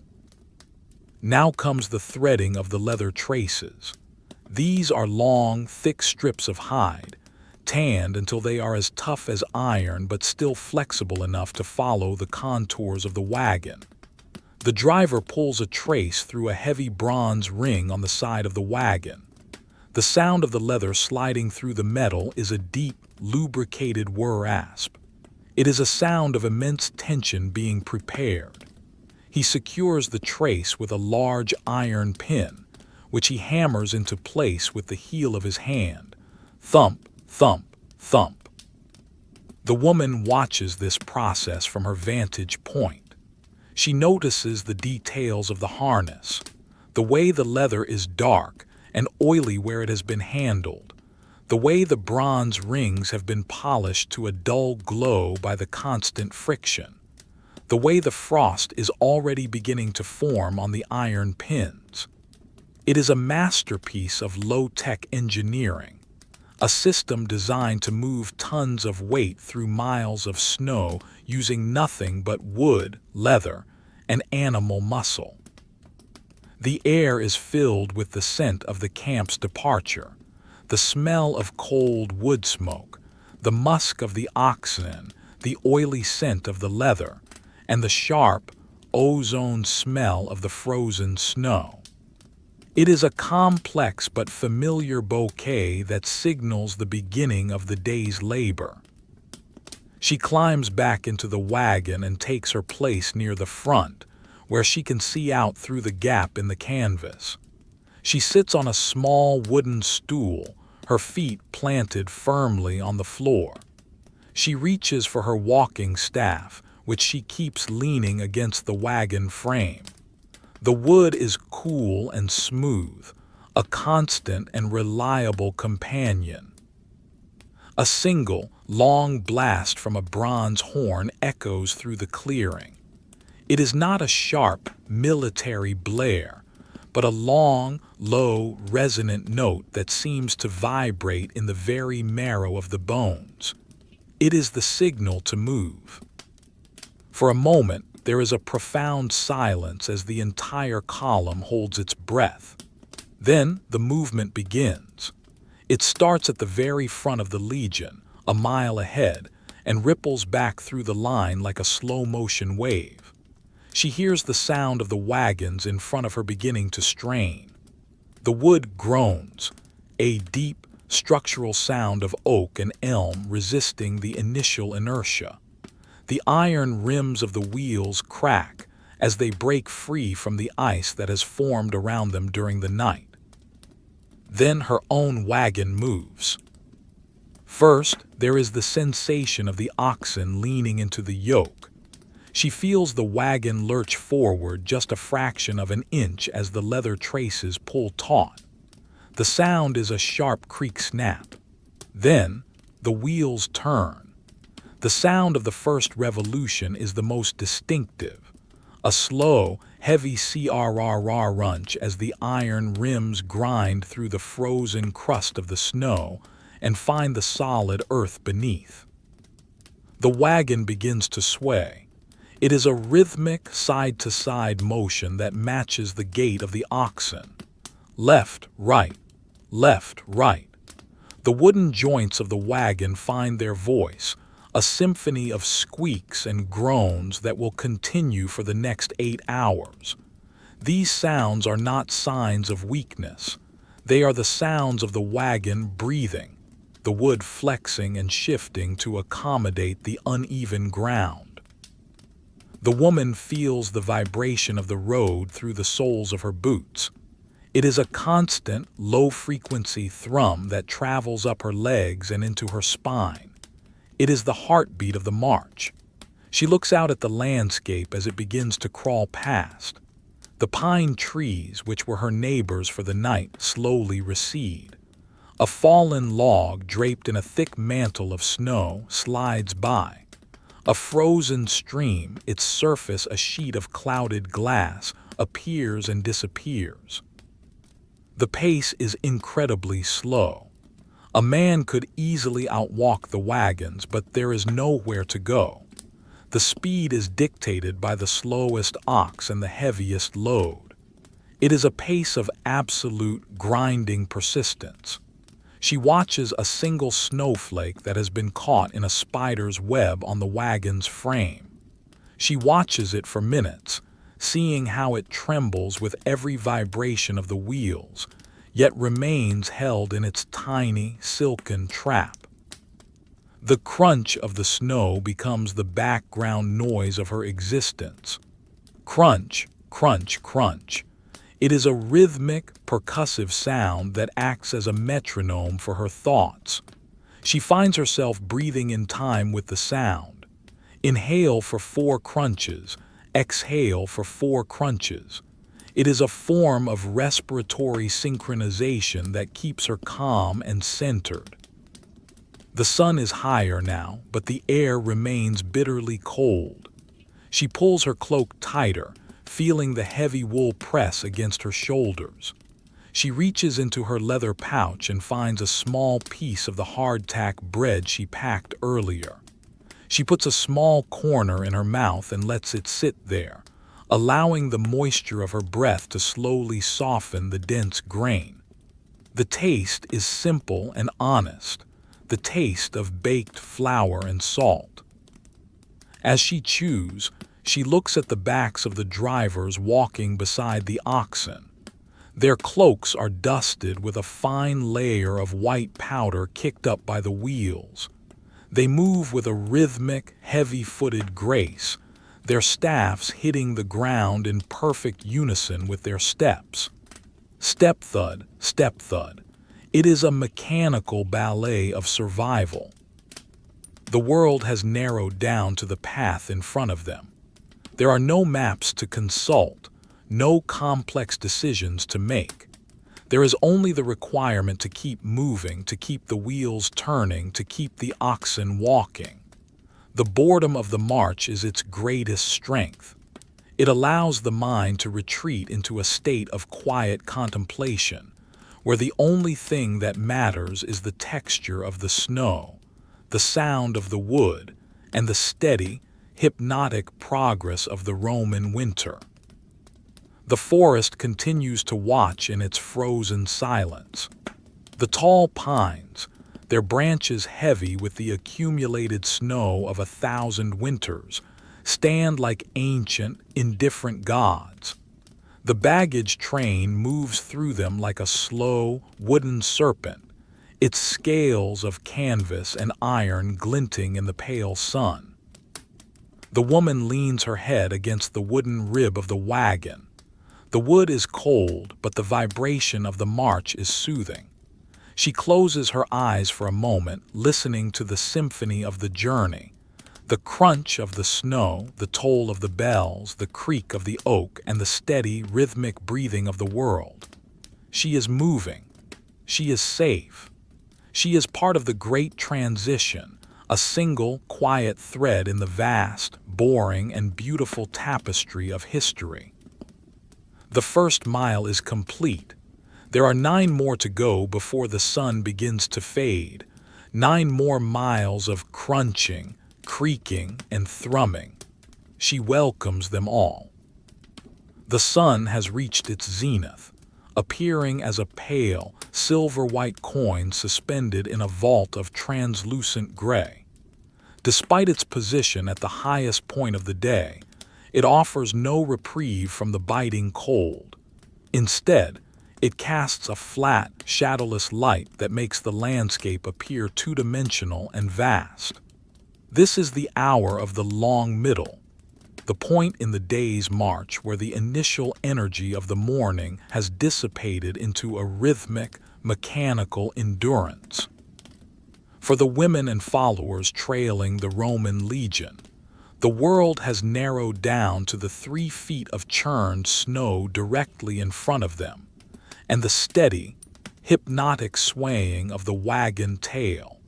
Now comes the threading of the leather traces. These are long, thick strips of hide, tanned until they are as tough as iron but still flexible enough to follow the contours of the wagon. The driver pulls a trace through a heavy bronze ring on the side of the wagon. The sound of the leather sliding through the metal is a deep, lubricated whir-rasp. It is a sound of immense tension being prepared. He secures the trace with a large iron pin, which he hammers into place with the heel of his hand. Thump, thump, thump. The woman watches this process from her vantage point. She notices the details of the harness, the way the leather is dark and oily where it has been handled, the way the bronze rings have been polished to a dull glow by the constant friction, the way the frost is already beginning to form on the iron pins. It is a masterpiece of low-tech engineering, a system designed to move tons of weight through miles of snow using nothing but wood, leather, and animal muscle. The air is filled with the scent of the camp's departure, the smell of cold wood smoke, the musk of the oxen, the oily scent of the leather, and the sharp, ozone smell of the frozen snow. It is a complex but familiar bouquet that signals the beginning of the day's labor. She climbs back into the wagon and takes her place near the front, where she can see out through the gap in the canvas. She sits on a small wooden stool, her feet planted firmly on the floor. She reaches for her walking staff, which she keeps leaning against the wagon frame. The wood is cool and smooth, a constant and reliable companion. A single, long blast from a bronze horn echoes through the clearing. It is not a sharp, military blare, but a long, low, resonant note that seems to vibrate in the very marrow of the bones. It is the signal to move. For a moment, there is a profound silence as the entire column holds its breath. Then the movement begins. It starts at the very front of the Legion, a mile ahead, and ripples back through the line like a slow-motion wave. She hears the sound of the wagons in front of her beginning to strain. The wood groans, a deep, structural sound of oak and elm resisting the initial inertia. The iron rims of the wheels crack as they break free from the ice that has formed around them during the night. Then her own wagon moves. First, there is the sensation of the oxen leaning into the yoke. She feels the wagon lurch forward just a fraction of an inch as the leather traces pull taut. The sound is a sharp creak snap. Then, The wheels turn. The sound of the first revolution is the most distinctive. A slow, heavy crrr runch as the iron rims grind through the frozen crust of the snow and find the solid earth beneath. The wagon begins to sway. It is a rhythmic, side-to-side motion that matches the gait of the oxen. Left, right, left, right. The wooden joints of the wagon find their voice, a symphony of squeaks and groans that will continue for the next 8 hours. These sounds are not signs of weakness. They are the sounds of the wagon breathing, the wood flexing and shifting to accommodate the uneven ground. The woman feels the vibration of the road through the soles of her boots. It is a constant, low-frequency thrum that travels up her legs and into her spine. It is the heartbeat of the march. She looks out at the landscape as it begins to crawl past. The pine trees, which were her neighbors for the night, slowly recede. A fallen log draped in a thick mantle of snow slides by. A frozen stream, its surface a sheet of clouded glass, appears and disappears. The pace is incredibly slow. A man could easily outwalk the wagons, but there is nowhere to go. The speed is dictated by the slowest ox and the heaviest load. It is a pace of absolute, grinding persistence. She watches a single snowflake that has been caught in a spider's web on the wagon's frame. She watches it for minutes, seeing how it trembles with every vibration of the wheels, yet remains held in its tiny, silken trap. The crunch of the snow becomes the background noise of her existence. Crunch, crunch, crunch. It is a rhythmic, percussive sound that acts as a metronome for her thoughts. She finds herself breathing in time with the sound. Inhale for 4 crunches, exhale for 4 crunches. It is a form of respiratory synchronization that keeps her calm and centered. The sun is higher now, but the air remains bitterly cold. She pulls her cloak tighter, feeling the heavy wool press against her shoulders. She reaches into her leather pouch and finds a small piece of the hardtack bread she packed earlier. She puts a small corner in her mouth and lets it sit there, allowing the moisture of her breath to slowly soften the dense grain. The taste is simple and honest, the taste of baked flour and salt. As she chews, she looks at the backs of the drivers walking beside the oxen. Their cloaks are dusted with a fine layer of white powder kicked up by the wheels. They move with a rhythmic, heavy-footed grace, their staffs hitting the ground in perfect unison with their steps. Step thud, step thud. It is a mechanical ballet of survival. The world has narrowed down to the path in front of them. There are no maps to consult, no complex decisions to make. There is only the requirement to keep moving, to keep the wheels turning, to keep the oxen walking. The boredom of the march is its greatest strength. It allows the mind to retreat into a state of quiet contemplation, where the only thing that matters is the texture of the snow, the sound of the wood, and the steady, hypnotic progress of the Roman winter. The forest continues to watch in its frozen silence. The tall pines, their branches heavy with the accumulated snow of 1,000 winters, stand like ancient, indifferent gods. The baggage train moves through them like a slow, wooden serpent, its scales of canvas and iron glinting in the pale sun. The woman leans her head against the wooden rib of the wagon. The wood is cold, but the vibration of the march is soothing. She closes her eyes for a moment, listening to the symphony of the journey. The crunch of the snow, the toll of the bells, the creak of the oak, and the steady, rhythmic breathing of the world. She is moving. She is safe. She is part of the great transition, a single, quiet thread in the vast, boring, and beautiful tapestry of history. The first mile is complete. There are 9 more to go before the sun begins to fade. 9 more miles of crunching, creaking, and thrumming. She welcomes them all. The sun has reached its zenith, appearing as a pale, silver-white coin suspended in a vault of translucent gray. Despite its position at the highest point of the day, it offers no reprieve from the biting cold. Instead, it casts a flat, shadowless light that makes the landscape appear two-dimensional and vast. This is the hour of the long middle, the point in the day's march where the initial energy of the morning has dissipated into a rhythmic, mechanical endurance. For the women and followers trailing the Roman legion, the world has narrowed down to the 3 feet of churned snow directly in front of them, and the steady, hypnotic swaying of the wagon tail.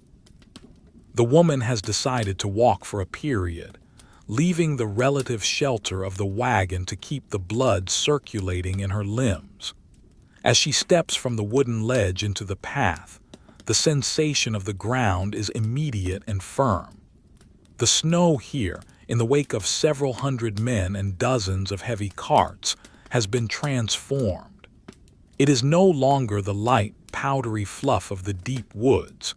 The woman has decided to walk for a period, leaving the relative shelter of the wagon to keep the blood circulating in her limbs. As she steps from the wooden ledge into the path, the sensation of the ground is immediate and firm. The snow here, in the wake of several hundred men and dozens of heavy carts, has been transformed. It is no longer the light, powdery fluff of the deep woods.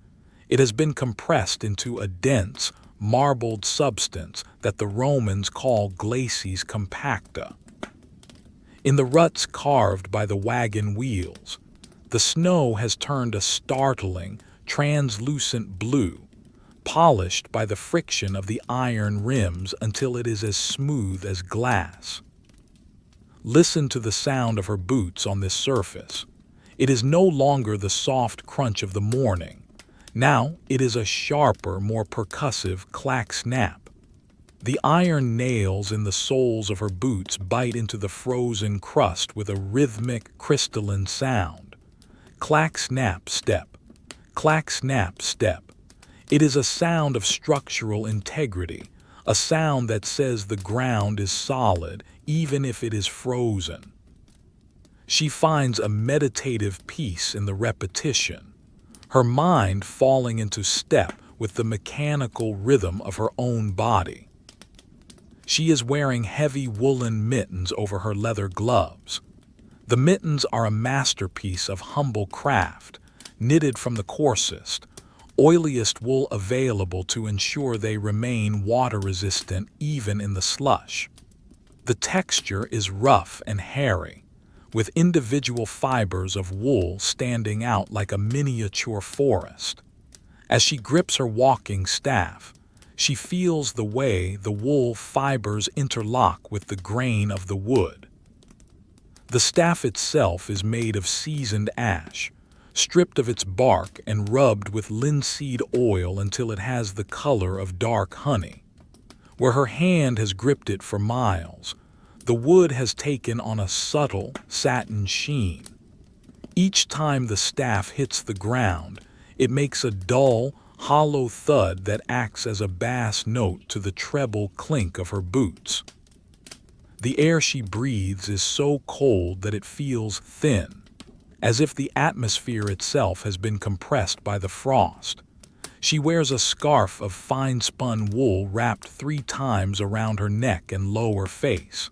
It has been compressed into a dense, marbled substance that the Romans call glacis compacta. In the ruts carved by the wagon wheels, the snow has turned a startling, translucent blue, polished by the friction of the iron rims until it is as smooth as glass. Listen to the sound of her boots on this surface. It is no longer the soft crunch of the morning. Now it is a sharper, more percussive clack-snap. The iron nails in the soles of her boots bite into the frozen crust with a rhythmic, crystalline sound. Clack-snap step. Clack-snap step. It is a sound of structural integrity, a sound that says the ground is solid even if it is frozen. She finds a meditative peace in the repetition, her mind falling into step with the mechanical rhythm of her own body. She is wearing heavy woolen mittens over her leather gloves. The mittens are a masterpiece of humble craft, knitted from the coarsest, oiliest wool available to ensure they remain water-resistant even in the slush. The texture is rough and hairy, with individual fibers of wool standing out like a miniature forest. As she grips her walking staff, she feels the way the wool fibers interlock with the grain of the wood. The staff itself is made of seasoned ash, stripped of its bark and rubbed with linseed oil until it has the color of dark honey. Where her hand has gripped it for miles, the wood has taken on a subtle satin sheen. Each time the staff hits the ground, it makes a dull, hollow thud that acts as a bass note to the treble clink of her boots. The air she breathes is so cold that it feels thin, as if the atmosphere itself has been compressed by the frost. She wears a scarf of fine-spun wool wrapped 3 times around her neck and lower face.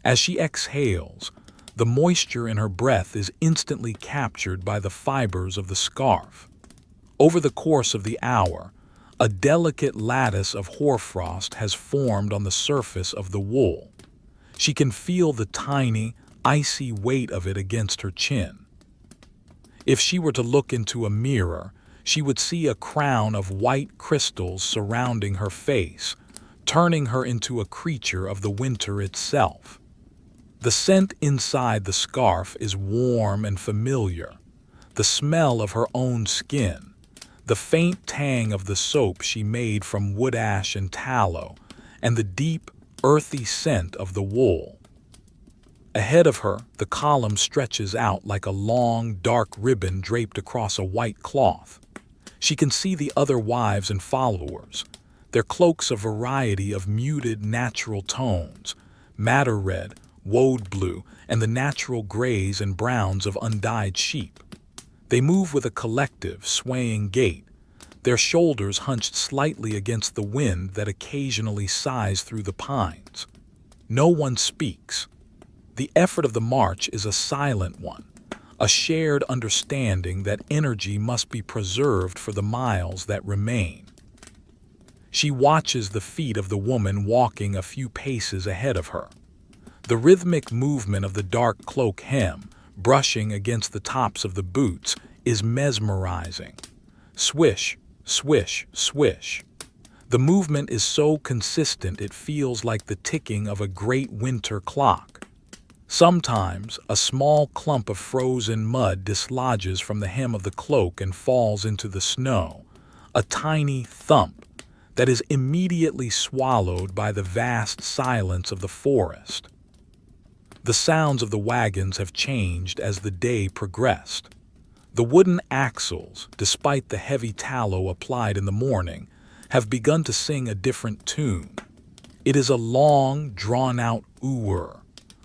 As she exhales, the moisture in her breath is instantly captured by the fibers of the scarf. Over the course of the hour, a delicate lattice of hoarfrost has formed on the surface of the wool. She can feel the tiny, icy weight of it against her chin. If she were to look into a mirror, she would see a crown of white crystals surrounding her face, turning her into a creature of the winter itself. The scent inside the scarf is warm and familiar, the smell of her own skin, the faint tang of the soap she made from wood ash and tallow, and the deep, earthy scent of the wool. Ahead of her, the column stretches out like a long, dark ribbon draped across a white cloth. She can see the other wives and followers, their cloaks a variety of muted natural tones, madder red, woad blue, and the natural grays and browns of undyed sheep. They move with a collective, swaying gait, their shoulders hunched slightly against the wind that occasionally sighs through the pines. No one speaks. The effort of the march is a silent one, a shared understanding that energy must be preserved for the miles that remain. She watches the feet of the woman walking a few paces ahead of her. The rhythmic movement of the dark cloak hem, brushing against the tops of the boots, is mesmerizing. Swish, swish, swish. The movement is so consistent it feels like the ticking of a great winter clock. Sometimes, a small clump of frozen mud dislodges from the hem of the cloak and falls into the snow, a tiny thump that is immediately swallowed by the vast silence of the forest. The sounds of the wagons have changed as the day progressed. The wooden axles, despite the heavy tallow applied in the morning, have begun to sing a different tune. It is a long, drawn-out ooh-er,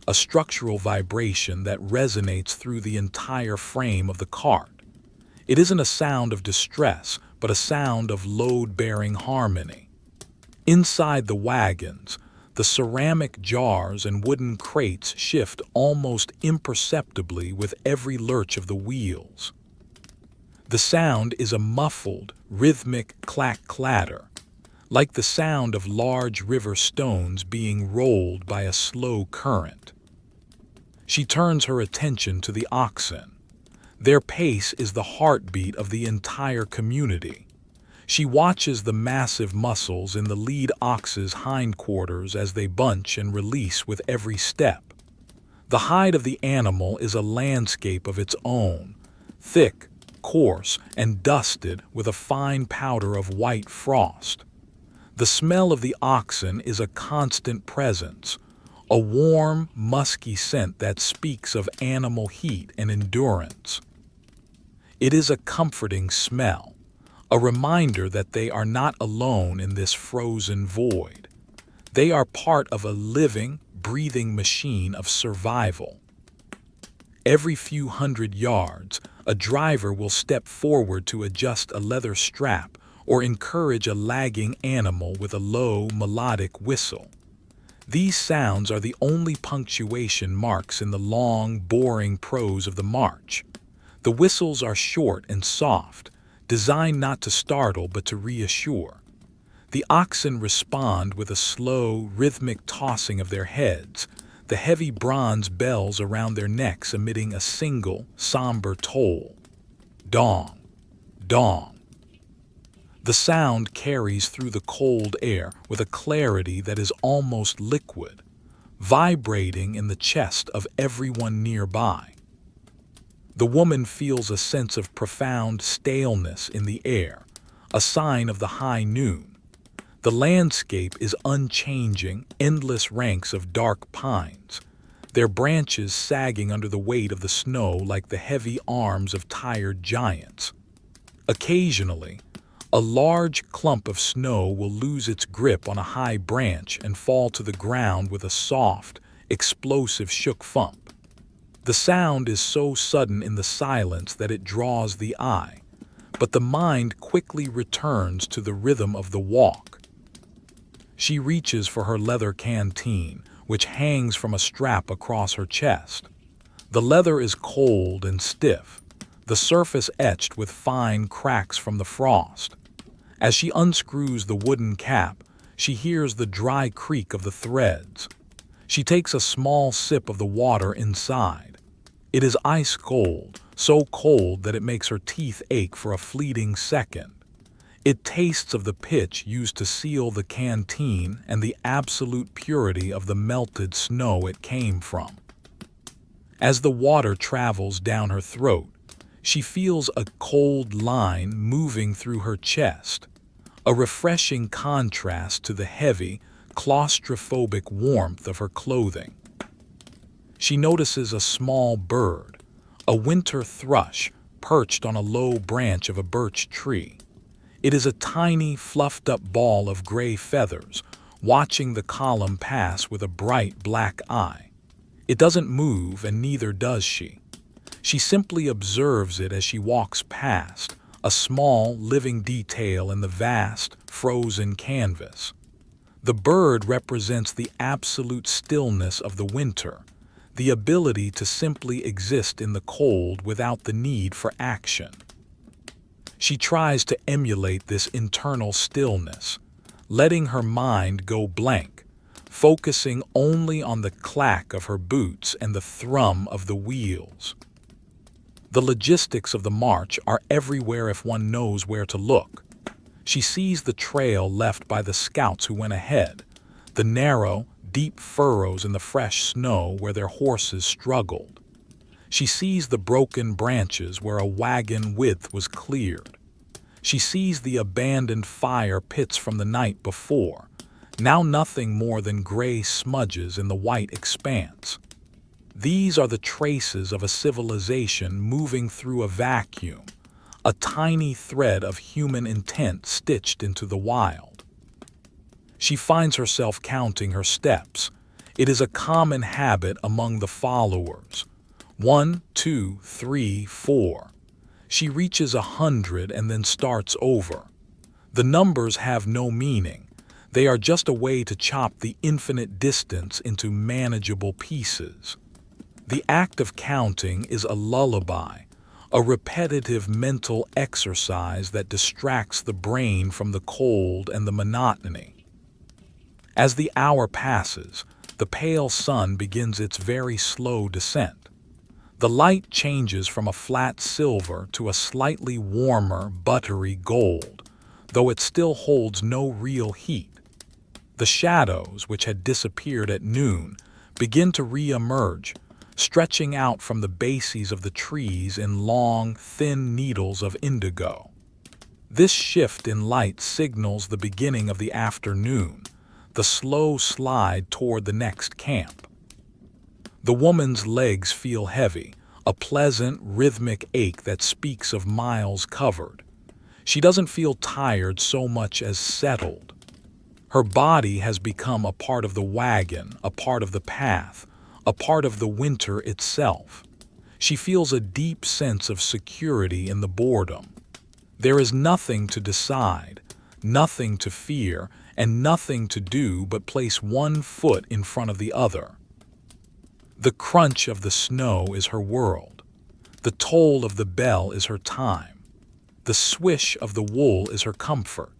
a structural vibration that resonates through the entire frame of the cart. It isn't a sound of distress, but a sound of load-bearing harmony. Inside the wagons, the ceramic jars and wooden crates shift almost imperceptibly with every lurch of the wheels. The sound is a muffled, rhythmic clack-clatter, like the sound of large river stones being rolled by a slow current. She turns her attention to the oxen. Their pace is the heartbeat of the entire community. She watches the massive muscles in the lead ox's hindquarters as they bunch and release with every step. The hide of the animal is a landscape of its own, thick, coarse, and dusted with a fine powder of white frost. The smell of the oxen is a constant presence, a warm, musky scent that speaks of animal heat and endurance. It is a comforting smell, a reminder that they are not alone in this frozen void. They are part of a living, breathing machine of survival. Every few hundred yards, a driver will step forward to adjust a leather strap or encourage a lagging animal with a low, melodic whistle. These sounds are the only punctuation marks in the long, boring prose of the march. The whistles are short and soft, designed not to startle but to reassure. The oxen respond with a slow, rhythmic tossing of their heads, the heavy bronze bells around their necks emitting a single, somber toll. Dong, dong. The sound carries through the cold air with a clarity that is almost liquid, vibrating in the chest of everyone nearby. The woman feels a sense of profound staleness in the air, a sign of the high noon. The landscape is unchanging, endless ranks of dark pines, their branches sagging under the weight of the snow like the heavy arms of tired giants. Occasionally, a large clump of snow will lose its grip on a high branch and fall to the ground with a soft, explosive shook thump. The sound is so sudden in the silence that it draws the eye, but the mind quickly returns to the rhythm of the walk. She reaches for her leather canteen, which hangs from a strap across her chest. The leather is cold and stiff, the surface etched with fine cracks from the frost. As she unscrews the wooden cap, she hears the dry creak of the threads. She takes a small sip of the water inside. It is ice cold, so cold that it makes her teeth ache for a fleeting second. It tastes of the pitch used to seal the canteen and the absolute purity of the melted snow it came from. As the water travels down her throat, she feels a cold line moving through her chest, a refreshing contrast to the heavy, claustrophobic warmth of her clothing. She notices a small bird, a winter thrush, perched on a low branch of a birch tree. It is a tiny, fluffed-up ball of gray feathers, watching the column pass with a bright black eye. It doesn't move, and neither does she. She simply observes it as she walks past, a small, living detail in the vast, frozen canvas. The bird represents the absolute stillness of the winter, the ability to simply exist in the cold without the need for action. She tries to emulate this internal stillness, letting her mind go blank, focusing only on the clack of her boots and the thrum of the wheels. The logistics of the march are everywhere if one knows where to look. She sees the trail left by the scouts who went ahead, the narrow, deep furrows in the fresh snow where their horses struggled. She sees the broken branches where a wagon width was cleared. She sees the abandoned fire pits from the night before, now nothing more than gray smudges in the white expanse. These are the traces of a civilization moving through a vacuum, a tiny thread of human intent stitched into the wild. She finds herself counting her steps. It is a common habit among the followers. 1, 2, 3, 4. She reaches 100 and then starts over. The numbers have no meaning. They are just a way to chop the infinite distance into manageable pieces. The act of counting is a lullaby, a repetitive mental exercise that distracts the brain from the cold and the monotony. As the hour passes, the pale sun begins its very slow descent. The light changes from a flat silver to a slightly warmer, buttery gold, though it still holds no real heat. The shadows, which had disappeared at noon, begin to re-emerge, stretching out from the bases of the trees in long, thin needles of indigo. This shift in light signals the beginning of the afternoon, the slow slide toward the next camp. The woman's legs feel heavy, a pleasant, rhythmic ache that speaks of miles covered. She doesn't feel tired so much as settled. Her body has become a part of the wagon, a part of the path, a part of the winter itself. She feels a deep sense of security in the boredom. There is nothing to decide, nothing to fear, and nothing to do but place one foot in front of the other. The crunch of the snow is her world. The toll of the bell is her time. The swish of the wool is her comfort.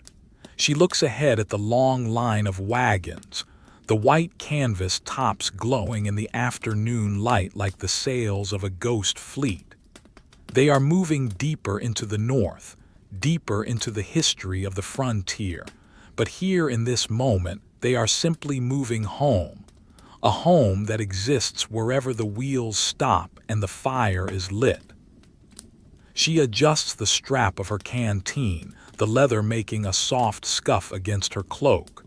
She looks ahead at the long line of wagons, the white canvas tops glowing in the afternoon light like the sails of a ghost fleet. They are moving deeper into the north, deeper into the history of the frontier. But here in this moment, they are simply moving home, a home that exists wherever the wheels stop and the fire is lit. She adjusts the strap of her canteen, the leather making a soft scuff against her cloak.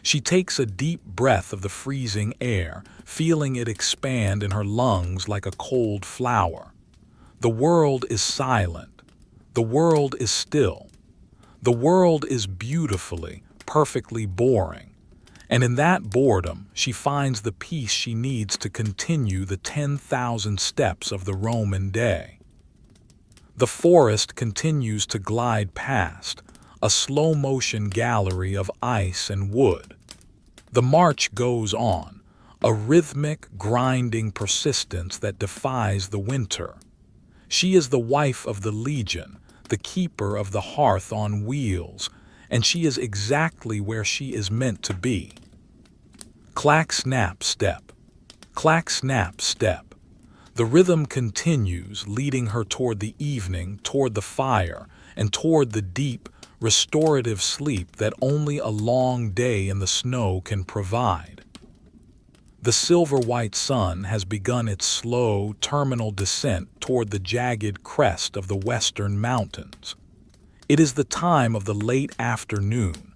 She takes a deep breath of the freezing air, feeling it expand in her lungs like a cold flower. The world is silent. The world is still. The world is beautifully, perfectly boring. And in that boredom, she finds the peace she needs to continue the 10,000 steps of the Roman day. The forest continues to glide past, a slow-motion gallery of ice and wood. The march goes on, a rhythmic, grinding persistence that defies the winter. She is the wife of the legion, the keeper of the hearth on wheels, and she is exactly where she is meant to be. Clack, snap, step. Clack, snap, step. The rhythm continues, leading her toward the evening, toward the fire, and toward the deep, restorative sleep that only a long day in the snow can provide. The silver-white sun has begun its slow, terminal descent toward the jagged crest of the western mountains. It is the time of the late afternoon,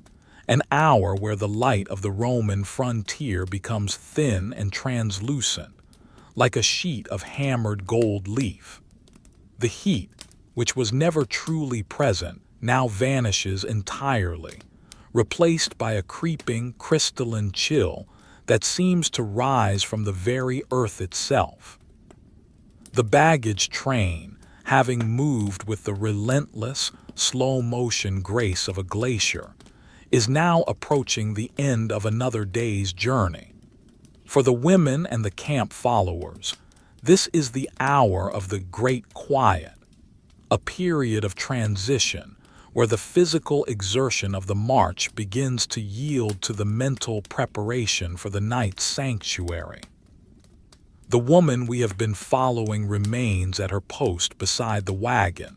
an hour where the light of the Roman frontier becomes thin and translucent, like a sheet of hammered gold leaf. The heat, which was never truly present, now vanishes entirely, replaced by a creeping, crystalline chill that seems to rise from the very earth itself. The baggage train, having moved with the relentless, slow-motion grace of a glacier, is now approaching the end of another day's journey. For the women and the camp followers, this is the hour of the Great Quiet, a period of transition where the physical exertion of the march begins to yield to the mental preparation for the night's sanctuary. The woman we have been following remains at her post beside the wagon.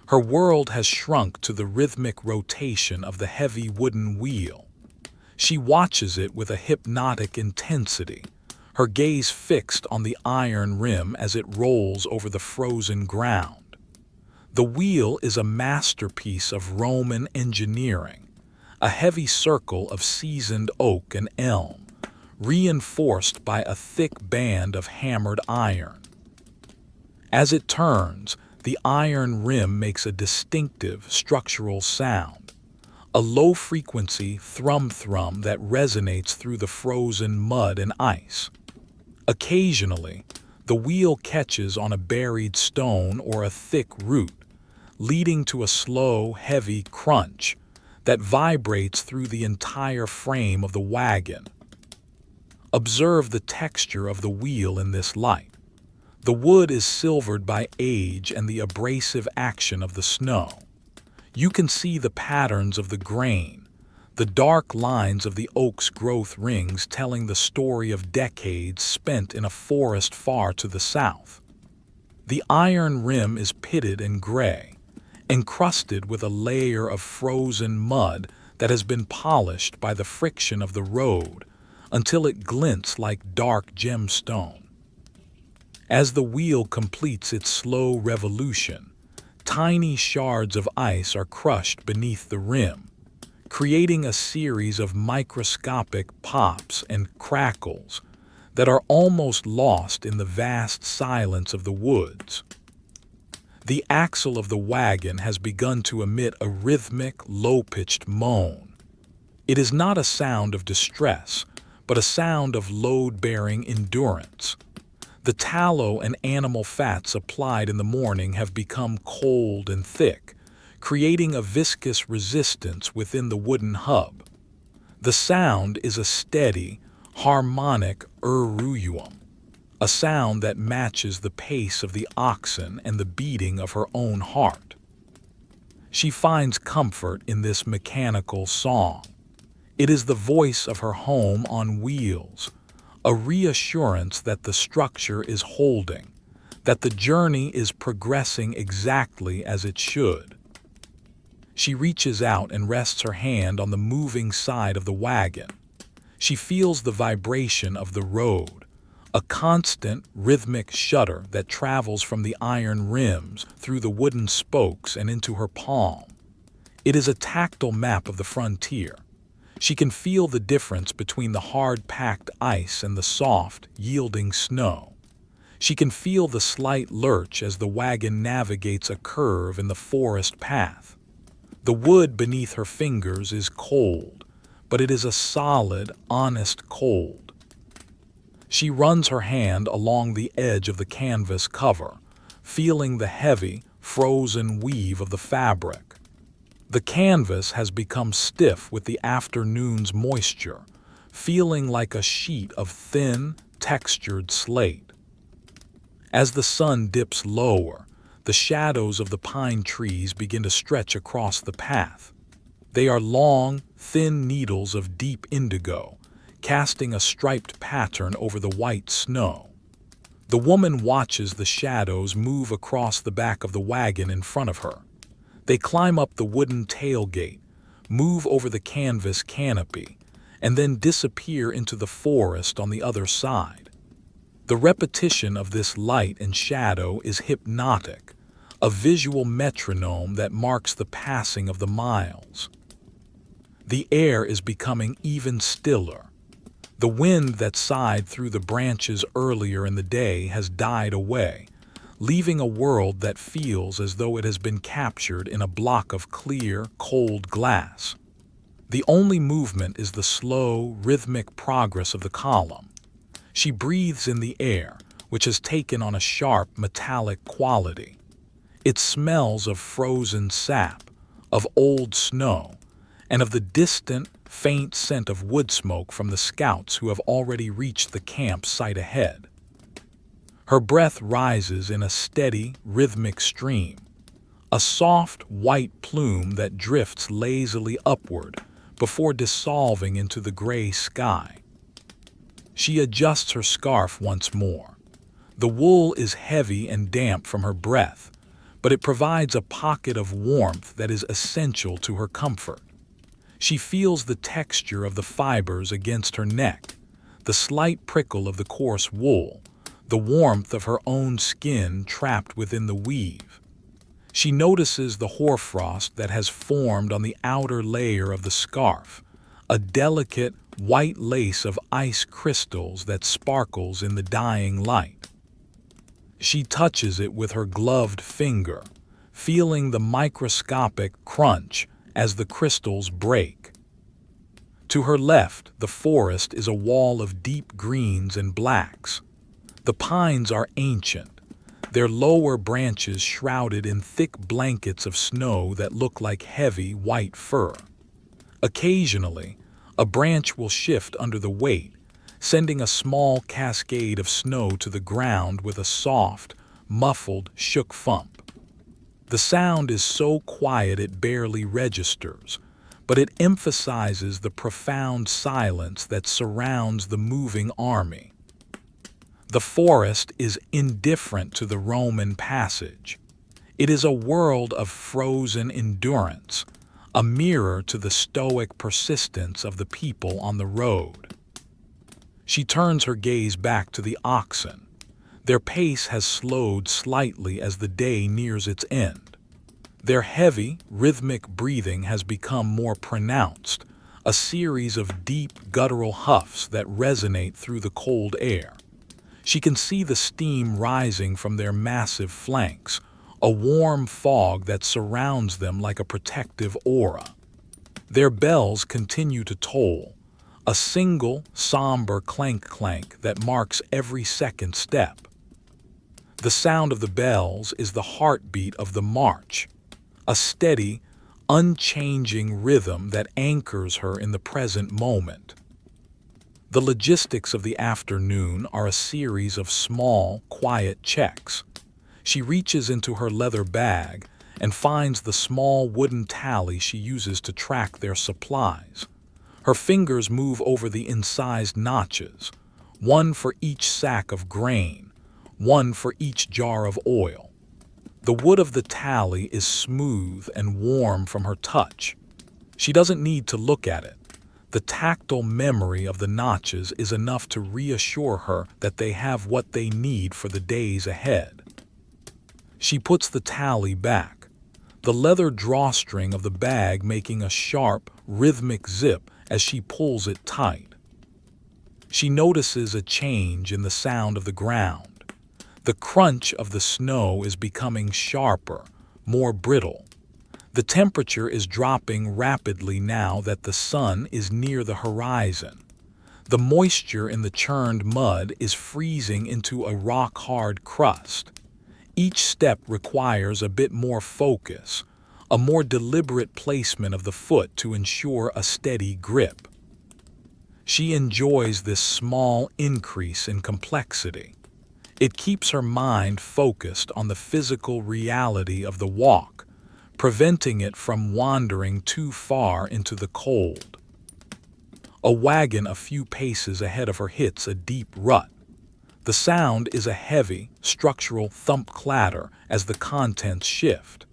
Her world has shrunk to the rhythmic rotation of the heavy wooden wheel. She watches it with a hypnotic intensity, her gaze fixed on the iron rim as it rolls over the frozen ground. The wheel is a masterpiece of Roman engineering, a heavy circle of seasoned oak and elm, reinforced by a thick band of hammered iron. As it turns, the iron rim makes a distinctive structural sound, a low-frequency thrum-thrum that resonates through the frozen mud and ice. Occasionally, the wheel catches on a buried stone or a thick root, leading to a slow, heavy crunch that vibrates through the entire frame of the wagon. Observe the texture of the wheel in this light. The wood is silvered by age and the abrasive action of the snow. You can see the patterns of the grain, the dark lines of the oak's growth rings telling the story of decades spent in a forest far to the south. The iron rim is pitted and gray, encrusted with a layer of frozen mud that has been polished by the friction of the road until it glints like dark gemstone. As the wheel completes its slow revolution, tiny shards of ice are crushed beneath the rim, creating a series of microscopic pops and crackles that are almost lost in the vast silence of the woods. The axle of the wagon has begun to emit a rhythmic, low-pitched moan. It is not a sound of distress, but a sound of load-bearing endurance. The tallow and animal fats applied in the morning have become cold and thick, creating a viscous resistance within the wooden hub. The sound is a steady, harmonic ruum, a sound that matches the pace of the oxen and the beating of her own heart. She finds comfort in this mechanical song. It is the voice of her home on wheels, a reassurance that the structure is holding, that the journey is progressing exactly as it should. She reaches out and rests her hand on the moving side of the wagon. She feels the vibration of the road, a constant, rhythmic shudder that travels from the iron rims through the wooden spokes and into her palm. It is a tactile map of the frontier. She can feel the difference between the hard-packed ice and the soft, yielding snow. She can feel the slight lurch as the wagon navigates a curve in the forest path. The wood beneath her fingers is cold, but it is a solid, honest cold. She runs her hand along the edge of the canvas cover, feeling the heavy, frozen weave of the fabric. The canvas has become stiff with the afternoon's moisture, feeling like a sheet of thin, textured slate. As the sun dips lower, the shadows of the pine trees begin to stretch across the path. They are long, thin needles of deep indigo, casting a striped pattern over the white snow. The woman watches the shadows move across the back of the wagon in front of her. They climb up the wooden tailgate, move over the canvas canopy, and then disappear into the forest on the other side. The repetition of this light and shadow is hypnotic, a visual metronome that marks the passing of the miles. The air is becoming even stiller. The wind that sighed through the branches earlier in the day has died away, leaving a world that feels as though it has been captured in a block of clear, cold glass. The only movement is the slow, rhythmic progress of the column. She breathes in the air, which has taken on a sharp, metallic quality. It smells of frozen sap, of old snow, and of the distant, faint scent of woodsmoke from the scouts who have already reached the camp site ahead. Her breath rises in a steady, rhythmic stream, a soft, white plume that drifts lazily upward before dissolving into the gray sky. She adjusts her scarf once more. The wool is heavy and damp from her breath, but it provides a pocket of warmth that is essential to her comfort. She feels the texture of the fibers against her neck, the slight prickle of the coarse wool, the warmth of her own skin trapped within the weave. She notices the hoarfrost that has formed on the outer layer of the scarf, a delicate, white lace of ice crystals that sparkles in the dying light. She touches it with her gloved finger, feeling the microscopic crunch as the crystals break. To her left, the forest is a wall of deep greens and blacks. The pines are ancient, their lower branches shrouded in thick blankets of snow that look like heavy white fur. Occasionally, a branch will shift under the weight, sending a small cascade of snow to the ground with a soft, muffled, shook thump. The sound is so quiet it barely registers, but it emphasizes the profound silence that surrounds the moving army. The forest is indifferent to the Roman passage. It is a world of frozen endurance, a mirror to the stoic persistence of the people on the road. She turns her gaze back to the oxen. Their pace has slowed slightly as the day nears its end. Their heavy, rhythmic breathing has become more pronounced, a series of deep, guttural huffs that resonate through the cold air. She can see the steam rising from their massive flanks, a warm fog that surrounds them like a protective aura. Their bells continue to toll, a single, somber clank-clank that marks every second step. The sound of the bells is the heartbeat of the march, a steady, unchanging rhythm that anchors her in the present moment. The logistics of the afternoon are a series of small, quiet checks. She reaches into her leather bag and finds the small wooden tally she uses to track their supplies. Her fingers move over the incised notches, one for each sack of grain, one for each jar of oil. The wood of the tally is smooth and warm from her touch. She doesn't need to look at it. The tactile memory of the notches is enough to reassure her that they have what they need for the days ahead. She puts the tally back, the leather drawstring of the bag making a sharp, rhythmic zip as she pulls it tight. She notices a change in the sound of the ground. The crunch of the snow is becoming sharper, more brittle. The temperature is dropping rapidly now that the sun is near the horizon. The moisture in the churned mud is freezing into a rock-hard crust. Each step requires a bit more focus, a more deliberate placement of the foot to ensure a steady grip. She enjoys this small increase in complexity. It keeps her mind focused on the physical reality of the walk, preventing it from wandering too far into the cold. A wagon a few paces ahead of her hits a deep rut. The sound is a heavy, structural thump-clatter as the contents shift.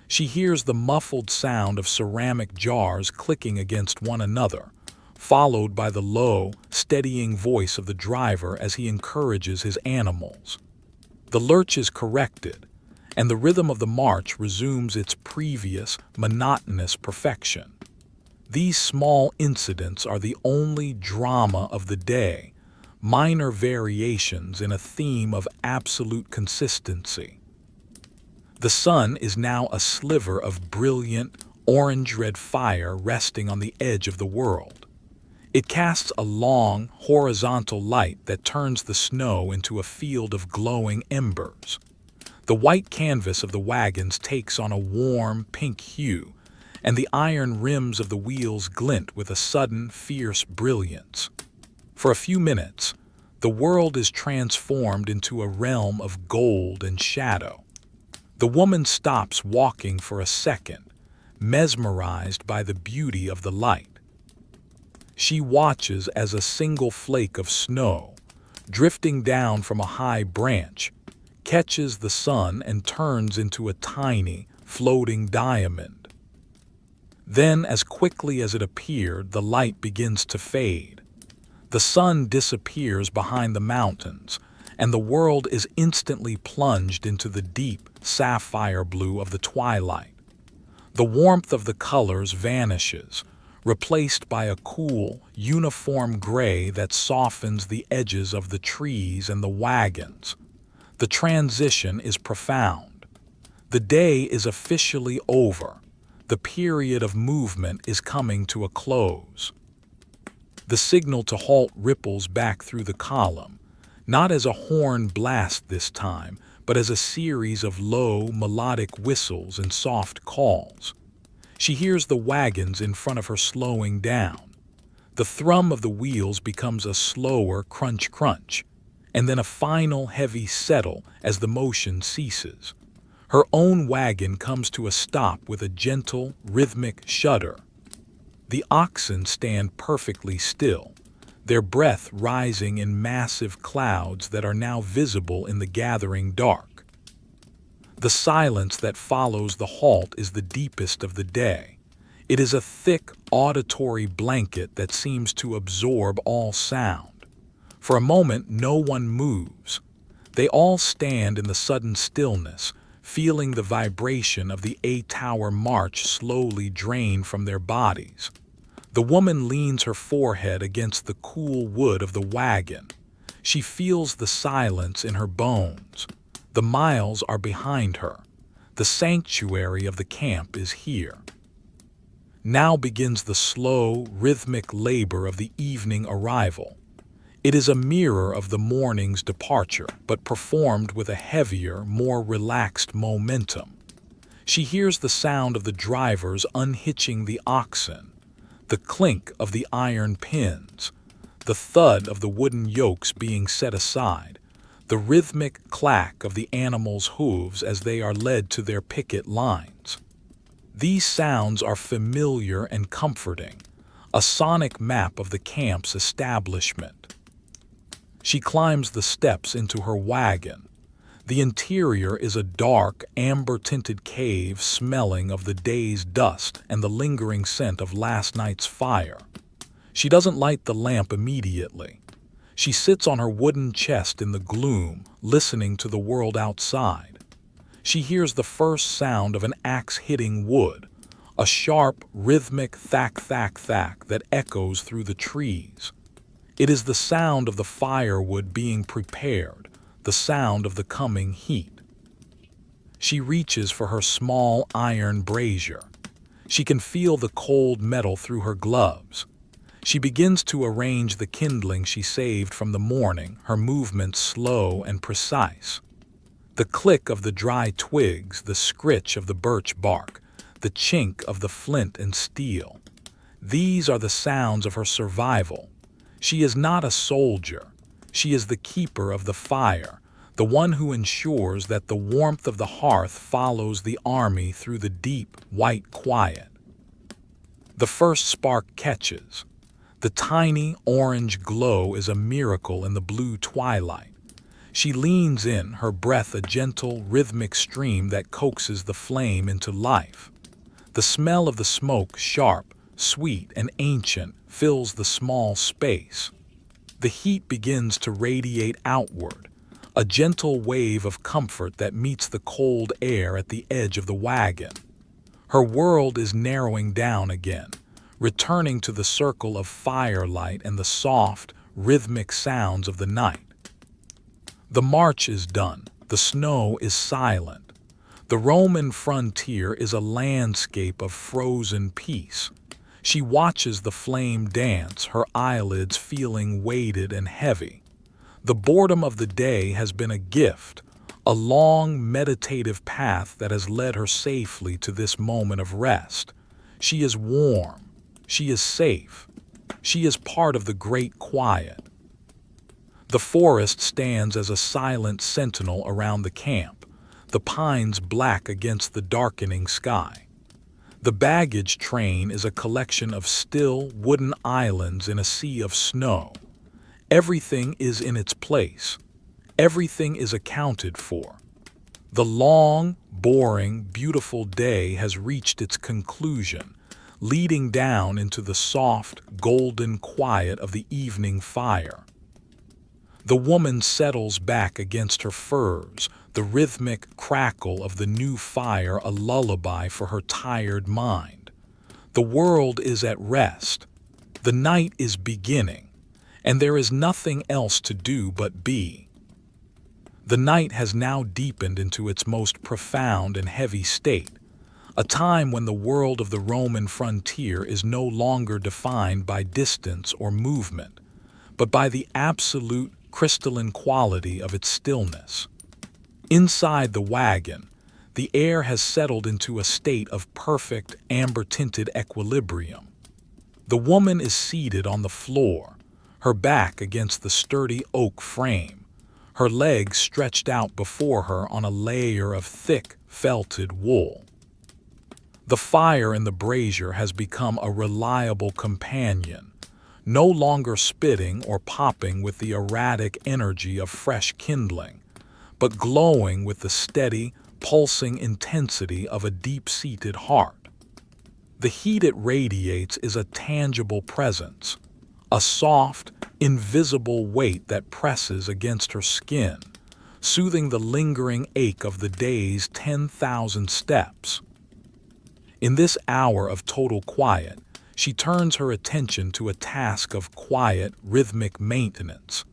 She hears the muffled sound of ceramic jars clicking against one another, followed by the low, steadying voice of the driver as he encourages his animals. The lurch is corrected, and the rhythm of the march resumes its previous, monotonous perfection. These small incidents are the only drama of the day, minor variations in a theme of absolute consistency. The sun is now a sliver of brilliant, orange-red fire resting on the edge of the world. It casts a long, horizontal light that turns the snow into a field of glowing embers. The white canvas of the wagons takes on a warm, pink hue, and the iron rims of the wheels glint with a sudden, fierce brilliance. For a few minutes, the world is transformed into a realm of gold and shadow. The woman stops walking for a second, mesmerized by the beauty of the light. She watches as a single flake of snow, drifting down from a high branch, catches the sun and turns into a tiny, floating diamond. Then, as quickly as it appeared, the light begins to fade. The sun disappears behind the mountains, and the world is instantly plunged into the deep, sapphire blue of the twilight. The warmth of the colors vanishes, replaced by a cool, uniform gray that softens the edges of the trees and the wagons. The transition is profound. The day is officially over. The period of movement is coming to a close. The signal to halt ripples back through the column, not as a horn blast this time, but as a series of low, melodic whistles and soft calls. She hears the wagons in front of her slowing down. The thrum of the wheels becomes a slower crunch-crunch, and then a final heavy settle as the motion ceases. Her own wagon comes to a stop with a gentle, rhythmic shudder. The oxen stand perfectly still, their breath rising in massive clouds that are now visible in the gathering dark. The silence that follows the halt is the deepest of the day. It is a thick, auditory blanket that seems to absorb all sound. For a moment, no one moves. They all stand in the sudden stillness, feeling the vibration of the 8-hour march slowly drain from their bodies. The woman leans her forehead against the cool wood of the wagon. She feels the silence in her bones. The miles are behind her. The sanctuary of the camp is here. Now begins the slow, rhythmic labor of the evening arrival. It is a mirror of the morning's departure, but performed with a heavier, more relaxed momentum. She hears the sound of the drivers unhitching the oxen, the clink of the iron pins, the thud of the wooden yokes being set aside, the rhythmic clack of the animals' hooves as they are led to their picket lines. These sounds are familiar and comforting, a sonic map of the camp's establishment. She climbs the steps into her wagon. The interior is a dark, amber-tinted cave smelling of the day's dust and the lingering scent of last night's fire. She doesn't light the lamp immediately. She sits on her wooden chest in the gloom, listening to the world outside. She hears the first sound of an axe hitting wood, a sharp, rhythmic thack-thack-thack that echoes through the trees. It is the sound of the firewood being prepared, the sound of the coming heat. She reaches for her small iron brazier. She can feel the cold metal through her gloves. She begins to arrange the kindling she saved from the morning, her movements slow and precise. The click of the dry twigs, the scritch of the birch bark, the chink of the flint and steel. These are the sounds of her survival. She is not a soldier. She is the keeper of the fire, the one who ensures that the warmth of the hearth follows the army through the deep, white quiet. The first spark catches. The tiny, orange glow is a miracle in the blue twilight. She leans in, her breath a gentle, rhythmic stream that coaxes the flame into life. The smell of the smoke, sharp, sweet, and ancient, fills the small space. The heat begins to radiate outward, a gentle wave of comfort that meets the cold air at the edge of the wagon. Her world is narrowing down again, returning to the circle of firelight and the soft, rhythmic sounds of the night. The march is done. The snow is silent. The Roman frontier is a landscape of frozen peace. She watches the flame dance, her eyelids feeling weighted and heavy. The boredom of the day has been a gift, a long meditative path that has led her safely to this moment of rest. She is warm. She is safe. She is part of the great quiet. The forest stands as a silent sentinel around the camp, the pines black against the darkening sky. The baggage train is a collection of still, wooden islands in a sea of snow. Everything is in its place. Everything is accounted for. The long, boring, beautiful day has reached its conclusion, leading down into the soft, golden quiet of the evening fire. The woman settles back against her furs, the rhythmic crackle of the new fire a lullaby for her tired mind. The world is at rest. The night is beginning, and there is nothing else to do but be. The night has now deepened into its most profound and heavy state, a time when the world of the Roman frontier is no longer defined by distance or movement, but by the absolute crystalline quality of its stillness. Inside the wagon, the air has settled into a state of perfect amber-tinted equilibrium. The woman is seated on the floor, her back against the sturdy oak frame, her legs stretched out before her on a layer of thick, felted wool. The fire in the brazier has become a reliable companion, no longer spitting or popping with the erratic energy of fresh kindling, but glowing with the steady, pulsing intensity of a deep-seated heart. The heat it radiates is a tangible presence, a soft, invisible weight that presses against her skin, soothing the lingering ache of the day's 10,000 steps. In this hour of total quiet, she turns her attention to a task of quiet, rhythmic maintenance,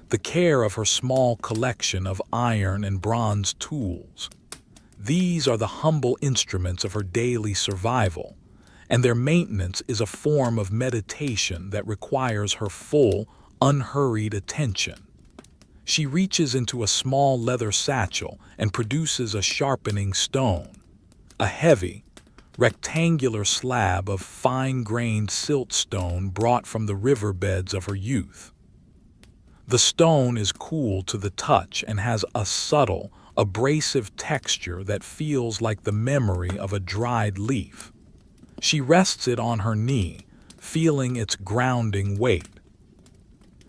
the care of her small collection of iron and bronze tools. These are the humble instruments of her daily survival, and their maintenance is a form of meditation that requires her full, unhurried attention. She reaches into a small leather satchel and produces a sharpening stone, a heavy, rectangular slab of fine-grained siltstone brought from the riverbeds of her youth. The stone is cool to the touch and has a subtle, abrasive texture that feels like the memory of a dried leaf. She rests it on her knee, feeling its grounding weight.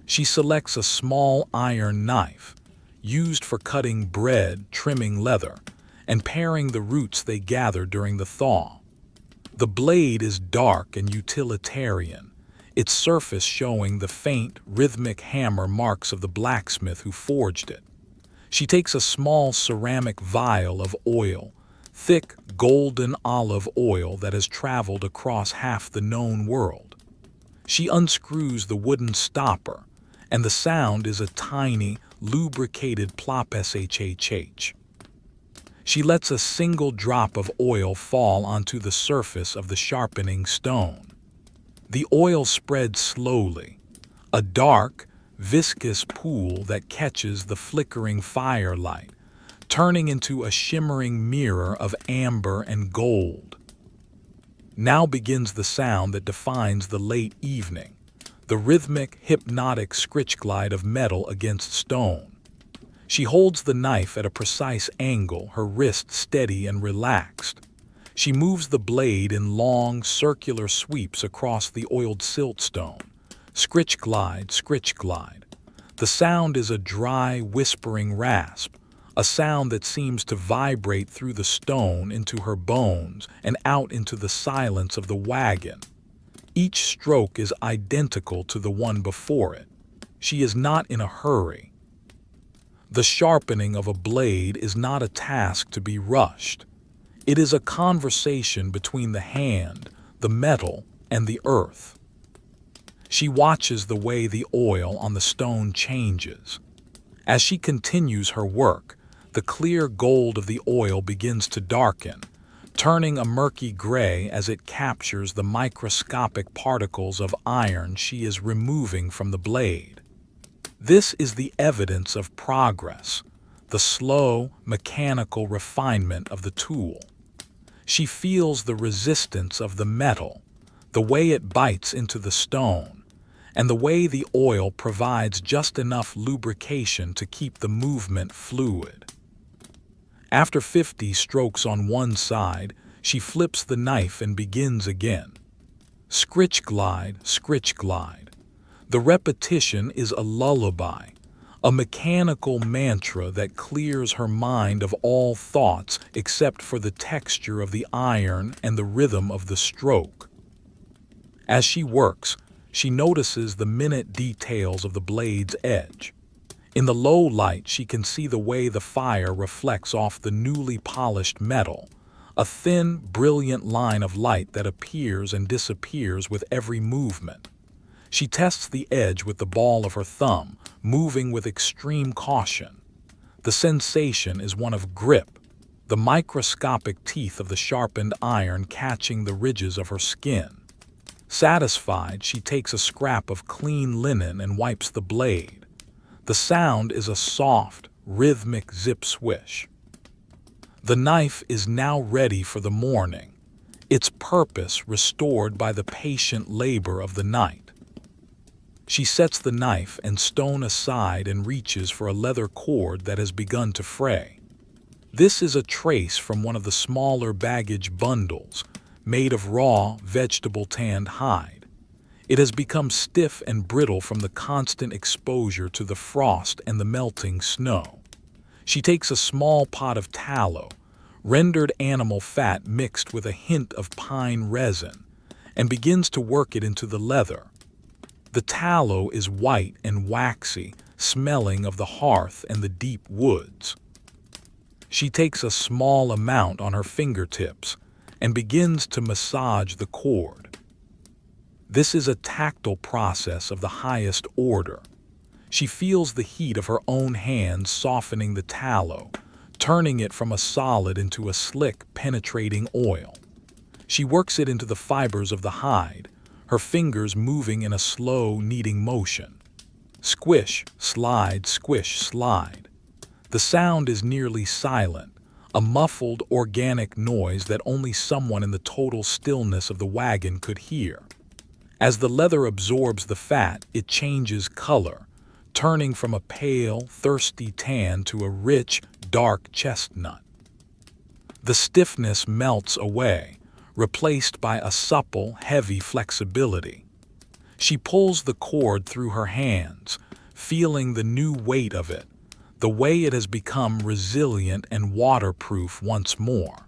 She selects a small iron knife, used for cutting bread, trimming leather, and paring the roots they gather during the thaw. The blade is dark and utilitarian, its surface showing the faint, rhythmic hammer marks of the blacksmith who forged it. She takes a small ceramic vial of oil, thick, golden olive oil that has traveled across half the known world. She unscrews the wooden stopper, and the sound is a tiny, lubricated plop shhh. She lets a single drop of oil fall onto the surface of the sharpening stone. The oil spreads slowly, a dark, viscous pool that catches the flickering firelight, turning into a shimmering mirror of amber and gold. Now begins the sound that defines the late evening, the rhythmic, hypnotic scritch-glide of metal against stone. She holds the knife at a precise angle, her wrist steady and relaxed. She moves the blade in long, circular sweeps across the oiled siltstone. Scritch-glide, scritch-glide. The sound is a dry, whispering rasp, a sound that seems to vibrate through the stone into her bones and out into the silence of the wagon. Each stroke is identical to the one before it. She is not in a hurry. The sharpening of a blade is not a task to be rushed. It is a conversation between the hand, the metal, and the earth. She watches the way the oil on the stone changes. As she continues her work, the clear gold of the oil begins to darken, turning a murky gray as it captures the microscopic particles of iron she is removing from the blade. This is the evidence of progress, the slow, mechanical refinement of the tool. She feels the resistance of the metal, the way it bites into the stone, and the way the oil provides just enough lubrication to keep the movement fluid. After 50 strokes on one side, she flips the knife and begins again. Scritch glide, scritch glide. The repetition is a lullaby, a mechanical mantra that clears her mind of all thoughts except for the texture of the iron and the rhythm of the stroke. As she works, she notices the minute details of the blade's edge. In the low light, she can see the way the fire reflects off the newly polished metal, a thin, brilliant line of light that appears and disappears with every movement. She tests the edge with the ball of her thumb, moving with extreme caution. The sensation is one of grip, the microscopic teeth of the sharpened iron catching the ridges of her skin. Satisfied, she takes a scrap of clean linen and wipes the blade. The sound is a soft, rhythmic zip swish. The knife is now ready for the morning, its purpose restored by the patient labor of the night. She sets the knife and stone aside and reaches for a leather cord that has begun to fray. This is a trace from one of the smaller baggage bundles, made of raw, vegetable-tanned hide. It has become stiff and brittle from the constant exposure to the frost and the melting snow. She takes a small pot of tallow, rendered animal fat mixed with a hint of pine resin, and begins to work it into the leather. The tallow is white and waxy, smelling of the hearth and the deep woods. She takes a small amount on her fingertips and begins to massage the cord. This is a tactile process of the highest order. She feels the heat of her own hands softening the tallow, turning it from a solid into a slick, penetrating oil. She works it into the fibers of the hide, her fingers moving in a slow, kneading motion. Squish, slide, squish, slide. The sound is nearly silent, a muffled, organic noise that only someone in the total stillness of the wagon could hear. As the leather absorbs the fat, it changes color, turning from a pale, thirsty tan to a rich, dark chestnut. The stiffness melts away, replaced by a supple, heavy flexibility. She pulls the cord through her hands, feeling the new weight of it, the way it has become resilient and waterproof once more.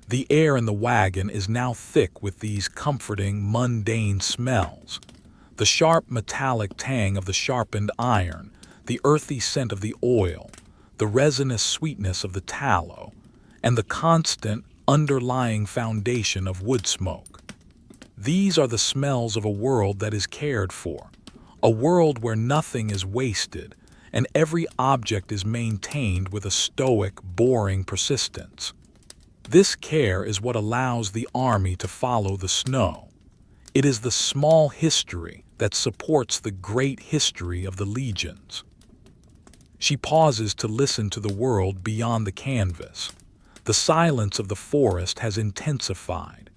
The air in the wagon is now thick with these comforting, mundane smells. The sharp metallic tang of the sharpened iron, the earthy scent of the oil, the resinous sweetness of the tallow, and the constant, underlying foundation of woodsmoke. These are the smells of a world that is cared for, a world where nothing is wasted, and every object is maintained with a stoic, boring persistence. This care is what allows the army to follow the snow. It is the small history that supports the great history of the legions. She pauses to listen to the world beyond the canvas. The silence of the forest has intensified.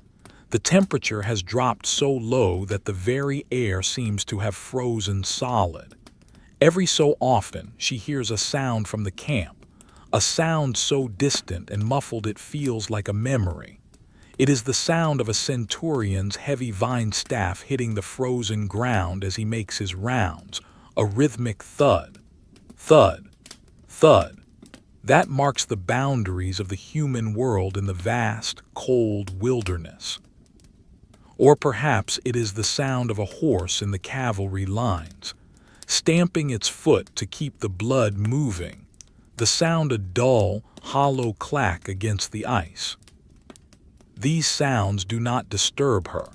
The temperature has dropped so low that the very air seems to have frozen solid. Every so often, she hears a sound from the camp, a sound so distant and muffled it feels like a memory. It is the sound of a centurion's heavy vine staff hitting the frozen ground as he makes his rounds, a rhythmic thud, thud, thud. That marks the boundaries of the human world in the vast, cold wilderness. Or perhaps it is the sound of a horse in the cavalry lines, stamping its foot to keep the blood moving, the sound a dull, hollow clack against the ice. These sounds do not disturb her.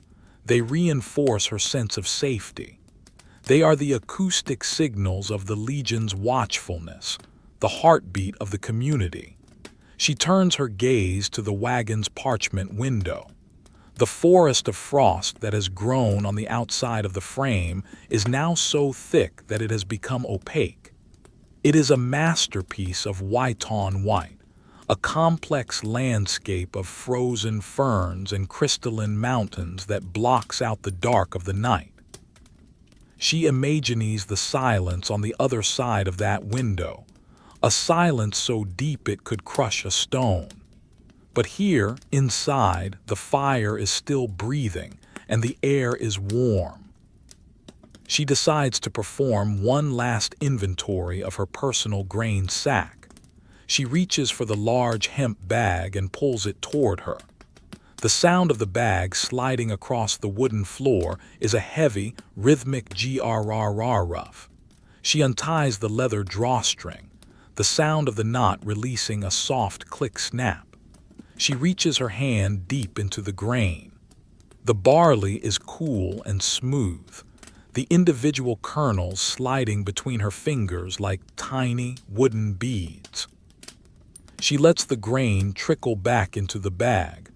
They reinforce her sense of safety. They are the acoustic signals of the Legion's watchfulness, the heartbeat of the community. She turns her gaze to the wagon's parchment window. The forest of frost that has grown on the outside of the frame is now so thick that it has become opaque. It is a masterpiece of white on white, a complex landscape of frozen ferns and crystalline mountains that blocks out the dark of the night. She imagines the silence on the other side of that window, a silence so deep it could crush a stone. But here, inside, the fire is still breathing and the air is warm. She decides to perform one last inventory of her personal grain sack. She reaches for the large hemp bag and pulls it toward her. The sound of the bag sliding across the wooden floor is a heavy, rhythmic grrr. She unties the leather drawstring, the sound of the knot releasing a soft click-snap. She reaches her hand deep into the grain. The barley is cool and smooth, the individual kernels sliding between her fingers like tiny wooden beads. She lets the grain trickle back into the bag,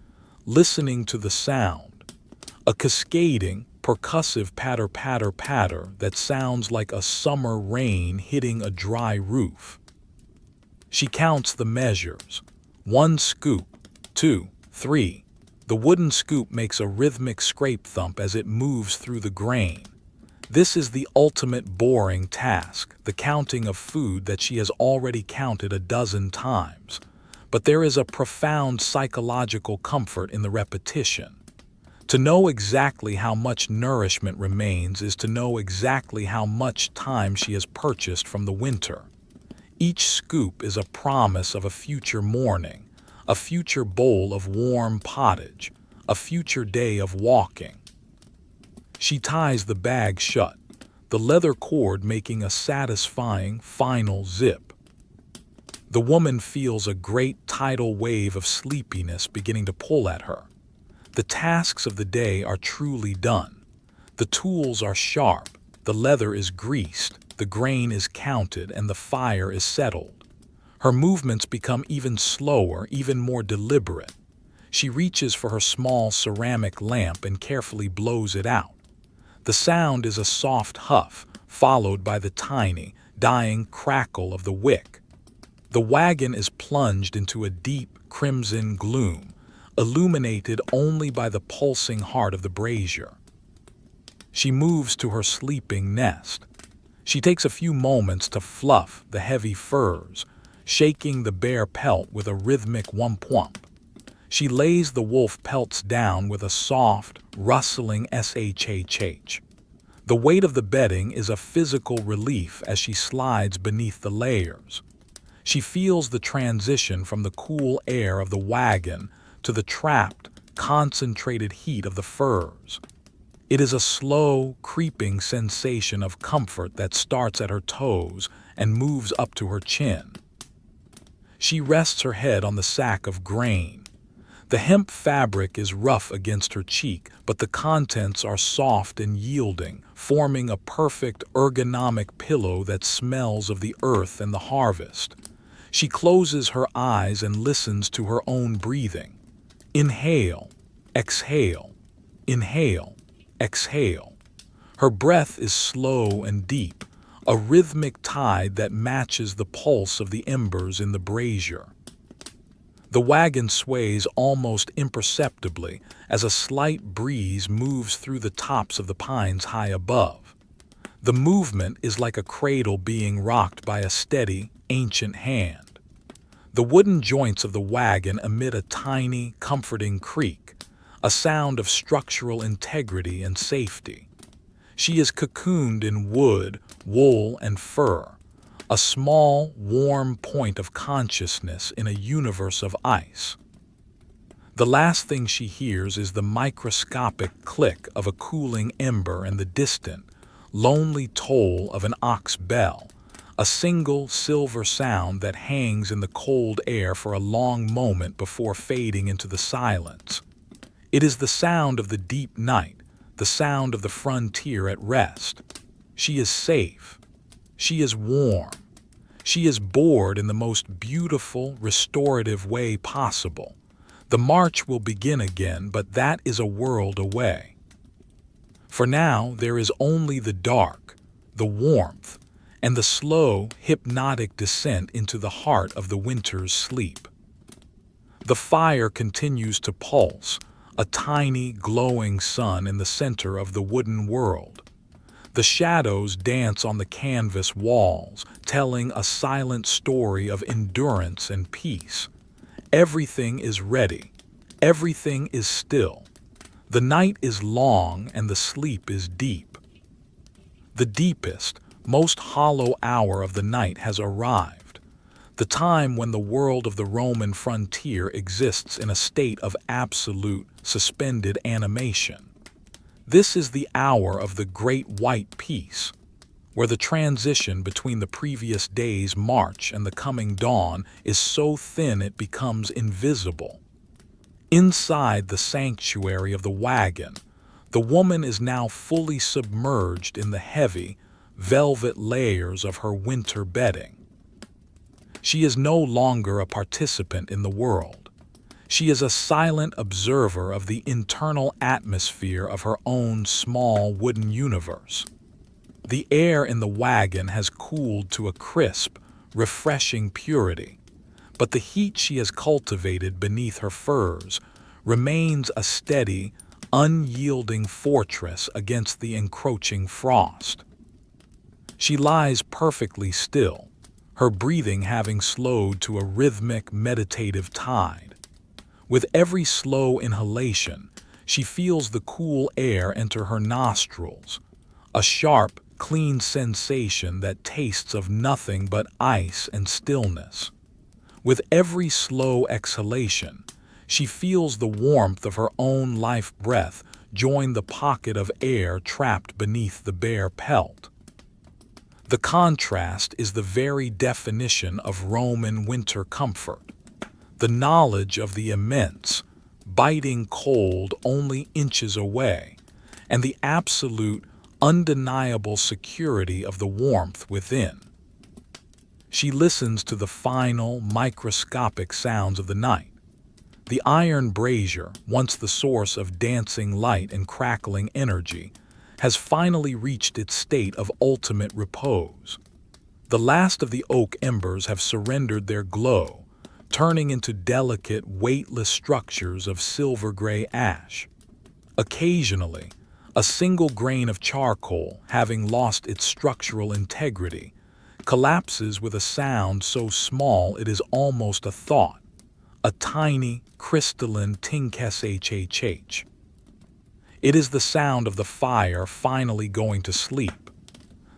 listening to the sound, a cascading, percussive patter that sounds like a summer rain hitting a dry roof. She counts the measures. 1 scoop, 2, 3. The wooden scoop makes a rhythmic scrape thump as it moves through the grain. This is the ultimate boring task, the counting of food that she has already counted a dozen times. But there is a profound psychological comfort in the repetition. To know exactly how much nourishment remains is to know exactly how much time she has purchased from the winter. Each scoop is a promise of a future morning, a future bowl of warm pottage, a future day of walking. She ties the bag shut, the leather cord making a satisfying final zip. The woman feels a great tidal wave of sleepiness beginning to pull at her. The tasks of the day are truly done. The tools are sharp, the leather is greased, the grain is counted, and the fire is settled. Her movements become even slower, even more deliberate. She reaches for her small ceramic lamp and carefully blows it out. The sound is a soft huff, followed by the tiny, dying crackle of the wick. The wagon is plunged into a deep crimson gloom, illuminated only by the pulsing heart of the brazier. She moves to her sleeping nest. She takes a few moments to fluff the heavy furs, shaking the bare pelt with a rhythmic whump-whump. She lays the wolf pelts down with a soft, rustling shhh. The weight of the bedding is a physical relief as she slides beneath the layers. She feels the transition from the cool air of the wagon to the trapped, concentrated heat of the furs. It is a slow, creeping sensation of comfort that starts at her toes and moves up to her chin. She rests her head on the sack of grain. The hemp fabric is rough against her cheek, but the contents are soft and yielding, forming a perfect ergonomic pillow that smells of the earth and the harvest. She closes her eyes and listens to her own breathing. Inhale, exhale, inhale, exhale. Her breath is slow and deep, a rhythmic tide that matches the pulse of the embers in the brazier. The wagon sways almost imperceptibly as a slight breeze moves through the tops of the pines high above. The movement is like a cradle being rocked by a steady, ancient hand. The wooden joints of the wagon emit a tiny, comforting creak, a sound of structural integrity and safety. She is cocooned in wood, wool, and fur, a small, warm point of consciousness in a universe of ice. The last thing she hears is the microscopic click of a cooling ember and the distant, lonely toll of an ox bell, a single silver sound that hangs in the cold air for a long moment before fading into the silence. It is the sound of the deep night, the sound of the frontier at rest. She is safe. She is warm. She is bored in the most beautiful, restorative way possible. The march will begin again, but that is a world away. For now, there is only the dark, the warmth, and the slow, hypnotic descent into the heart of the winter's sleep. The fire continues to pulse, a tiny, glowing sun in the center of the wooden world. The shadows dance on the canvas walls, telling a silent story of endurance and peace. Everything is ready. Everything is still. The night is long and the sleep is deep. The deepest, most hollow hour of the night has arrived, the time when the world of the Roman frontier exists in a state of absolute, suspended animation. This is the hour of the great white peace, where the transition between the previous day's march and the coming dawn is so thin it becomes invisible. Inside the sanctuary of the wagon, the woman is now fully submerged in the heavy, velvet layers of her winter bedding. She is no longer a participant in the world. She is a silent observer of the internal atmosphere of her own small wooden universe. The air in the wagon has cooled to a crisp, refreshing purity, but the heat she has cultivated beneath her furs remains a steady, unyielding fortress against the encroaching frost. She lies perfectly still, her breathing having slowed to a rhythmic, meditative tide. With every slow inhalation, she feels the cool air enter her nostrils, a sharp, clean sensation that tastes of nothing but ice and stillness. With every slow exhalation, she feels the warmth of her own life breath join the pocket of air trapped beneath the bare pelt. The contrast is the very definition of Roman winter comfort. The knowledge of the immense, biting cold only inches away, and the absolute, undeniable security of the warmth within. She listens to the final, microscopic sounds of the night. The iron brazier, once the source of dancing light and crackling energy, has finally reached its state of ultimate repose. The last of the oak embers have surrendered their glow, turning into delicate, weightless structures of silver-gray ash. Occasionally, a single grain of charcoal, having lost its structural integrity, collapses with a sound so small it is almost a thought, a tiny, crystalline ting-kesh-h-h-h. It is the sound of the fire finally going to sleep.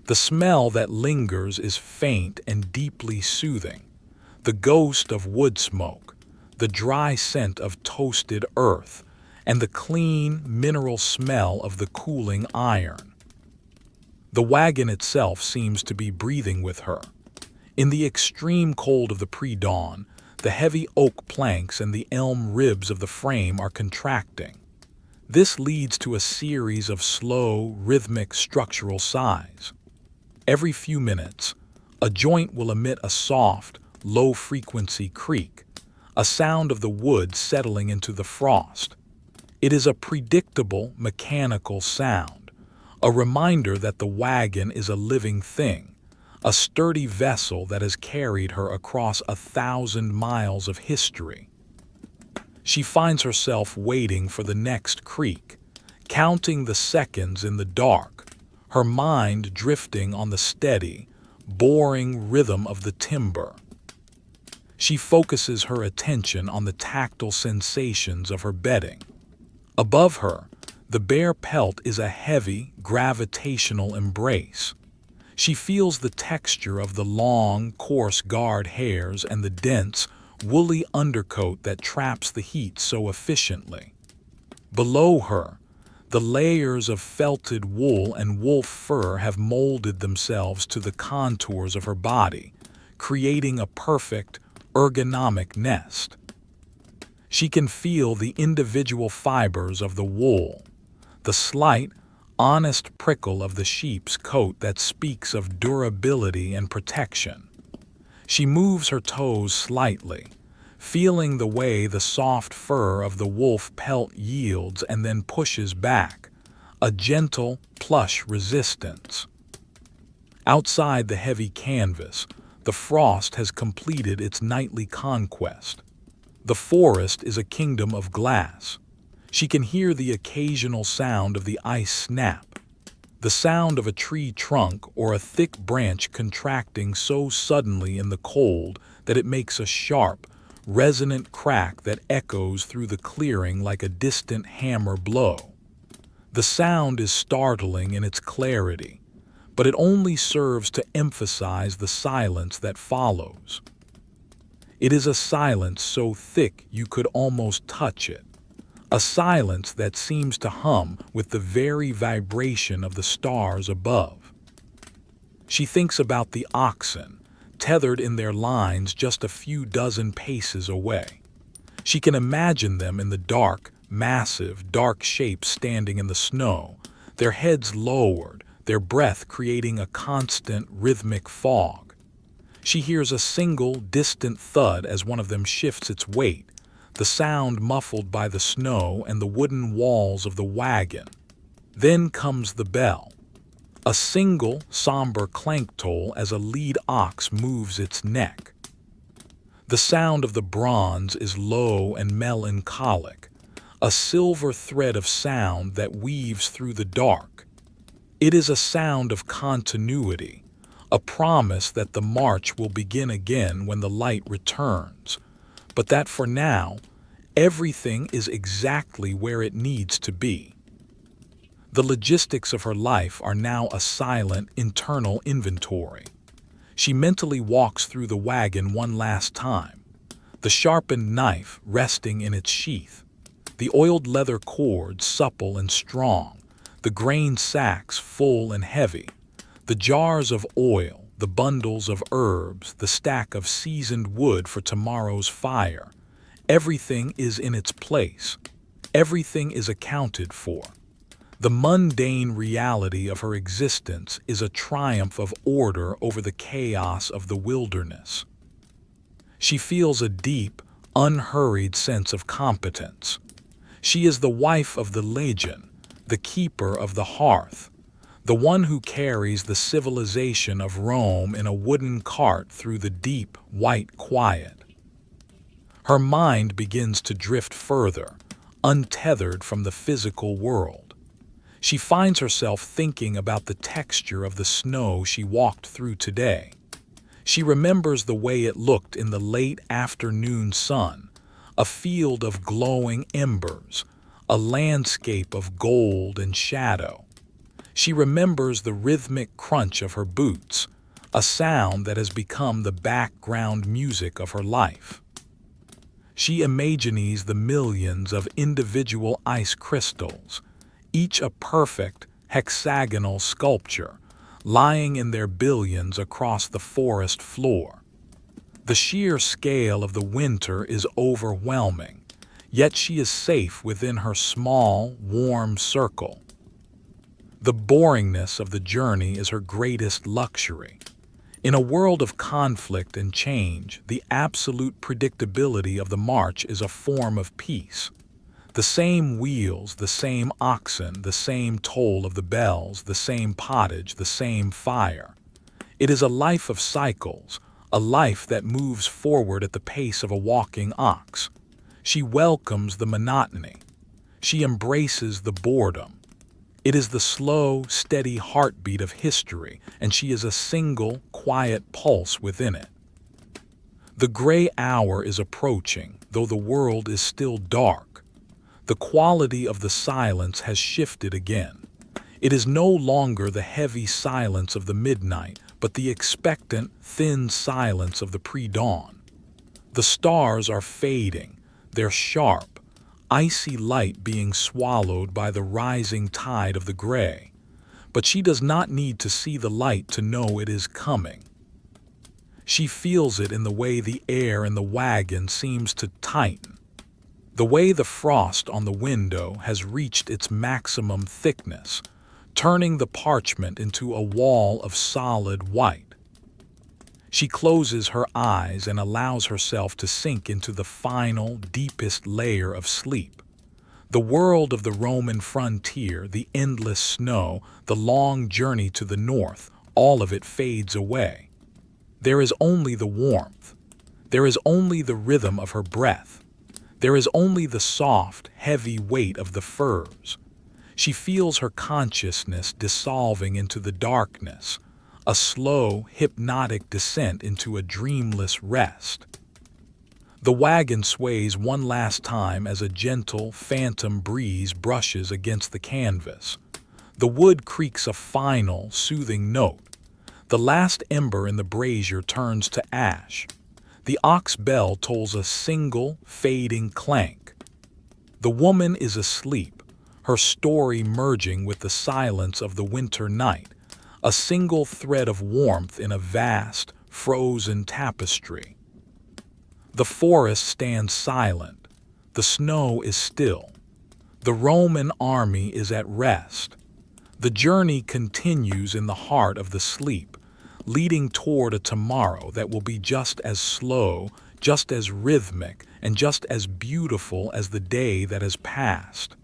The smell that lingers is faint and deeply soothing, the ghost of woodsmoke, the dry scent of toasted earth, and the clean, mineral smell of the cooling iron. The wagon itself seems to be breathing with her. In the extreme cold of the pre-dawn, the heavy oak planks and the elm ribs of the frame are contracting. This leads to a series of slow, rhythmic structural sighs. Every few minutes, a joint will emit a soft, low-frequency creak, a sound of the wood settling into the frost. It is a predictable, mechanical sound, a reminder that the wagon is a living thing, a sturdy vessel that has carried her across 1,000 miles of history. She finds herself waiting for the next creak, counting the seconds in the dark, her mind drifting on the steady, boring rhythm of the timber. She focuses her attention on the tactile sensations of her bedding. Above her, the bare pelt is a heavy, gravitational embrace. She feels the texture of the long, coarse guard hairs and the dense, woolly undercoat that traps the heat so efficiently. Below her, the layers of felted wool and wolf fur have molded themselves to the contours of her body, creating a perfect, ergonomic nest. She can feel the individual fibers of the wool, the slight, honest prickle of the sheep's coat that speaks of durability and protection. She moves her toes slightly, feeling the way the soft fur of the wolf pelt yields and then pushes back, a gentle, plush resistance. Outside the heavy canvas, the frost has completed its nightly conquest. The forest is a kingdom of glass. She can hear the occasional sound of the ice snap, the sound of a tree trunk or a thick branch contracting so suddenly in the cold that it makes a sharp, resonant crack that echoes through the clearing like a distant hammer blow. The sound is startling in its clarity, but it only serves to emphasize the silence that follows. It is a silence so thick you could almost touch it, a silence that seems to hum with the very vibration of the stars above. She thinks about the oxen, tethered in their lines just a few dozen paces away. She can imagine them in the dark, massive, dark shapes standing in the snow, their heads lowered, their breath creating a constant, rhythmic fog. She hears a single, distant thud as one of them shifts its weight, the sound muffled by the snow and the wooden walls of the wagon. Then comes the bell, a single, somber clank toll as a lead ox moves its neck. The sound of the bronze is low and melancholic, a silver thread of sound that weaves through the dark. It is a sound of continuity, a promise that the march will begin again when the light returns, but that for now, everything is exactly where it needs to be. The logistics of her life are now a silent, internal inventory. She mentally walks through the wagon one last time, the sharpened knife resting in its sheath, the oiled leather cords supple and strong, the grain sacks full and heavy, the jars of oil, the bundles of herbs, the stack of seasoned wood for tomorrow's fire. Everything is in its place. Everything is accounted for. The mundane reality of her existence is a triumph of order over the chaos of the wilderness. She feels a deep, unhurried sense of competence. She is the wife of the legend, the keeper of the hearth, the one who carries the civilization of Rome in a wooden cart through the deep, white quiet. Her mind begins to drift further, untethered from the physical world. She finds herself thinking about the texture of the snow she walked through today. She remembers the way it looked in the late afternoon sun, a field of glowing embers, a landscape of gold and shadow. She remembers the rhythmic crunch of her boots, a sound that has become the background music of her life. She imagines the millions of individual ice crystals, each a perfect, hexagonal sculpture, lying in their billions across the forest floor. The sheer scale of the winter is overwhelming, yet she is safe within her small, warm circle. The boringness of the journey is her greatest luxury. In a world of conflict and change, the absolute predictability of the march is a form of peace. The same wheels, the same oxen, the same toll of the bells, the same pottage, the same fire. It is a life of cycles, a life that moves forward at the pace of a walking ox. She welcomes the monotony. She embraces the boredom. It is the slow, steady heartbeat of history, and she is a single, quiet pulse within it. The gray hour is approaching, though the world is still dark. The quality of the silence has shifted again. It is no longer the heavy silence of the midnight, but the expectant, thin silence of the pre-dawn. The stars are fading, their sharp, icy light being swallowed by the rising tide of the gray. But she does not need to see the light to know it is coming. She feels it in the way the air in the wagon seems to tighten. The way the frost on the window has reached its maximum thickness, turning the parchment into a wall of solid white. She closes her eyes and allows herself to sink into the final, deepest layer of sleep. The world of the Roman frontier, the endless snow, the long journey to the north, all of it fades away. There is only the warmth. There is only the rhythm of her breath. There is only the soft, heavy weight of the furs. She feels her consciousness dissolving into the darkness, a slow, hypnotic descent into a dreamless rest. The wagon sways one last time as a gentle, phantom breeze brushes against the canvas. The wood creaks a final, soothing note. The last ember in the brazier turns to ash. The ox bell tolls a single, fading clank. The woman is asleep, her story merging with the silence of the winter night, a single thread of warmth in a vast, frozen tapestry. The forest stands silent. The snow is still. The Roman army is at rest. The journey continues in the heart of the sleep, leading toward a tomorrow that will be just as slow, just as rhythmic, and just as beautiful as the day that has passed.